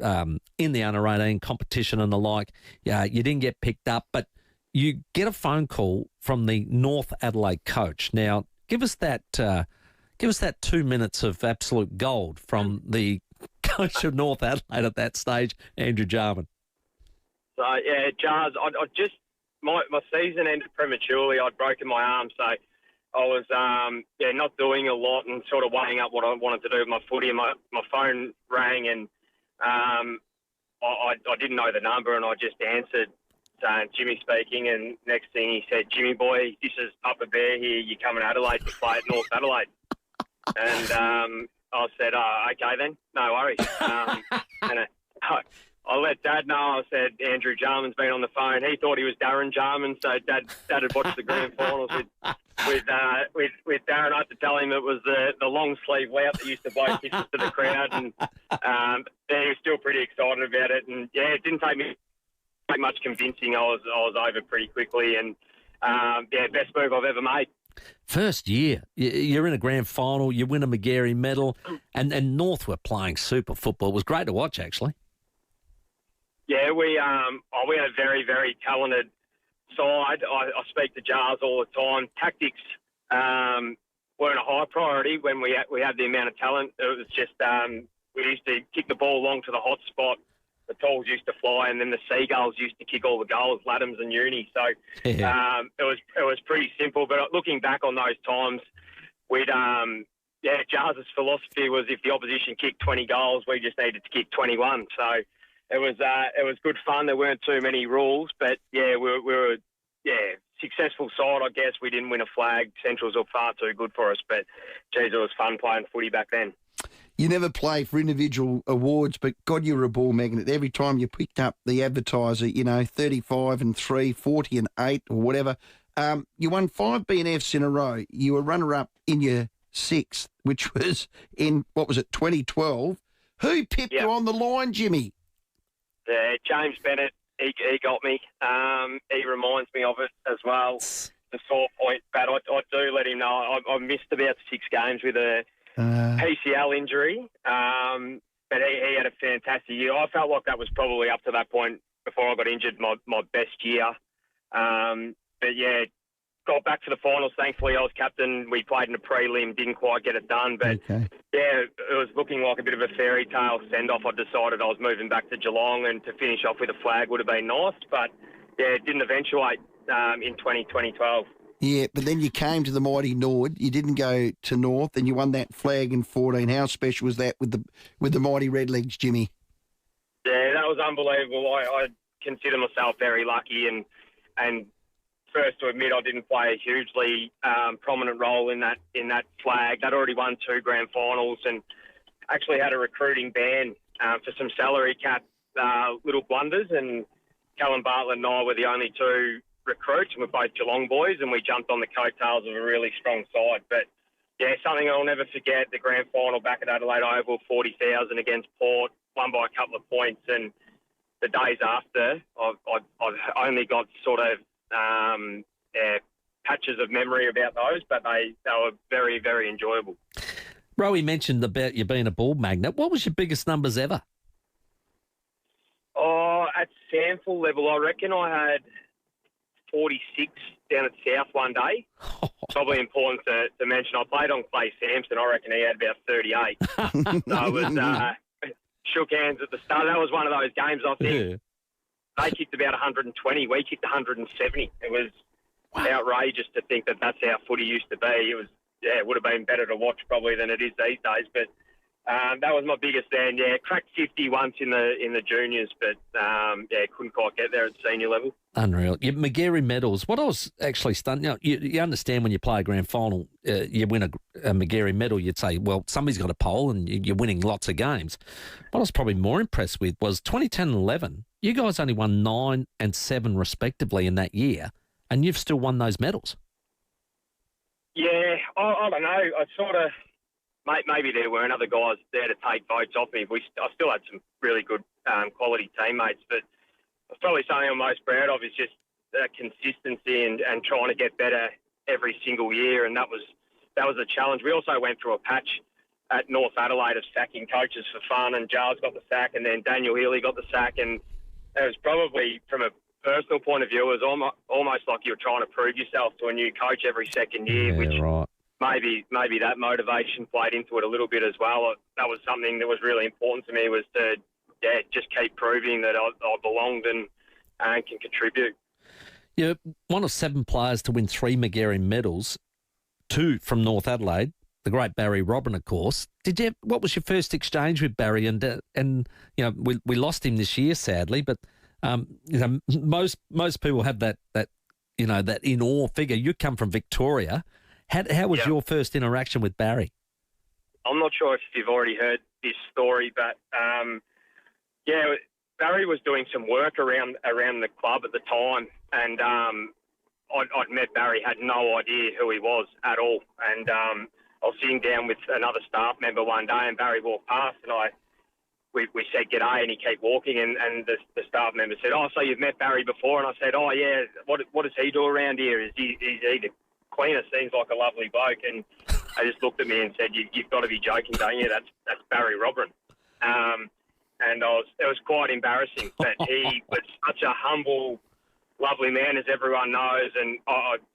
in the under-18 competition and the like. Yeah, you didn't get picked up, but you get a phone call from the North Adelaide coach. Now, give us that 2 minutes of absolute gold from the coach of North Adelaide at that stage, Andrew Jarman. So, yeah, Jars, I just my season ended prematurely. I'd broken my arm, so I was not doing a lot and sort of weighing up what I wanted to do with my footy, and my phone rang, and I didn't know the number, and I just answered saying, Jimmy speaking, and next thing he said, Jimmy boy, this is Papa Bear here, you coming to Adelaide to play at North Adelaide. And I said, okay then, no worries. And I let Dad know. I said, Andrew Jarman's been on the phone. He thought he was Darren Jarman, so Dad had watched the grand finals with Darren. I had to tell him it was the long sleeve lout that used to blow kisses to the crowd, and he was still pretty excited about it. And yeah, it didn't take me much convincing. I was over pretty quickly, and best move I've ever made. First year, you're in a grand final, you win a McGarry medal, and North were playing super football. It was great to watch, actually. Yeah, we had a very, very talented side. I speak to Jars all the time. Tactics weren't a high priority when we had the amount of talent. It was just we used to kick the ball along to the hot spot. The tools used to fly, and then the Seagulls used to kick all the goals, Laddams and Uni. So it was pretty simple. But looking back on those times, Jars' philosophy was if the opposition kicked 20 goals, we just needed to kick 21. So it was good fun. There weren't too many rules, but we were successful side. I guess we didn't win a flag. Centrals were far too good for us, but geez, it was fun playing footy back then. You never play for individual awards, but God, you were a ball magnet. Every time you picked up the advertiser, 35 and 3, 40 and 8 or whatever, you won 5 BNFs in a row. You were runner-up in your 6th, which was in, 2012. Who pipped you on the line, Jimmy? James Bennett, he got me. He reminds me of it as well, the sore point. But I do let him know I missed about 6 games with a PCL injury, but but he had a fantastic year. I felt like that was probably up to that point before I got injured, my best year. But yeah, got back to the finals. Thankfully, I was captain. We played in a prelim, didn't quite get it done. But yeah, it was looking like a bit of a fairy tale send-off. I decided I was moving back to Geelong, and to finish off with a flag would have been nice. But yeah, it didn't eventuate in 2012. Yeah, but then you came to the mighty Nord. You didn't go to North, and you won that flag in 14. How special was that with the mighty Redlegs, Jimmy? Yeah, that was unbelievable. I consider myself very lucky, and first to admit I didn't play a hugely prominent role in that flag. I'd already won 2 grand finals and actually had a recruiting ban for some salary cap little blunders, and Callum Bartlett and I were the only 2 recruits, and we're both Geelong boys, and we jumped on the coattails of a really strong side. But yeah, something I'll never forget, the grand final back at Adelaide Oval, 40,000 against Port, won by a couple of points, and the days after, I've only got sort of patches of memory about those, but they were very, very enjoyable. Rowie mentioned about you being a ball magnet. What was your biggest numbers ever? Oh, at sample level, I reckon I had 46 down at South one day. Probably important to mention. I played on Clay Sampson. I reckon he had about 38. So it was shook hands at the start. That was one of those games, I think. They kicked about 120. We kicked 170. It was outrageous to think that that's how footy used to be. It was, it would have been better to watch probably than it is these days. But that was my biggest then. Yeah, cracked 50 once in the juniors, but couldn't quite get there at senior level. Unreal. Your McGarry medals. What I was actually stunned. You understand when you play a grand final, you win a McGarry medal, you'd say, well, somebody's got a pole and you're winning lots of games. What I was probably more impressed with was 2010 and 11. You guys only won 9 and 7 respectively in that year, and you've still won those medals. Yeah, I don't know. I sort of, maybe there weren't other guys there to take votes off me. I still had some really good quality teammates, but probably something I'm most proud of is just consistency and trying to get better every single year, and that was a challenge. We also went through a patch at North Adelaide of sacking coaches for fun, and Giles got the sack, and then Daniel Healy got the sack, and it was probably, from a personal point of view, it was almost like you were trying to prove yourself to a new coach every second year, which maybe that motivation played into it a little bit as well. That was something that was really important to me, was to just keep proving that I belonged and can contribute. You're one of 7 players to win 3 McGarry medals, 2 from North Adelaide, the great Barry Robin, of course. What was your first exchange with Barry? And you know, we lost him this year, sadly, but you know, most people have that you know, that in awe figure. You come from Victoria. How was your first interaction with Barry? I'm not sure if you've already heard this story, but Barry was doing some work around the club at the time, and I'd met Barry, had no idea who he was at all, and I was sitting down with another staff member one day, and Barry walked past, and we said g'day, and he kept walking, and the staff member said, "Oh, so you've met Barry before?" And I said, "Oh yeah, what does he do around here? Is he the cleaner? Seems like a lovely bloke." And they just looked at me and said, "You've got to be joking, don't you? That's Barry Robin." And it was quite embarrassing, but he was such a humble, lovely man, as everyone knows. And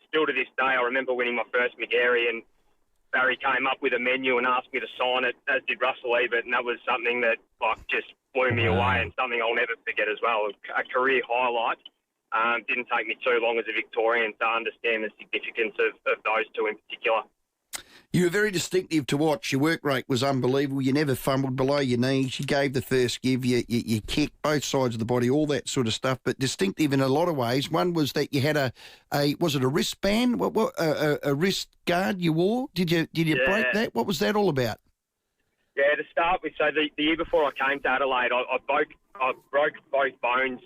still to this day, I remember winning my first McGarry, and Barry came up with a menu and asked me to sign it, as did Russell Ebert, and that was something that just blew me away, and something I'll never forget as well. A career highlight. Didn't take me too long as a Victorian to understand the significance of those 2 in particular. You were very distinctive to watch. Your work rate was unbelievable. You never fumbled below your knees. You gave the first give. You kicked both sides of the body, all that sort of stuff. But distinctive in a lot of ways. One was that you had was it a wristband? A wrist guard you wore? Did you break that? What was that all about? Yeah, to start with, so the year before I came to Adelaide, I broke both bones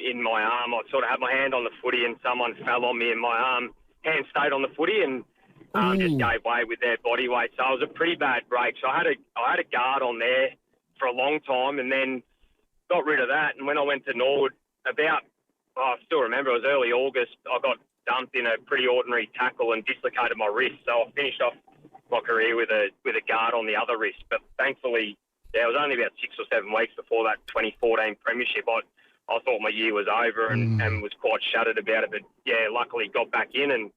in my arm. I sort of had my hand on the footy, and someone fell on me, and my hand stayed on the footy, and just gave way with their body weight. So it was a pretty bad break. So I had a guard on there for a long time, and then got rid of that. And when I went to Nord, I still remember, it was early August, I got dumped in a pretty ordinary tackle and dislocated my wrist. So I finished off my career with a guard on the other wrist. But thankfully, it was only about 6 or 7 weeks before that 2014 premiership. I thought my year was over and was quite shattered about it. But, yeah, luckily got back in and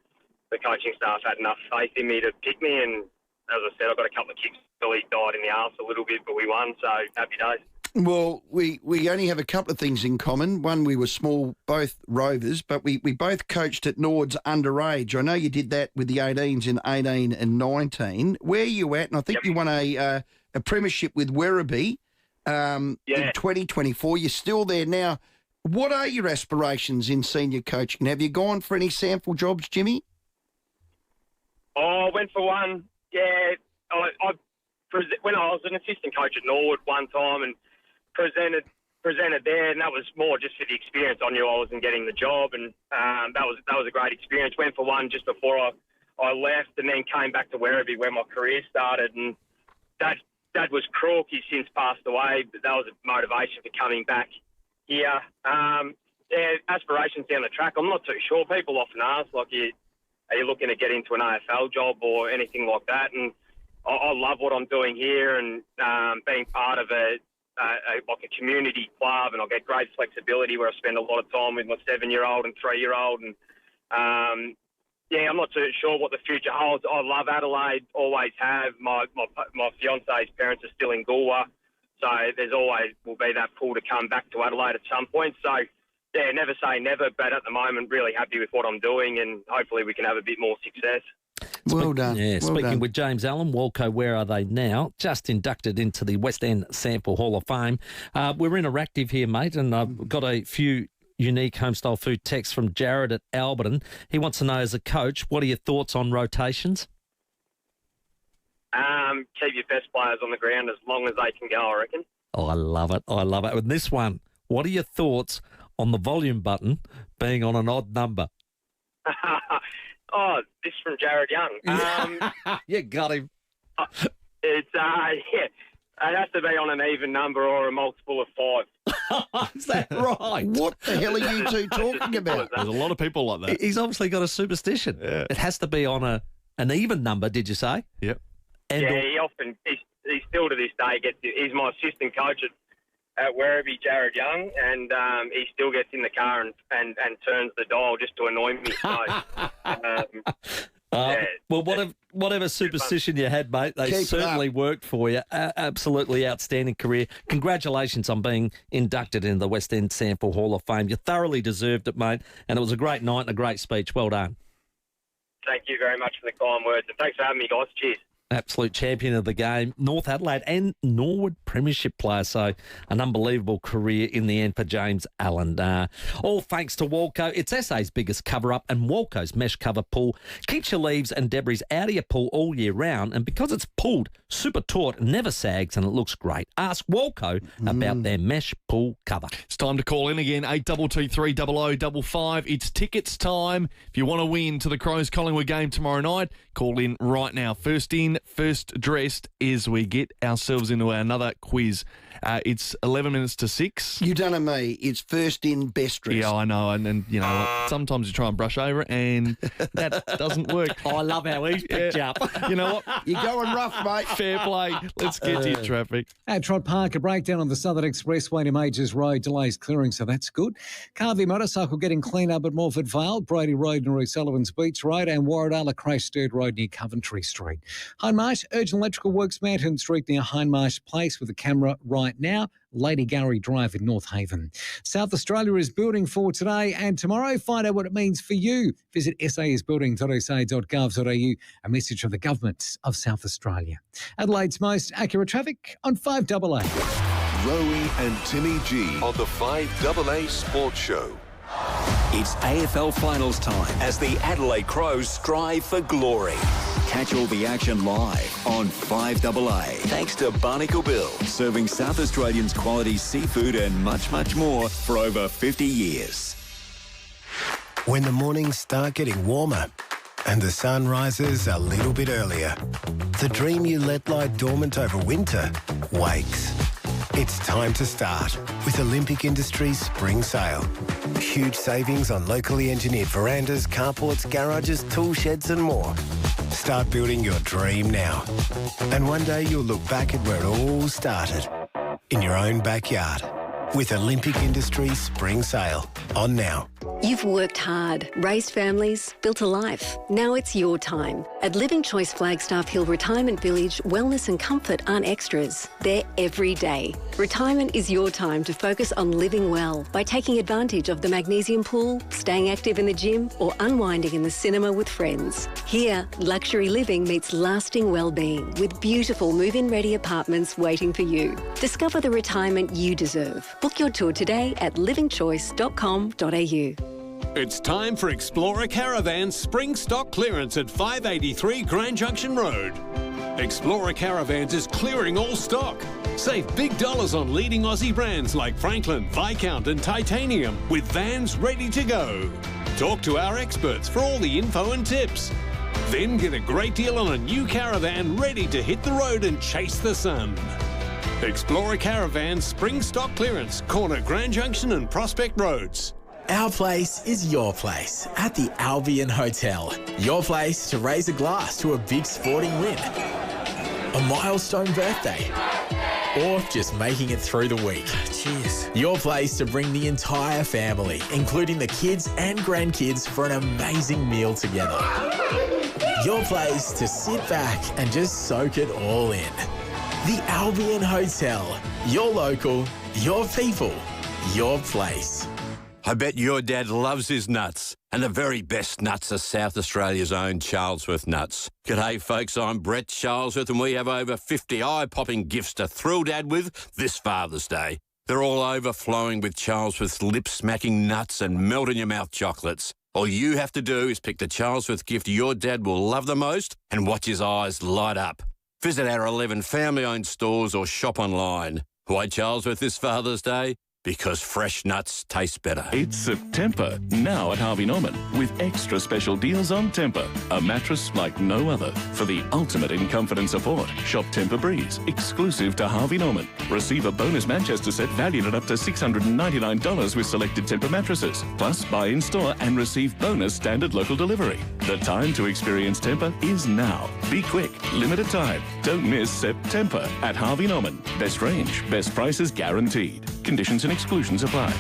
the coaching staff had enough faith in me to pick me. And, as I said, I got a couple of kicks. Billy died in the arse a little bit, but we won, so happy days. Well, we only have a couple of things in common. One, we were small, both Rovers, but we both coached at Nord's underage. I know you did that with the 18s in 18 and 19. Where are you at? And I think you won a premiership with Werribee in 2024. You're still there now. What are your aspirations in senior coaching? Have you gone for any sample jobs, Jimmy? Oh, I went for one. Yeah, when I was an assistant coach at Nord one time and presented there, and that was more just for the experience. I knew I wasn't getting the job, and that was a great experience. Went for one just before I left, and then came back to Werribee where my career started. And Dad was Crook. He's since passed away, but that was a motivation for coming back here. Aspirations down the track, I'm not too sure. People often ask, like, are you looking to get into an AFL job or anything like that? And I love what I'm doing here, and being part of a community club, and I get great flexibility where I spend a lot of time with my 7-year-old and 3-year-old. And I'm not too sure what the future holds. I love Adelaide, always have. My fiance's parents are still in Goolwa, so there's always will be that pull to come back to Adelaide at some point. So, yeah, never say never, but at the moment, really happy with what I'm doing, and hopefully we can have a bit more success. Well done. Yeah, well speaking done. with James Allen, Walco, where are they now? Just inducted into the West End Sample Hall of Fame. We're interactive here, mate, and I've got a few unique homestyle food texts from Jared at Alberton. He wants to know, as a coach, what are your thoughts on rotations? Keep your best players on the ground as long as they can go, I reckon. Oh, I love it. I love it. With this one, what are your thoughts on the volume button being on an odd number? Oh, this is from Jared Young. You got him. It has to be on an even number or a multiple of 5. Is that right? What the hell are you two talking about? There's a lot of people like that. He's obviously got a superstition. Yeah. It has to be on an even number, did you say? Yep. And he still to this day he's my assistant coach at Werribee, Jared Young, and he still gets in the car and turns the dial just to annoy me. So, well, whatever superstition you had, mate, they certainly worked for you. Absolutely outstanding career. Congratulations on being inducted into the West End Sample Hall of Fame. You thoroughly deserved it, mate, and it was a great night and a great speech. Well done. Thank you very much for the kind words, and thanks for having me, guys. Cheers. Absolute champion of the game, North Adelaide and Norwood Premiership player. So an unbelievable career in the end for James Allen. All thanks to Walco. It's SA's biggest cover-up, and Walco's mesh cover pool keeps your leaves and debris out of your pool all year round. And because it's pulled super taut, never sags, and it looks great. Ask Walco about their mesh pool cover. It's time to call in again, 8223 0055. It's tickets time. If you want to win to the Crows Collingwood game tomorrow night, call in right now. First in, first dressed as we get ourselves into another quiz. It's 11 minutes to 6. You done it, me. It's first in, best dressed. Yeah, I know. And you know, sometimes you try and brush over it, and that doesn't work. Oh, I love how he's picked you up. You know what? You're going rough, mate. Fair play. Let's get to your traffic. At Trot Park, a breakdown on the Southern Expressway to Majors Road. Delays clearing, so that's good. Carvey motorcycle getting cleaned up at Morford Vale, Brady Road near Sullivan's Beach Road, and Warradala Crash Stirred Road near Coventry Street. Hindmarsh, urgent electrical works, Manton Street near Hindmarsh Place with a camera right now. Lady Gowrie Drive in North Haven. South Australia is building for today and tomorrow. Find out what it means for you. Visit saisbuilding.sa.gov.au. A message from the Government of South Australia. Adelaide's most accurate traffic on 5AA. Rowie and Timmy G on the 5AA Sports Show. It's AFL finals time as the Adelaide Crows strive for glory. Catch all the action live on 5AA. Thanks to Barnacle Bill, serving South Australians quality seafood and much, much more for over 50 years. When the mornings start getting warmer and the sun rises a little bit earlier, the dream you let lie dormant over winter wakes. It's time to start with Olympic Industries Spring Sale. Huge savings on locally engineered verandas, carports, garages, tool sheds and more. Start building your dream now. And one day you'll look back at where it all started. In your own backyard. With Olympic Industries Spring Sale. On now. You've worked hard, raised families, built a life. Now it's your time. At Living Choice Flagstaff Hill Retirement Village, wellness and comfort aren't extras. They're every day. Retirement is your time to focus on living well by taking advantage of the magnesium pool, staying active in the gym, or unwinding in the cinema with friends. Here, luxury living meets lasting well-being with beautiful move-in ready apartments waiting for you. Discover the retirement you deserve. Book your tour today at livingchoice.com.au. It's time for Explorer Caravan's spring stock clearance at 583 Grand Junction Road. Explorer Caravans is clearing all stock. Save big dollars on leading Aussie brands like Franklin, Viscount and Titanium with vans ready to go. Talk to our experts for all the info and tips. Then get a great deal on a new caravan ready to hit the road and chase the sun. Explorer Caravan spring stock clearance, corner Grand Junction and Prospect Roads. Our place is your place at the Albion Hotel. Your place to raise a glass to a big sporting win, a milestone birthday, or just making it through the week. Cheers. Your place to bring the entire family, including the kids and grandkids, for an amazing meal together. Your place to sit back and just soak it all in. The Albion Hotel. Your local, your people, your place. I bet your dad loves his nuts. And the very best nuts are South Australia's own Charlesworth nuts. G'day, folks. I'm Brett Charlesworth, and we have over 50 eye-popping gifts to thrill Dad with this Father's Day. They're all overflowing with Charlesworth's lip-smacking nuts and melt-in-your-mouth chocolates. All you have to do is pick the Charlesworth gift your dad will love the most and watch his eyes light up. Visit our 11 family-owned stores or shop online. Why Charlesworth this Father's Day? Because fresh nuts taste better. It's September, now at Harvey Norman, with extra special deals on Temper, a mattress like no other. For the ultimate in comfort and support, shop Temper Breeze, exclusive to Harvey Norman. Receive a bonus Manchester set valued at up to $699 with selected Temper mattresses. Plus, buy in-store and receive bonus standard local delivery. The time to experience Temper is now. Be quick, limited time. Don't miss September at Harvey Norman. Best range, best prices guaranteed. Conditions and exclusions apply.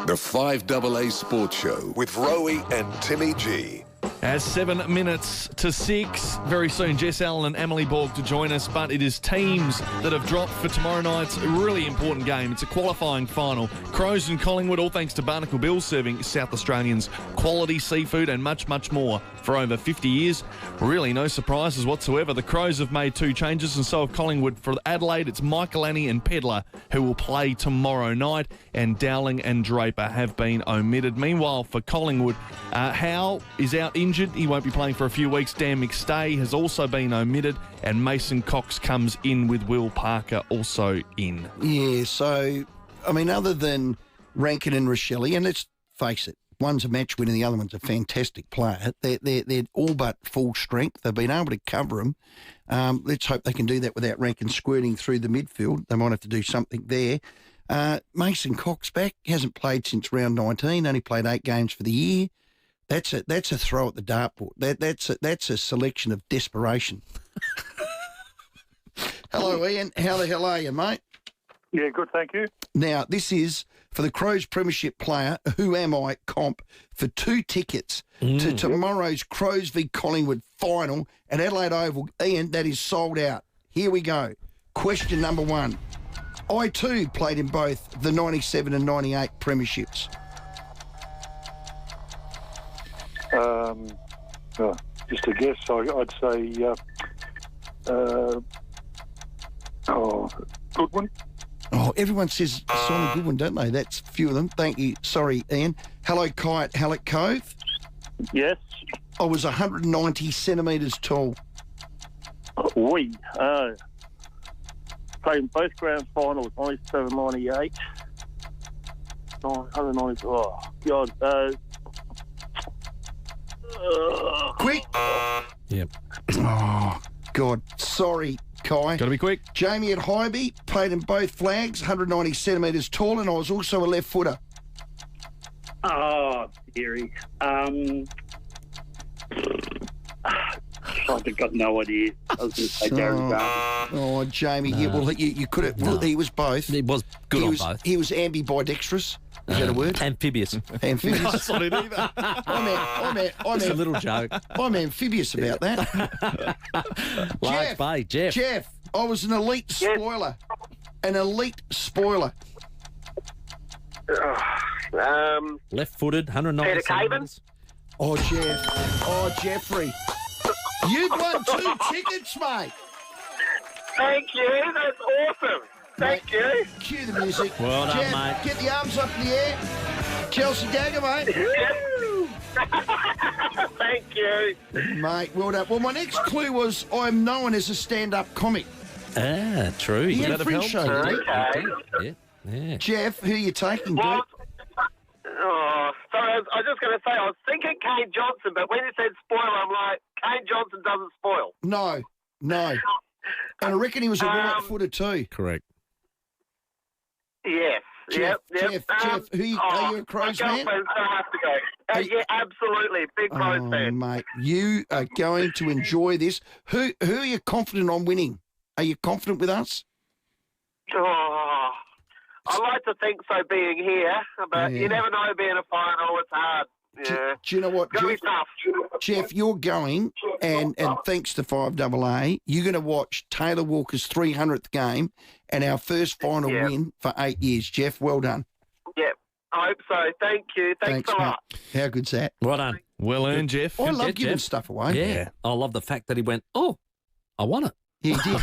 The 5AA Sports Show with Rowie and Timmy G. As 7 minutes to 6, very soon Jess Allen and Emily Borg to join us, but it is teams that have dropped for tomorrow night's really important game. It's a qualifying final. Crows and Collingwood, all thanks to Barnacle Bill, serving South Australians quality seafood and much, much more for over 50 years. Really no surprises whatsoever. The Crows have made 2 changes and so have Collingwood. For Adelaide, it's Michaelani and Pedlar who will play tomorrow night, and Dowling and Draper have been omitted. Meanwhile, for Collingwood, Howe is out injured. He won't be playing for a few weeks. Dan McStay has also been omitted, and Mason Cox comes in with Will Parker also in. Yeah, so, I mean, other than Ranken and Rochelle, and let's face it, one's a match winner, the other one's a fantastic player. They're all but full strength. They've been able to cover them. Let's hope they can do that without Ranken squirting through the midfield. They might have to do something there. Mason Cox back, hasn't played since round 19, only played 8 games for the year. That's a throw at the dartboard. That's a selection of desperation. Hello, Ian. How the hell are you, mate? Yeah, good, thank you. Now, this is for the Crows Premiership player, Who Am I comp, for 2 tickets to tomorrow's Crows v Collingwood final at Adelaide Oval. Ian, that is sold out. Here we go. Question number 1. I, too, played in both the 97 and 98 Premierships. Just a guess, I'd say Goodwin. Oh, everyone says Simon Goodwin, don't they? That's a few of them. Thank you. Sorry, Ian. Hello, Kai at Hallett Cove. Yes. I was 190 centimetres tall. Played in both grand finals, 97, 98. 190, oh, God. Quick! Yep. Oh, God. Sorry, Kai. Got to be quick. Jamie at Highby, played in both flags, 190 centimetres tall, and I was also a left footer. Oh, theory. I've got no idea. I was going to say Darren Garvey. Oh, Jamie, yeah, well, you could have. Well, he was both. He was good on both. He was ambidextrous. Is that a word? Amphibious. Amphibious. That's not it either. I'm Just a little joke. I'm amphibious about that. Large Bay, Jeff. Jeff, I was an elite spoiler. An elite spoiler. Left-footed, 190 Peter Caven? centimetres. Oh, Jeff. Oh, Jeffrey. You've won 2 tickets, mate. Thank you. That's awesome. Thank you. Cue the music. Well done, Jeff, mate. get the arms up in the air. Chelsea Dagger, mate. Thank you. Mate, well done. Well, my next clue was I'm known as a stand-up comic. Ah, true. He had a Would that Fringe have show, helped? didn't he? Okay. Yeah. Jeff, who are you taking, dude? Well, sorry, I was just going to say, I was thinking Kane Johnson, but when you said spoiler, I'm like, Kane Johnson doesn't spoil. No. And I reckon he was a right-footer too. Correct. Yes. Jeff, Yep. Jeff, are you a Crows my man? girlfriend's gonna have to go. Yeah, absolutely. Big Crows fan. Mate, you are going to enjoy this. Who are you confident on winning? Are you confident with us? Oh, I like to think so being here, but you never know being a final. It's hard. Yeah. Do you know what, It's gonna Jeff? be tough. Jeff, you're going, and thanks to 5AA, you're going to watch Taylor Walker's 300th game and our first final win for 8 years. Jeff, well done. Yep. I hope so. Thank you. Thanks a lot. Mate. How good's that? Well done. Well earned, Jeff. I love Jeff. giving stuff away. Yeah. I love the fact that he went, I won it. Yeah, he did.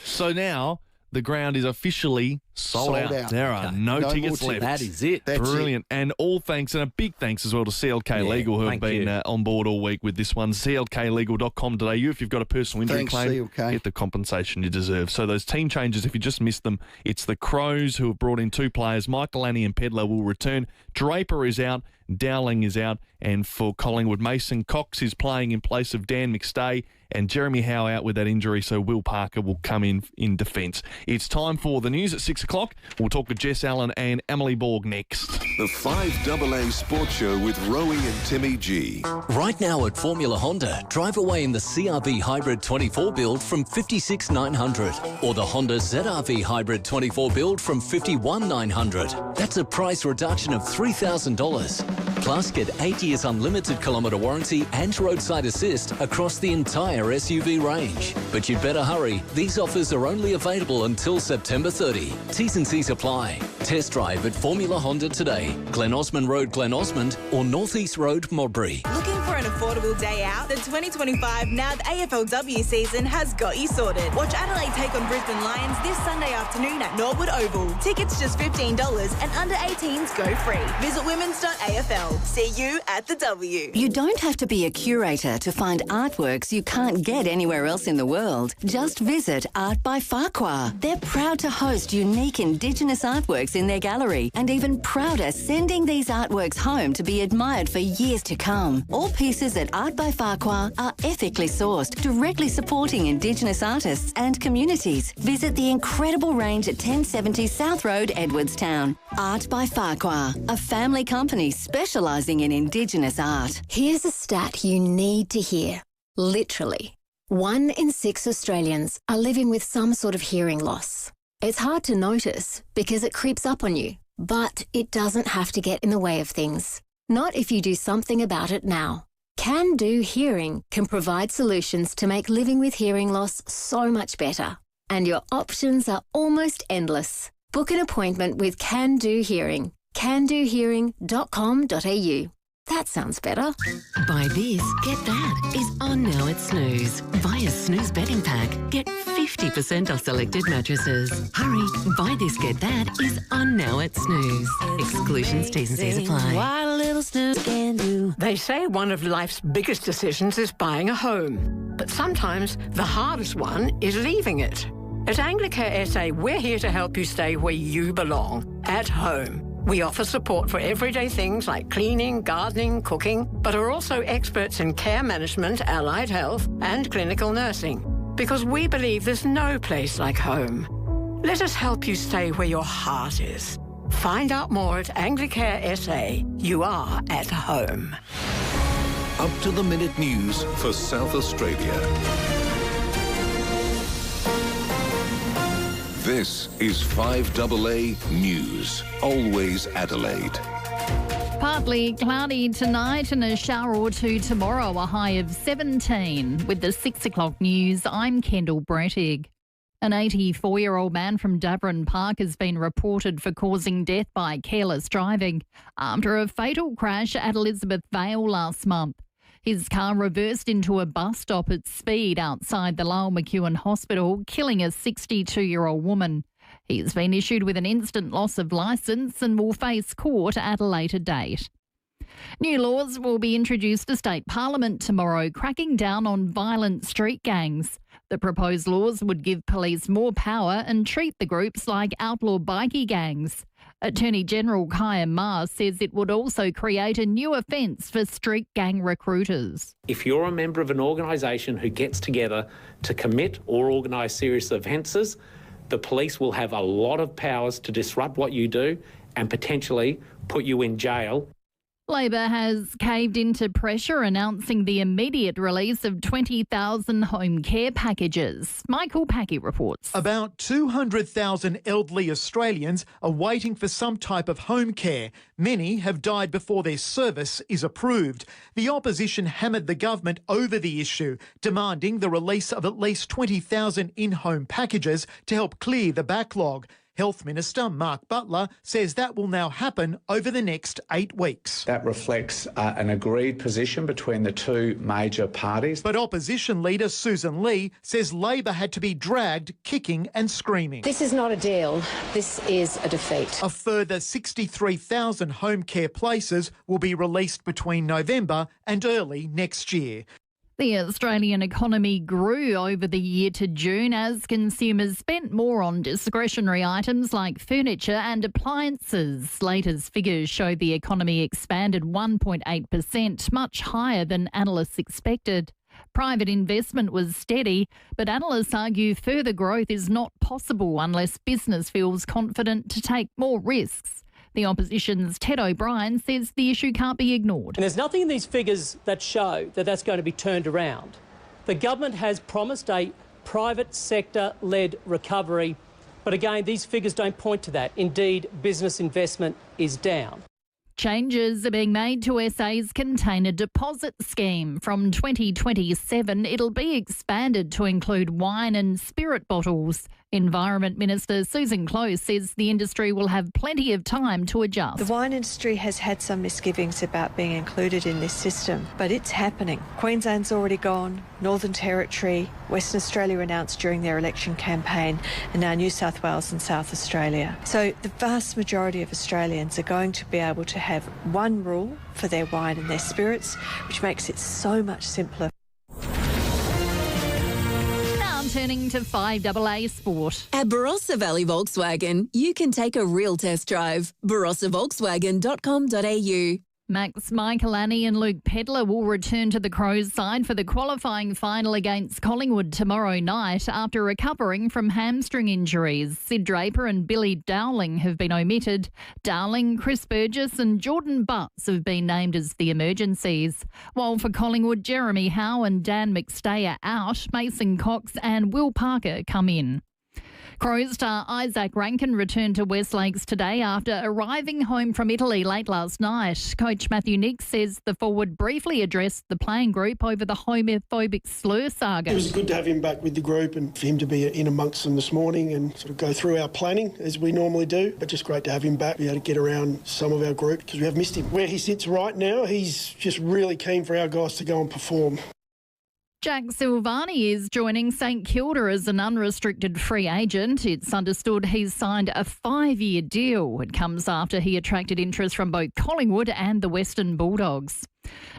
So now the ground is officially sold out. There are no No tickets more left. That is it. That's Brilliant. And all thanks, and a big thanks as well to CLK Legal, who have thank been you. on board all week with this one. CLKlegal.com.au. If you've got a personal injury Thanks, claim, CLK. get the compensation you deserve. So those team changes, if you just missed them, it's the Crows who have brought in 2 players. Michael Annie and Pedler will return. Draper is out. Dowling is out. And for Collingwood, Mason Cox is playing in place of Dan McStay, and Jeremy Howe out with that injury, so Will Parker will come in defence. It's time for the news at 6 o'clock. We'll talk with Jess Allen and Emily Borg next. The 5AA Sports Show with Rowie and Timmy G. Right now at Formula Honda, drive away in the CR-V Hybrid 24 build from $56,900 or the Honda ZR-V Hybrid 24 build from $51,900. That's a price reduction of $3,000. Plus, get 8 years unlimited kilometre warranty and roadside assist across the entire SUV range. But you'd better hurry. These offers are only available until September 30. T's and C's apply. Test drive at Formula Honda today. Glen Osmond Road, Glen Osmond, or North East Road, Modbury. Looking for an affordable day out? The 2025 NAB AFLW season has got you sorted. Watch Adelaide take on Brisbane Lions this Sunday afternoon at Norwood Oval. Tickets just $15 and under 18s go free. Visit women's.afl. See you at the W. You don't have to be a curator to find artworks you can't get anywhere else in the world. Just visit Art by Farquhar. They're proud to host unique Indigenous artworks in their gallery, and even prouder sending these artworks home to be admired for years to come. All pieces at Art by Farquhar are ethically sourced, directly supporting Indigenous artists and communities. Visit the incredible range at 1070 South Road, Edwardstown. Art by Farquhar, a family company specialising in Indigenous art. Here's a stat you need to hear. Literally, 1 in 6 Australians are living with some sort of hearing loss. It's hard to notice because it creeps up on you, but it doesn't have to get in the way of things. Not if you do something about it now. Can Do Hearing can provide solutions to make living with hearing loss so much better. And your options are almost endless. Book an appointment with Can Do Hearing. candohearing.com.au. That sounds better. Buy this, get that is on now at Snooze. Via Snooze Betting Pack, get 50% off selected mattresses. Hurry, buy this, get that is on now at Snooze. Exclusions, T's and C's apply. What a little snooze can do. They say one of life's biggest decisions is buying a home. But sometimes the hardest one is leaving it. At Anglicare SA, we're here to help you stay where you belong, at home. We offer support for everyday things like cleaning, gardening, cooking, but are also experts in care management, allied health, and clinical nursing. Because we believe there's no place like home. Let us help you stay where your heart is. Find out more at Anglicare SA. You are at home. up-to-the-minute news for South Australia. This is 5AA News, always Adelaide. Partly cloudy tonight and a shower or two tomorrow, a high of 17. With the 6 o'clock news, I'm Kendall Brettig. An 84-year-old man from Davern Park has been reported for causing death by careless driving after a fatal crash at Elizabeth Vale last month. His car reversed into a bus stop at speed outside the Lowell McEwen Hospital, killing a 62-year-old woman. He's been issued with an instant loss of licence and will face court at a later date. New laws will be introduced to State Parliament tomorrow, cracking down on violent street gangs. The proposed laws would give police more power and treat the groups like outlaw bikie gangs. Attorney General Kaya Ma says it would also create a new offence for street gang recruiters. If you're a member of an organisation who gets together to commit or organise serious offences, the police will have a lot of powers to disrupt what you do and potentially put you in jail. Labor has caved into pressure, announcing the immediate release of 20,000 home care packages. Michael Packey reports. About 200,000 elderly Australians are waiting for some type of home care. Many have died before their service is approved. The opposition hammered the government over the issue, demanding the release of at least 20,000 in-home packages to help clear the backlog. Health Minister Mark Butler says that will now happen over the next 8 weeks. That reflects an agreed position between the two major parties. But opposition leader Susan Lee says Labor had to be dragged kicking and screaming. This is not a deal. This is a defeat. A further 63,000 home care places will be released between November and early next year. The Australian economy grew over the year to June as consumers spent more on discretionary items like furniture and appliances. Latest figures show the economy expanded 1.8%, much higher than analysts expected. Private investment was steady, but analysts argue further growth is not possible unless business feels confident to take more risks. The opposition's Ted O'Brien says the issue can't be ignored. And there's nothing in these figures that show that that's going to be turned around. The government has promised a private sector-led recovery, but again, these figures don't point to that. Indeed, business investment is down. Changes are being made to SA's container deposit scheme. From 2027, it'll be expanded to include wine and spirit bottles. Environment Minister Susan Close says the industry will have plenty of time to adjust. The wine industry has had some misgivings about being included in this system, but it's happening. Queensland's already gone, Northern Territory, Western Australia announced during their election campaign, and now New South Wales and South Australia. So the vast majority of Australians are going to be able to have one rule for their wine and their spirits, which makes it so much simpler. Turning to 5AA Sport. At Barossa Valley Volkswagen, you can take a real test drive. barossavolkswagen.com.au. Max Michelani and Luke Pedler will return to the Crows side for the qualifying final against Collingwood tomorrow night after recovering from hamstring injuries. Sid Draper and Billy Dowling have been omitted. Dowling, Chris Burgess and Jordan Butts have been named as the emergencies. While for Collingwood, Jeremy Howe and Dan McStay are out, Mason Cox and Will Parker come in. Crows star Isaac Ranken returned to West Lakes today after arriving home from Italy late last night. Coach Matthew Nix says the forward briefly addressed the playing group over the homophobic slur saga. It was good to have him back with the group and for him to be in amongst them this morning and sort of go through our planning as we normally do. But just great to have him back, be able to get around some of our group because we have missed him. Where he sits right now, he's just really keen for our guys to go and perform. Jack Silvani is joining St Kilda as an unrestricted free agent. It's understood he's signed a 5-year deal. It comes after he attracted interest from both Collingwood and the Western Bulldogs.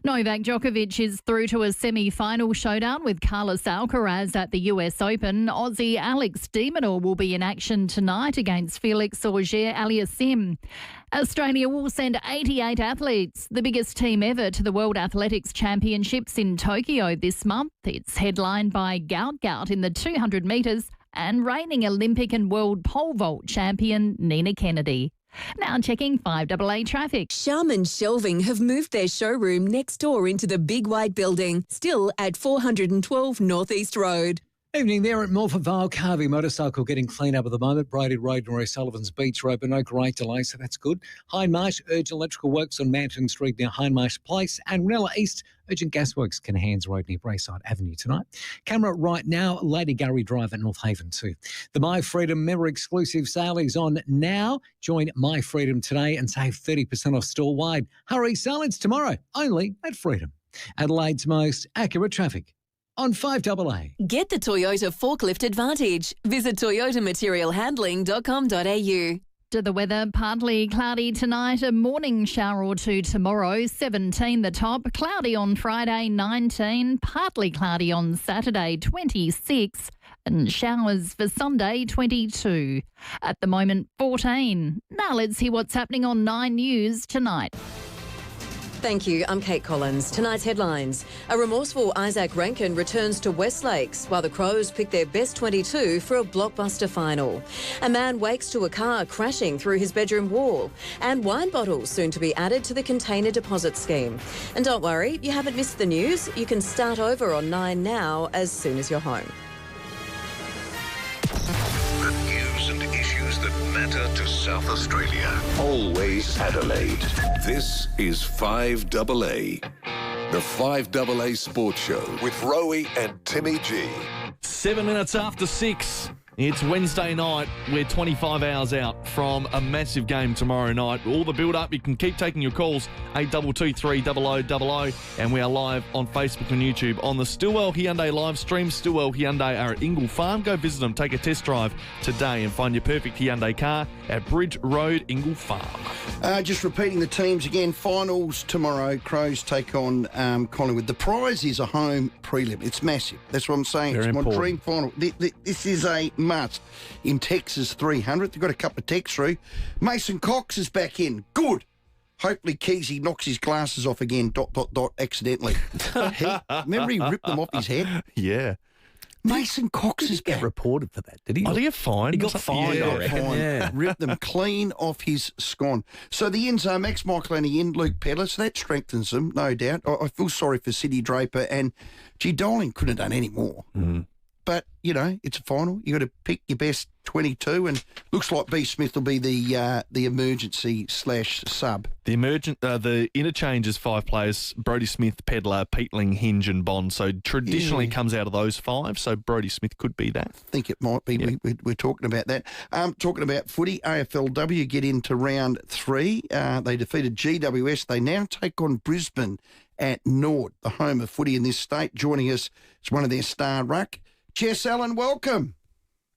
Novak Djokovic is through to a semi-final showdown with Carlos Alcaraz at the US Open. Aussie Alex de Minaur will be in action tonight against Felix Auger-Aliassime. Australia will send 88 athletes, the biggest team ever, to the World Athletics Championships in Tokyo this month. It's headlined by Gout in the 200 metres and reigning Olympic and world pole vault champion Nina Kennedy. Now checking 5AA traffic. Sharman Shelving have moved their showroom next door into the big white building, still at 412 North East Road. Evening there at Milford Vale. Carvey motorcycle getting cleaned up at the moment. Brady Road and Roy Sullivan's Beach Road, but no great delay, so that's good. Hindmarsh, urgent electrical works on Manton Street near Hindmarsh Place. And Ranella East, urgent gas works, Canahan's Road near Brayside Avenue tonight. Camera right now, Lady Gurry Drive at North Haven too. The My Freedom member exclusive sale is on now. Join My Freedom today and save 30% off store-wide. Hurry, sale tomorrow, only at Freedom. Adelaide's most accurate traffic on 5AA. Get the Toyota forklift advantage. Visit toyotamaterialhandling.com.au. To the weather, partly cloudy tonight, a morning shower or two tomorrow, 17 the top, cloudy on Friday, 19, partly cloudy on Saturday, 26, and showers for Sunday, 22. At the moment, 14. Now let's hear what's happening on 9 News tonight. Thank you. I'm Kate Collins. Tonight's headlines. A remorseful Isaac Ranken returns to Westlakes while the Crows pick their best 22 for a blockbuster final. A man wakes to a car crashing through his bedroom wall. And wine bottles soon to be added to the container deposit scheme. And don't worry, you haven't missed the news. You can start over on 9 now as soon as you're home. The news and issues that matter to South Australia. Always Adelaide. This is 5AA. The 5AA Sports Show with Rowie and Timmy G. 7 minutes after 6. It's Wednesday night. We're 25 hours out from a massive game tomorrow night. All the build-up, you can keep taking your calls, 8223 0000, and we are live on Facebook and YouTube on the Stillwell Hyundai live stream. Stillwell Hyundai are at Ingle Farm. Go visit them, take a test drive today and find your perfect Hyundai car at Bridge Road, Ingle Farm. Just repeating the teams again, finals tomorrow. Crows take on Collingwood. The prize is a home prelim. It's massive. That's what I'm saying. Very it's important. my dream final. This is a must. In Texas 300, they've got a couple of texts through. Mason Cox is back in. Good. Hopefully Keezy knocks his glasses off again, ... accidentally. Remember he ripped them off his head? Yeah. Mason Cox is back. Get reported for that, did he? Oh, did he get fined? He got fined, I reckon. Yeah. Ripped them clean off his scone. So the ends are Max Michaelini in, Luke Pedler, so that strengthens them, no doubt. I feel sorry for Sidney Draper, and Doling couldn't have done any more. Mm. But, you know, it's a final. You've got to pick your best 22, and looks like B. Smith will be the emergency / sub. The interchange is 5 players: Brodie Smith, Pedler, Peatling, Hinge and Bond. So traditionally comes out of those 5, so Brodie Smith could be that. I think it might be. Yep. We're talking about that. Talking about footy, AFLW get into round 3. They defeated GWS. They now take on Brisbane at Nord, the home of footy in this state. Joining us is one of their star ruck. Jess Allen, welcome.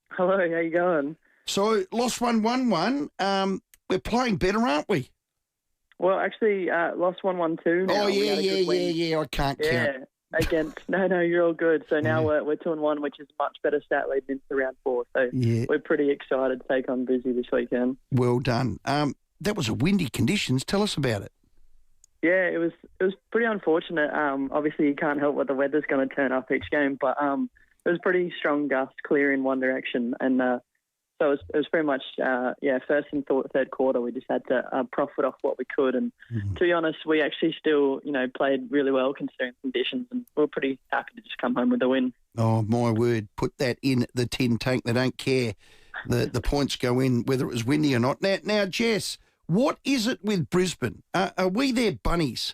Hello, how you going? So, lost 1-1-1. We're playing better, aren't we? Well, actually, lost 1-1-2 now. Oh, yeah. I can't count. Against... No, you're all good. So now we're 2-1, which is much better stat lead into round 4. So we're pretty excited to take on Brizzy this weekend. Well done. That was a windy conditions. Tell us about it. Yeah, it was pretty unfortunate. Obviously, you can't help what the weather's going to turn up each game, but... it was pretty strong gust, clear in one direction, and so it was pretty much, first and third quarter, we just had to profit off what we could, and to be honest, we actually still, played really well considering conditions, and we were pretty happy to just come home with a win. Oh, my word, put that in the tin tank. They don't care. The points go in whether it was windy or not. Now, Jess, what is it with Brisbane? Are we their bunnies?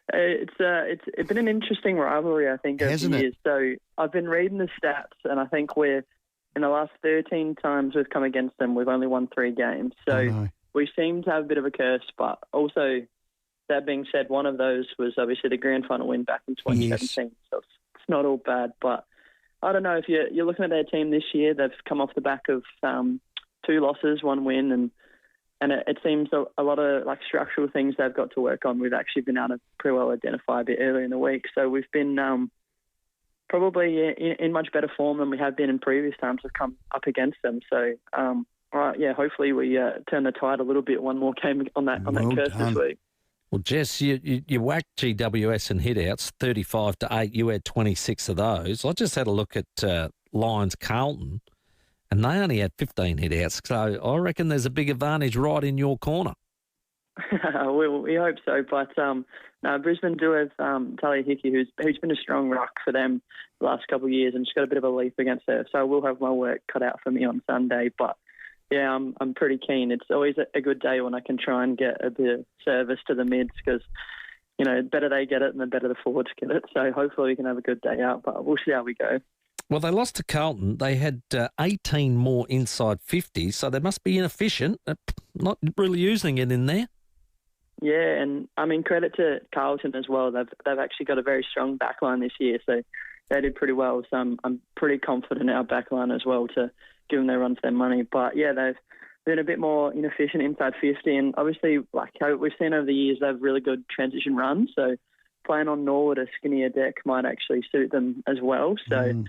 It's been an interesting rivalry, I think, over the years. So I've been reading the stats, and I think in the last 13 times we've come against them, we've only won 3 games. So we seem to have a bit of a curse, but also, that being said, one of those was obviously the grand final win back in 2017. So it's not all bad, but I don't know, if you're looking at their team this year, they've come off the back of 2 losses, 1 win, and it seems a lot of structural things they've got to work on. We've actually been able to pretty well identify a bit earlier in the week. So we've been probably in much better form than we have been in previous times we've come up against them. So, hopefully we turn the tide a little bit. One more game on that curse this week. Well, Jess, you whacked GWS and hit-outs 35-8. You had 26 of those. I just had a look at Lions Carlton. And they only had 15 hit-outs, so I reckon there's a big advantage right in your corner. We hope so, but no, Brisbane do have Talia Hickey, who's been a strong ruck for them the last couple of years, and she's got a bit of a leap against her. So I will have my work cut out for me on Sunday. But yeah, I'm pretty keen. It's always a good day when I can try and get a bit of service to the mids, because the better they get it and the better the forwards get it. So hopefully we can have a good day out, but we'll see how we go. Well, they lost to Carlton. They had 18 more inside 50, so they must be inefficient, not really using it in there. Yeah, and I mean, credit to Carlton as well. They've actually got a very strong backline this year, so they did pretty well. So I'm pretty confident in our backline as well to give them their run for their money. But yeah, they've been a bit more inefficient inside 50, and obviously, like how we've seen over the years, they have really good transition runs. So playing on Norwood, a skinnier deck, might actually suit them as well. So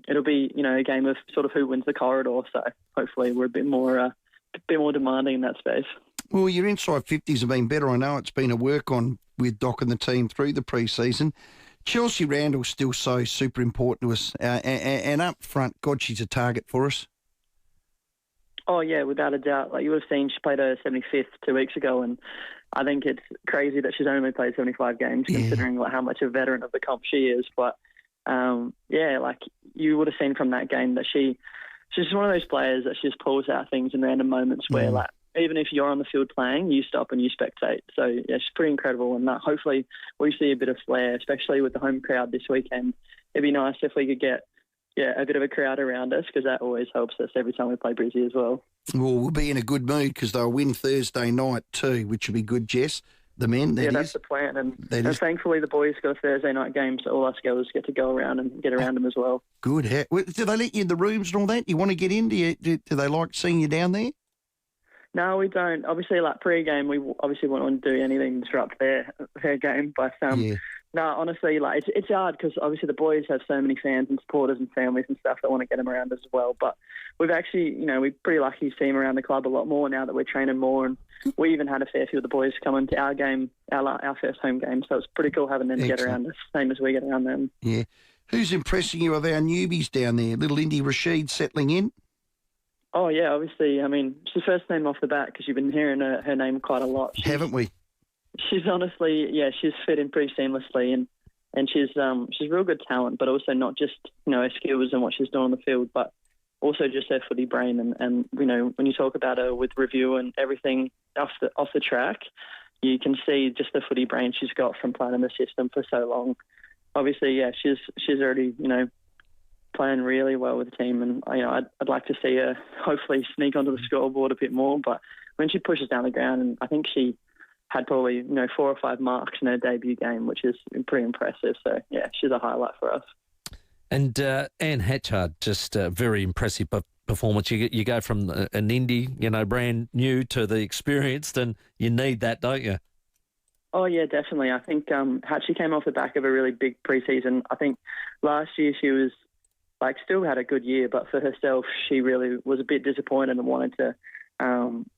it'll be a game of sort of who wins the corridor. So hopefully we're a bit more demanding in that space. Well, your inside 50s have been better. I know it's been a work on with Doc and the team through the pre-season. Chelsea Randall's still so super important to us. And up front, God, she's a target for us. Oh, yeah, without a doubt. Like you would have seen, she played her 75th 2 weeks ago, and I think it's crazy that she's only played 75 games, considering how much a veteran of the comp she is. But, like you would have seen from that game that she's just one of those players that she just pulls out things in random moments where, like, even if you're on the field playing, you stop and you spectate. So, yeah, she's pretty incredible. And hopefully we see a bit of flair, especially with the home crowd this weekend. It'd be nice if we could get, a bit of a crowd around us, because that always helps us every time we play Brizzy as well. Well, we'll be in a good mood because they'll win Thursday night too, which will be good, Jess. The men, that's the plan. And thankfully the boys got a Thursday night game, so all us girls get to go around and get around them as well. Good. Do they let you in the rooms and all that? You want to get in? Do they like seeing you down there? No, we don't. Obviously, like pre-game, we obviously won't do anything to disrupt their game. But no, honestly, like it's hard because obviously the boys have so many fans and supporters and families and stuff that want to get them around as well. But we've actually, we're pretty lucky to see them around the club a lot more now that we're training more. And we even had a fair few of the boys come into our game, our first home game. So it's pretty cool having them get around us, same as we get around them. Yeah. Who's impressing you of our newbies down there? Little Indy Rashid settling in? Oh, yeah, obviously. I mean, she's first name off the bat because you've been hearing her name quite a lot. Haven't we? She's honestly, she's fit in pretty seamlessly, and she's real good talent, but also not just, her skills and what she's doing on the field, but also just her footy brain. And when you talk about her with review and everything off the track, you can see just the footy brain she's got from playing in the system for so long. Obviously, she's already, playing really well with the team, and I'd like to see her hopefully sneak onto the scoreboard a bit more. But when she pushes down the ground, and I think she had probably 4 or 5 marks in her debut game, which is pretty impressive. So yeah, she's a highlight for us. And Anne Hatchard, just a very impressive performance. You go from an indie, brand new, to the experienced, and you need that, don't you? Oh, yeah, definitely. I think Hatchie came off the back of a really big preseason. I think last year she was still had a good year, but for herself, she really was a bit disappointed and wanted to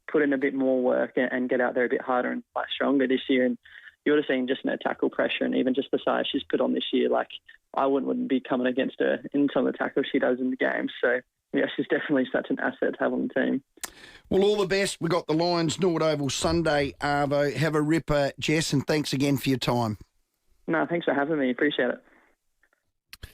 put in a bit more work and get out there a bit harder and stronger this year. And you would have seen just in her tackle pressure and even just the size she's put on this year. I wouldn't be coming against her in some of the tackles she does in the game. So yeah, she's definitely such an asset to have on the team. Well, all the best. We've got the Lions Norwood Oval Sunday, Arvo. Have a ripper, Jess, and thanks again for your time. No, thanks for having me. Appreciate it.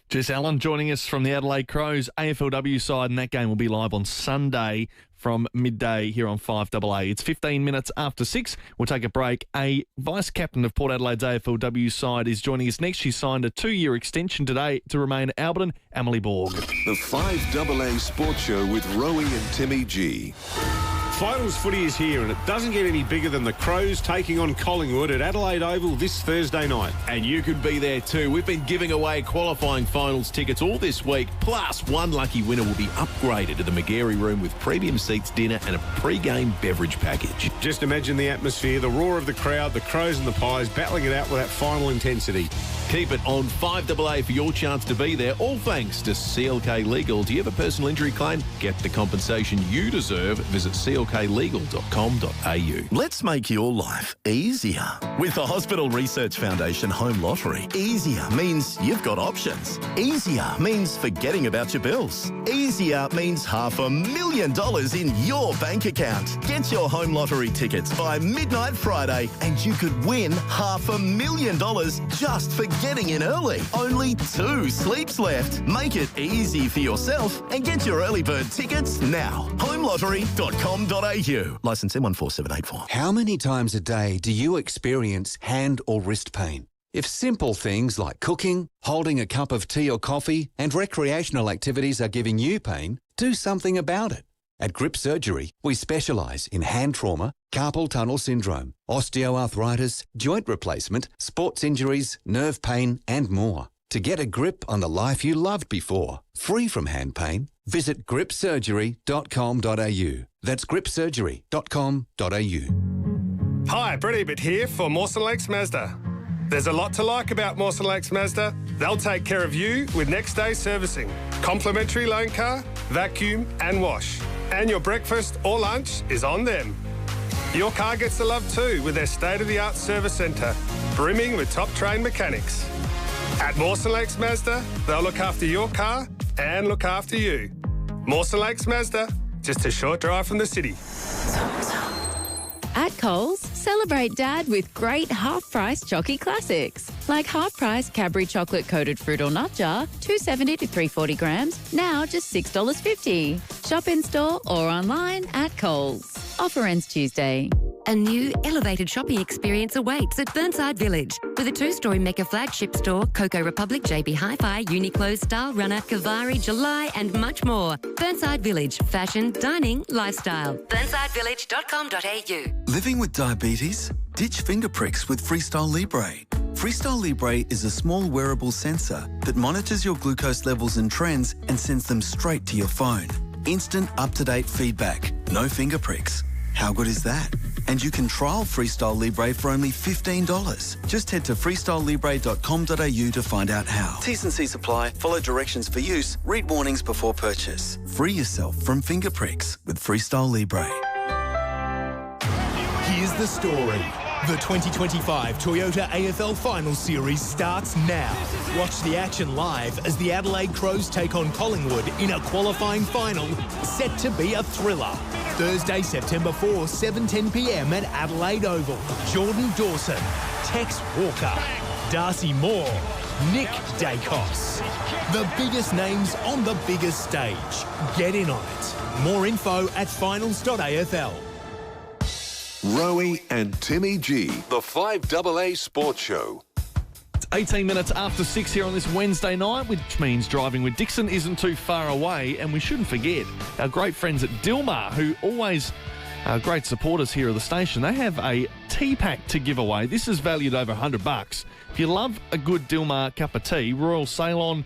Jess Allen joining us from the Adelaide Crows AFLW side, and that game will be live on Sunday from midday here on 5AA. It's 15 minutes after 6. We'll take a break. A vice-captain of Port Adelaide's AFLW side is joining us next. She signed a 2-year extension today to remain at Alberton, Emily Borg. The 5AA Sports Show with Rowie and Timmy G. Finals footy is here, and it doesn't get any bigger than the Crows taking on Collingwood at Adelaide Oval this Thursday night. And you could be there too. We've been giving away qualifying finals tickets all this week, plus one lucky winner will be upgraded to the McGarry Room with premium seats, dinner and a pre-game beverage package. Just imagine the atmosphere, the roar of the crowd, the Crows and the Pies battling it out with that final intensity. Keep it on 5AA for your chance to be there, all thanks to CLK Legal. Do you have a personal injury claim? Get the compensation you deserve. Visit clklegal.com.au. Let's make your life easier. With the Hospital Research Foundation Home Lottery, easier means you've got options. Easier means forgetting about your bills. Easier means $500,000 in your bank account. Get your home lottery tickets by midnight Friday and you could win $500,000 just for getting in early. Only 2 sleeps left. Make it easy for yourself and get your early bird tickets now. homelottery.com.au. Licence M14784. How many times a day do you experience hand or wrist pain? If simple things like cooking, holding a cup of tea or coffee, and recreational activities are giving you pain, do something about it. At Grip Surgery, we specialise in hand trauma, carpal tunnel syndrome, osteoarthritis, joint replacement, sports injuries, nerve pain, and more. To get a grip on the life you loved before, free from hand pain, visit gripsurgery.com.au. That's gripsurgery.com.au. Hi, Brett Ebert here for Mawson Lakes Mazda. There's a lot to like about Mawson Lakes Mazda. They'll take care of you with next day servicing, complimentary loan car, vacuum and wash. And your breakfast or lunch is on them. Your car gets the love too with their state-of-the-art service centre, brimming with top-trained mechanics. At Mawson Lakes Mazda, they'll look after your car and look after you. Mawson Lakes Mazda, just a short drive from the city. At Coles, celebrate Dad with great half-price Chocky classics. Like half-price Cadbury chocolate coated fruit or nut jar, $2.70 to $3.40 grams, now just $6.50. Shop in store or online at Coles. Offer ends Tuesday. A new elevated shopping experience awaits at Burnside Village with a 2-storey Mecca flagship store, Coco Republic, JB Hi-Fi, Uniqlo, Style Runner, Kavari, July and much more. Burnside Village, fashion, dining, lifestyle. BurnsideVillage.com.au. Living with diabetes? Ditch finger pricks with Freestyle Libre. Freestyle Libre is a small wearable sensor that monitors your glucose levels and trends and sends them straight to your phone. Instant, up-to-date feedback. No finger pricks. How good is that? And you can trial Freestyle Libre for only $15. Just head to freestylelibre.com.au to find out how. T's and C's apply. Follow directions for use. Read warnings before purchase. Free yourself from finger pricks with Freestyle Libre. Here's the story. The 2025 Toyota AFL Final Series starts now. Watch the action live as the Adelaide Crows take on Collingwood in a qualifying final set to be a thriller. Thursday, September 4, 7:10pm at Adelaide Oval. Jordan Dawson, Tex Walker, Darcy Moore, Nick Dacos. The biggest names on the biggest stage. Get in on it. More info at finals.afl. Rowie and Timmy G, the 5AA Sports Show. It's 18 minutes after 6 here on this Wednesday night, which means driving with Dixon isn't too far away. And we shouldn't forget our great friends at Dilmar, who always are great supporters here of the station. They have a tea pack to give away. This is valued over $100. If you love a good Dilmar cup of tea, Royal Ceylon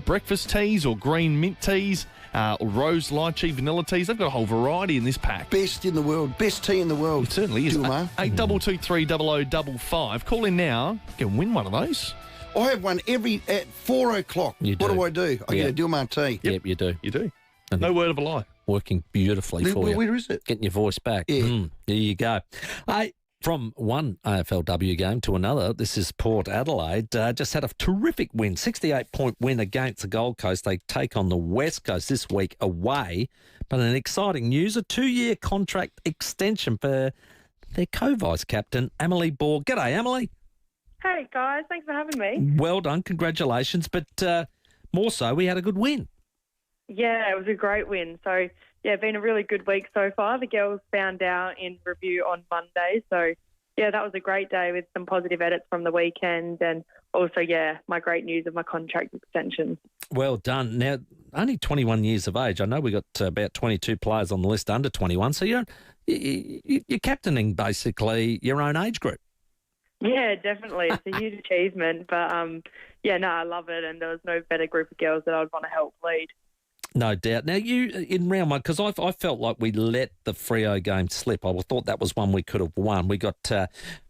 breakfast teas or green mint teas, or rose lychee vanilla teas. They've got a whole variety in this pack. Best in the world. Best tea in the world. It certainly is. 82230055. Call in now. You can win one of those. I have one at 4 o'clock. You do. What do? I get a Dilmar tea. Yep, you do. You do. No word of a lie. Working beautifully for you. Where is it? Getting your voice back. Yeah. There you go. From one AFLW game to another, this is Port Adelaide. Just had a terrific win, 68-point win against the Gold Coast. They take on the West Coast this week away. But an exciting news, a 2-year contract extension for their co-vice captain, Emily Borg. G'day, Emily. Hey, guys. Thanks for having me. Well done. Congratulations. But more so, we had a good win. Yeah, it was a great win. So, yeah, been a really good week so far. The girls found out in review on Monday. So, yeah, that was a great day with some positive edits from the weekend and also, yeah, my great news of my contract extension. Well done. Now, only 21 years of age. I know we got about 22 players on the list under 21. So you're captaining basically your own age group. Yeah, definitely. It's a huge achievement. But, I love it. And there was no better group of girls that I would want to help lead. No doubt. Now, you, in round one, because I felt like we let the Freo game slip. I thought that was one we could have won. We got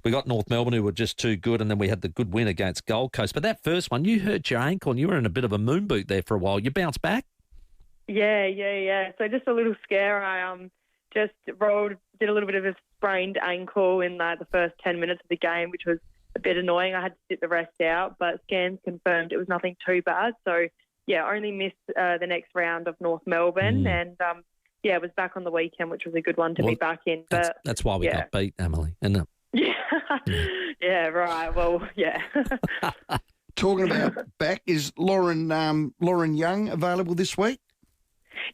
North Melbourne, who were just too good, and then we had the good win against Gold Coast. But that first one, you hurt your ankle and you were in a bit of a moon boot there for a while. You bounced back? Yeah. So just a little scare. I just did a little bit of a sprained ankle in the first 10 minutes of the game, which was a bit annoying. I had to sit the rest out, but scans confirmed it was nothing too bad. So, yeah, only missed the next round of North Melbourne and, it was back on the weekend, which was a good one to be back in. But that's why we got beat, Emily, isn't it? Yeah, right. Well, yeah. Talking about back, is Lauren Young available this week?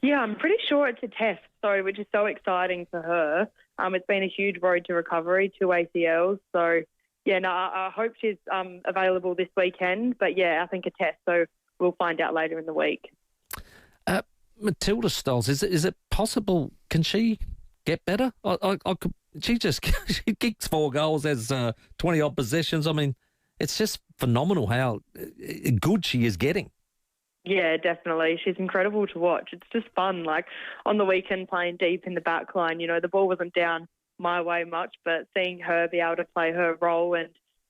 Yeah, I'm pretty sure it's a test, which is so exciting for her. It's been a huge road to recovery, 2 ACLs. So, I hope she's available this weekend. But, I think a test. So we'll find out later in the week. Matilda Stolz, is it possible? Can she get better? She kicks 4 goals, has 20-odd possessions. I mean, it's just phenomenal how good she is getting. Yeah, definitely. She's incredible to watch. It's just fun. Like on the weekend playing deep in the back line, the ball wasn't down my way much, but seeing her be able to play her role and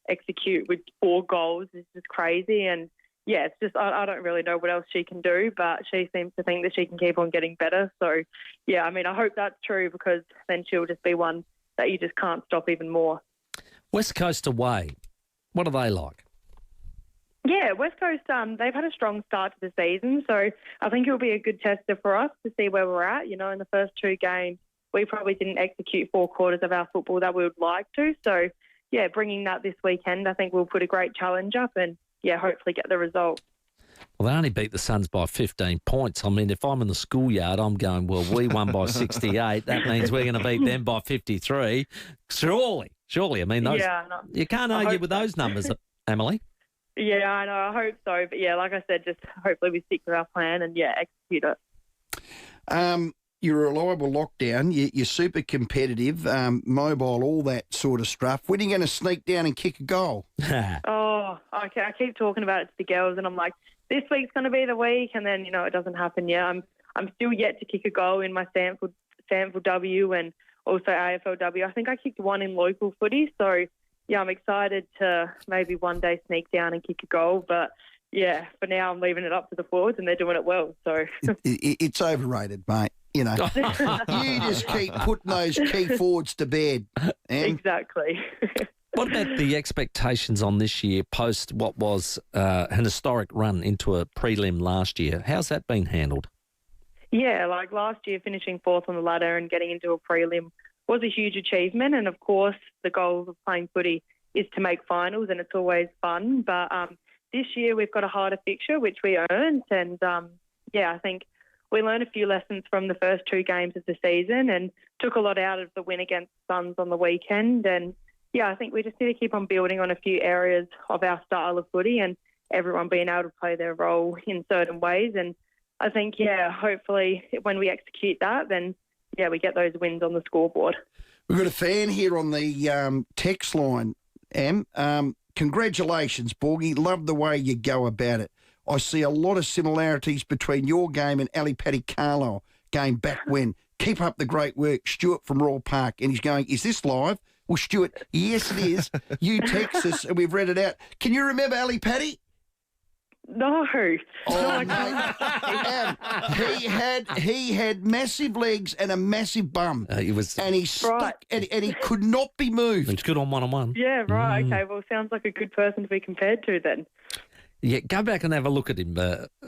execute with 4 goals is just crazy. And yeah, it's just, I don't really know what else she can do, but she seems to think that she can keep on getting better. So yeah, I mean, I hope that's true because then she'll just be one that you just can't stop even more. West Coast away, what are they like? Yeah, West Coast, they've had a strong start to the season, so I think it'll be a good tester for us to see where we're at. In the first 2 games, we probably didn't execute 4 quarters of our football that we would like to. So, yeah, bringing that this weekend, I think we'll put a great challenge up and, hopefully get the result. Well, they only beat the Suns by 15 points. I mean, if I'm in the schoolyard, I'm going, well, we won by 68. That means we're going to beat them by 53. Surely. I mean, those, you can't argue with those numbers, Emily. Yeah, I know. I hope so. But, like I said, just hopefully we stick to our plan and, execute it. You're a reliable lockdown. You're super competitive, mobile, all that sort of stuff. When are you going to sneak down and kick a goal? I keep talking about it to the girls and I'm like, this week's going to be the week. And then, it doesn't happen yet. I'm still yet to kick a goal in my Stanford W and also AFLW. I think I kicked 1 in local footy. So, I'm excited to maybe one day sneak down and kick a goal. But, for now I'm leaving it up to the forwards and they're doing it well. So it's overrated, mate. You just keep putting those key forwards to bed. Exactly. What about the expectations on this year post what was an historic run into a prelim last year? How's that been handled? Yeah, like last year finishing 4th on the ladder and getting into a prelim was a huge achievement. And, of course, the goal of playing footy is to make finals and it's always fun. But this year we've got a harder fixture, which we earned. And, I think we learned a few lessons from the first 2 games of the season and took a lot out of the win against Suns on the weekend. And, I think we just need to keep on building on a few areas of our style of footy and everyone being able to play their role in certain ways. And I think, hopefully when we execute that, then, we get those wins on the scoreboard. We've got a fan here on the text line, Em. Congratulations, Borgie. Love the way you go about it. I see a lot of similarities between your game and Ali Paddy Carlisle game back when. Keep up the great work. Stuart from Royal Park. And he's going, is this live? Well, Stuart, yes, it is. You text us and we've read it out. Can you remember Ali Paddy? No. Oh, no. He had massive legs and a massive bum. He was, and he stuck and he could not be moved. It's good on one-on-one. Yeah, right. Okay, well, sounds like a good person to be compared to then. Yeah, go back and have a look at him,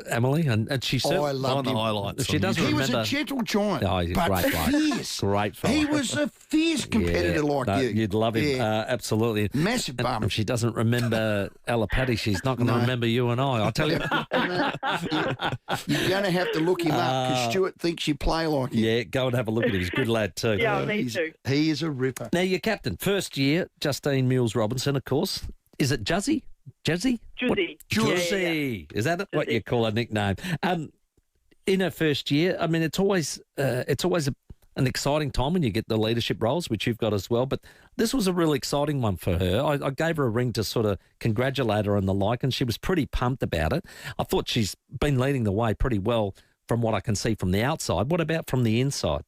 Emily, and she said I loved him. Highlights. She doesn't remember. He was a gentle giant, he's but great fierce. Great fella. He was a fierce competitor you. You'd love him, absolutely. Massive bum. If she doesn't remember Ella Paddy, she's not going to remember you and I. I'll tell you. You're going to have to look him up because Stuart thinks you play like him. Yeah, go and have a look at him. He's a good lad too. Yeah, I need to. He is a ripper. Now, your captain, first year, Justine Mills-Robinson, of course. Is it Juzzy? Juzzy? Juzzy. Is that what you call a nickname? In her first year, I mean, it's always an exciting time when you get the leadership roles, which you've got as well. But this was a really exciting one for her. I gave her a ring to sort of congratulate her and the like, and she was pretty pumped about it. I thought she's been leading the way pretty well from what I can see from the outside. What about from the inside?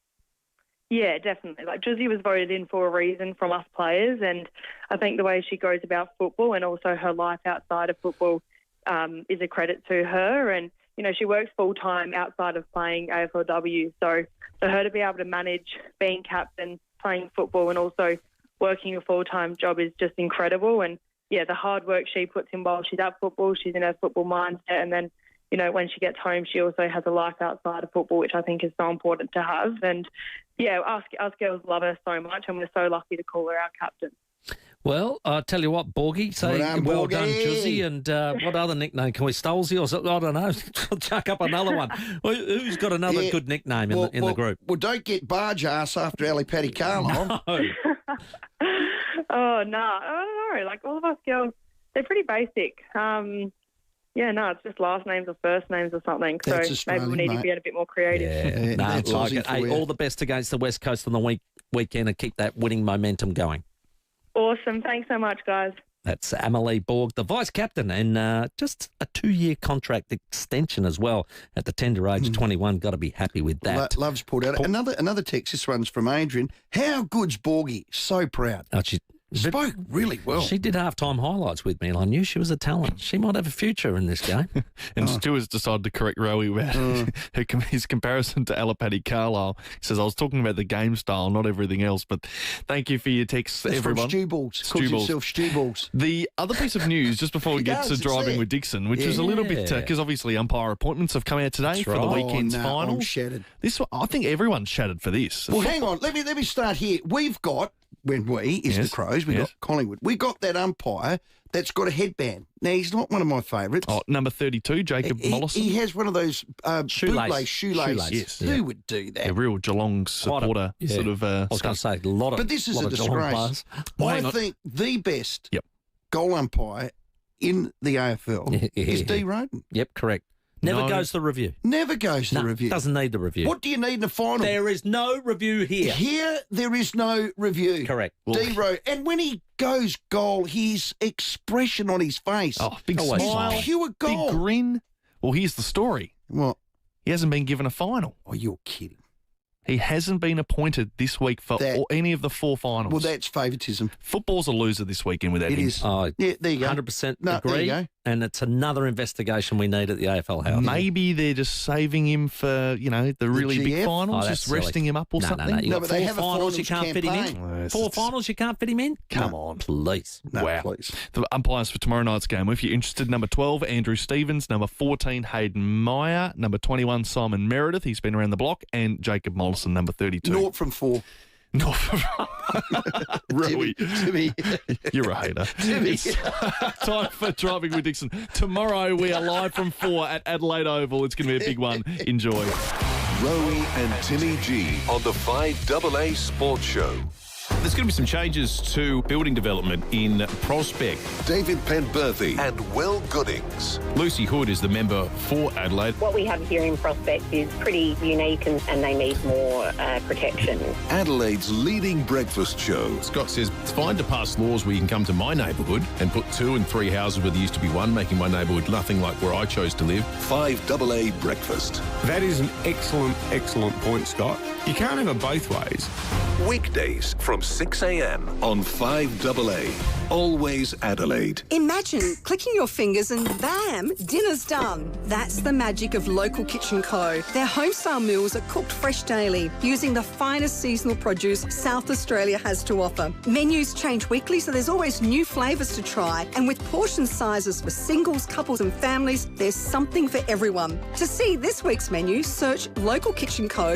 Yeah, definitely. Like, Josie was voted in for a reason from us players, and I think the way she goes about football and also her life outside of football is a credit to her. And, you know, she works full-time outside of playing AFLW, so for her to be able to manage being captain, playing football and also working a full-time job is just incredible. And, yeah, the hard work she puts in while she's at football, she's in her football mindset, and then, you know, when she gets home, she also has a life outside of football, which I think is so important to have. And, yeah, us girls love her so much, and we're so lucky to call her our captain. Well, I'll tell you what, Borgie, say well done, Josie, and what other nickname can we, Stolesy or something? I don't know. Chuck up another one. Who's got another good nickname in the group? Well, don't get barge ass after Ali Paddy Carlisle. Oh, no. I don't know. Like, all of us girls, they're pretty basic. Yeah, no, it's just last names or first names or something. That's so maybe we need to be a bit more creative. Yeah, no, like it. Hey, all the best against the West Coast on the weekend and keep that winning momentum going. Awesome. Thanks so much, guys. That's Emily Borg, the vice-captain, and just a 2-year contract extension as well at the tender age of 21. Got to be happy with that. Loves pulled out. Another text, this one's from Adrian. How good's Borgie? So proud. Oh, she spoke really well. She did halftime highlights with me, and I knew she was a talent. She might have a future in this game. And Stuart's decided to correct Rowie about his comparison to Paddy Carlisle. He says, I was talking about the game style, not everything else. But thank you for your texts, everyone. From Stu Balls. Calls himself Stu Balls. The other piece of news, just before we get to driving with Dixon, which is a little bit, because obviously umpire appointments have come out today for the weekend's final. I'm shattered. I think everyone's shattered for this. Well, hang on. Let me start here. We've got... When the Crows, we got Collingwood. We got that umpire that's got a headband. Now, he's not one of my favourites. Oh, number 32, Jacob Mollison. He has one of those shoelaces. Yes. Who would do that? A real Geelong supporter sort of I was going to say, a lot of But this is a disgrace. I think the best goal umpire in the AFL is D. Roden. Yep, correct. Never goes to the review. Never goes to the review. Doesn't need the review. What do you need in the final? There is no review here. Here, there is no review. Correct. D-Row. And when he goes goal, his expression on his face. Oh, big smile. Pure goal. Big grin. Well, here's the story. What? He hasn't been given a final. Oh, you're kidding. He hasn't been appointed this week for any of the 4 finals. Well, that's favouritism. Football's a loser this weekend without him. It is. Oh, yeah, there you go. 100% No, agree. there you go. And it's another investigation we need at the AFL House. Maybe they're just saving him for, the really big finals, just resting him up or something. No, but they have 4 finals you can't fit him in. 4 finals you can't fit him in? Come on, please. No, wow. please. The umpires for tomorrow night's game, if you're interested, number 12, Andrew Stevens, number 14, Hayden Meyer, number 21, Simon Meredith, he's been around the block, and Jacob Mollison, number 32. Naught from 4. Not for Rowie. Timmy. You're a hater. It's time for Driving with Dixon. Tomorrow we are live from 4 at Adelaide Oval. It's going to be a big one. Enjoy. Rowie and Timmy G on the 5AA Sports Show. There's going to be some changes to building development in Prospect. David Penberthy and Will Goodings. Lucy Hood is the member for Adelaide. What we have here in Prospect is pretty unique and they need more protection. Adelaide's leading breakfast show. Scott says it's fine to pass laws where you can come to my neighbourhood and put 2 and 3 houses where there used to be 1, making my neighbourhood nothing like where I chose to live. 5AA breakfast. That is an excellent point, Scott. You can't have it both ways. Weekdays from 6 a.m. on 5AA. Always Adelaide. Imagine clicking your fingers and bam, dinner's done. That's the magic of Local Kitchen Co. Their home-style meals are cooked fresh daily using the finest seasonal produce South Australia has to offer. Menus change weekly, so there's always new flavours to try. And with portion sizes for singles, couples and families, there's something for everyone. To see this week's menu, search Local Kitchen Co.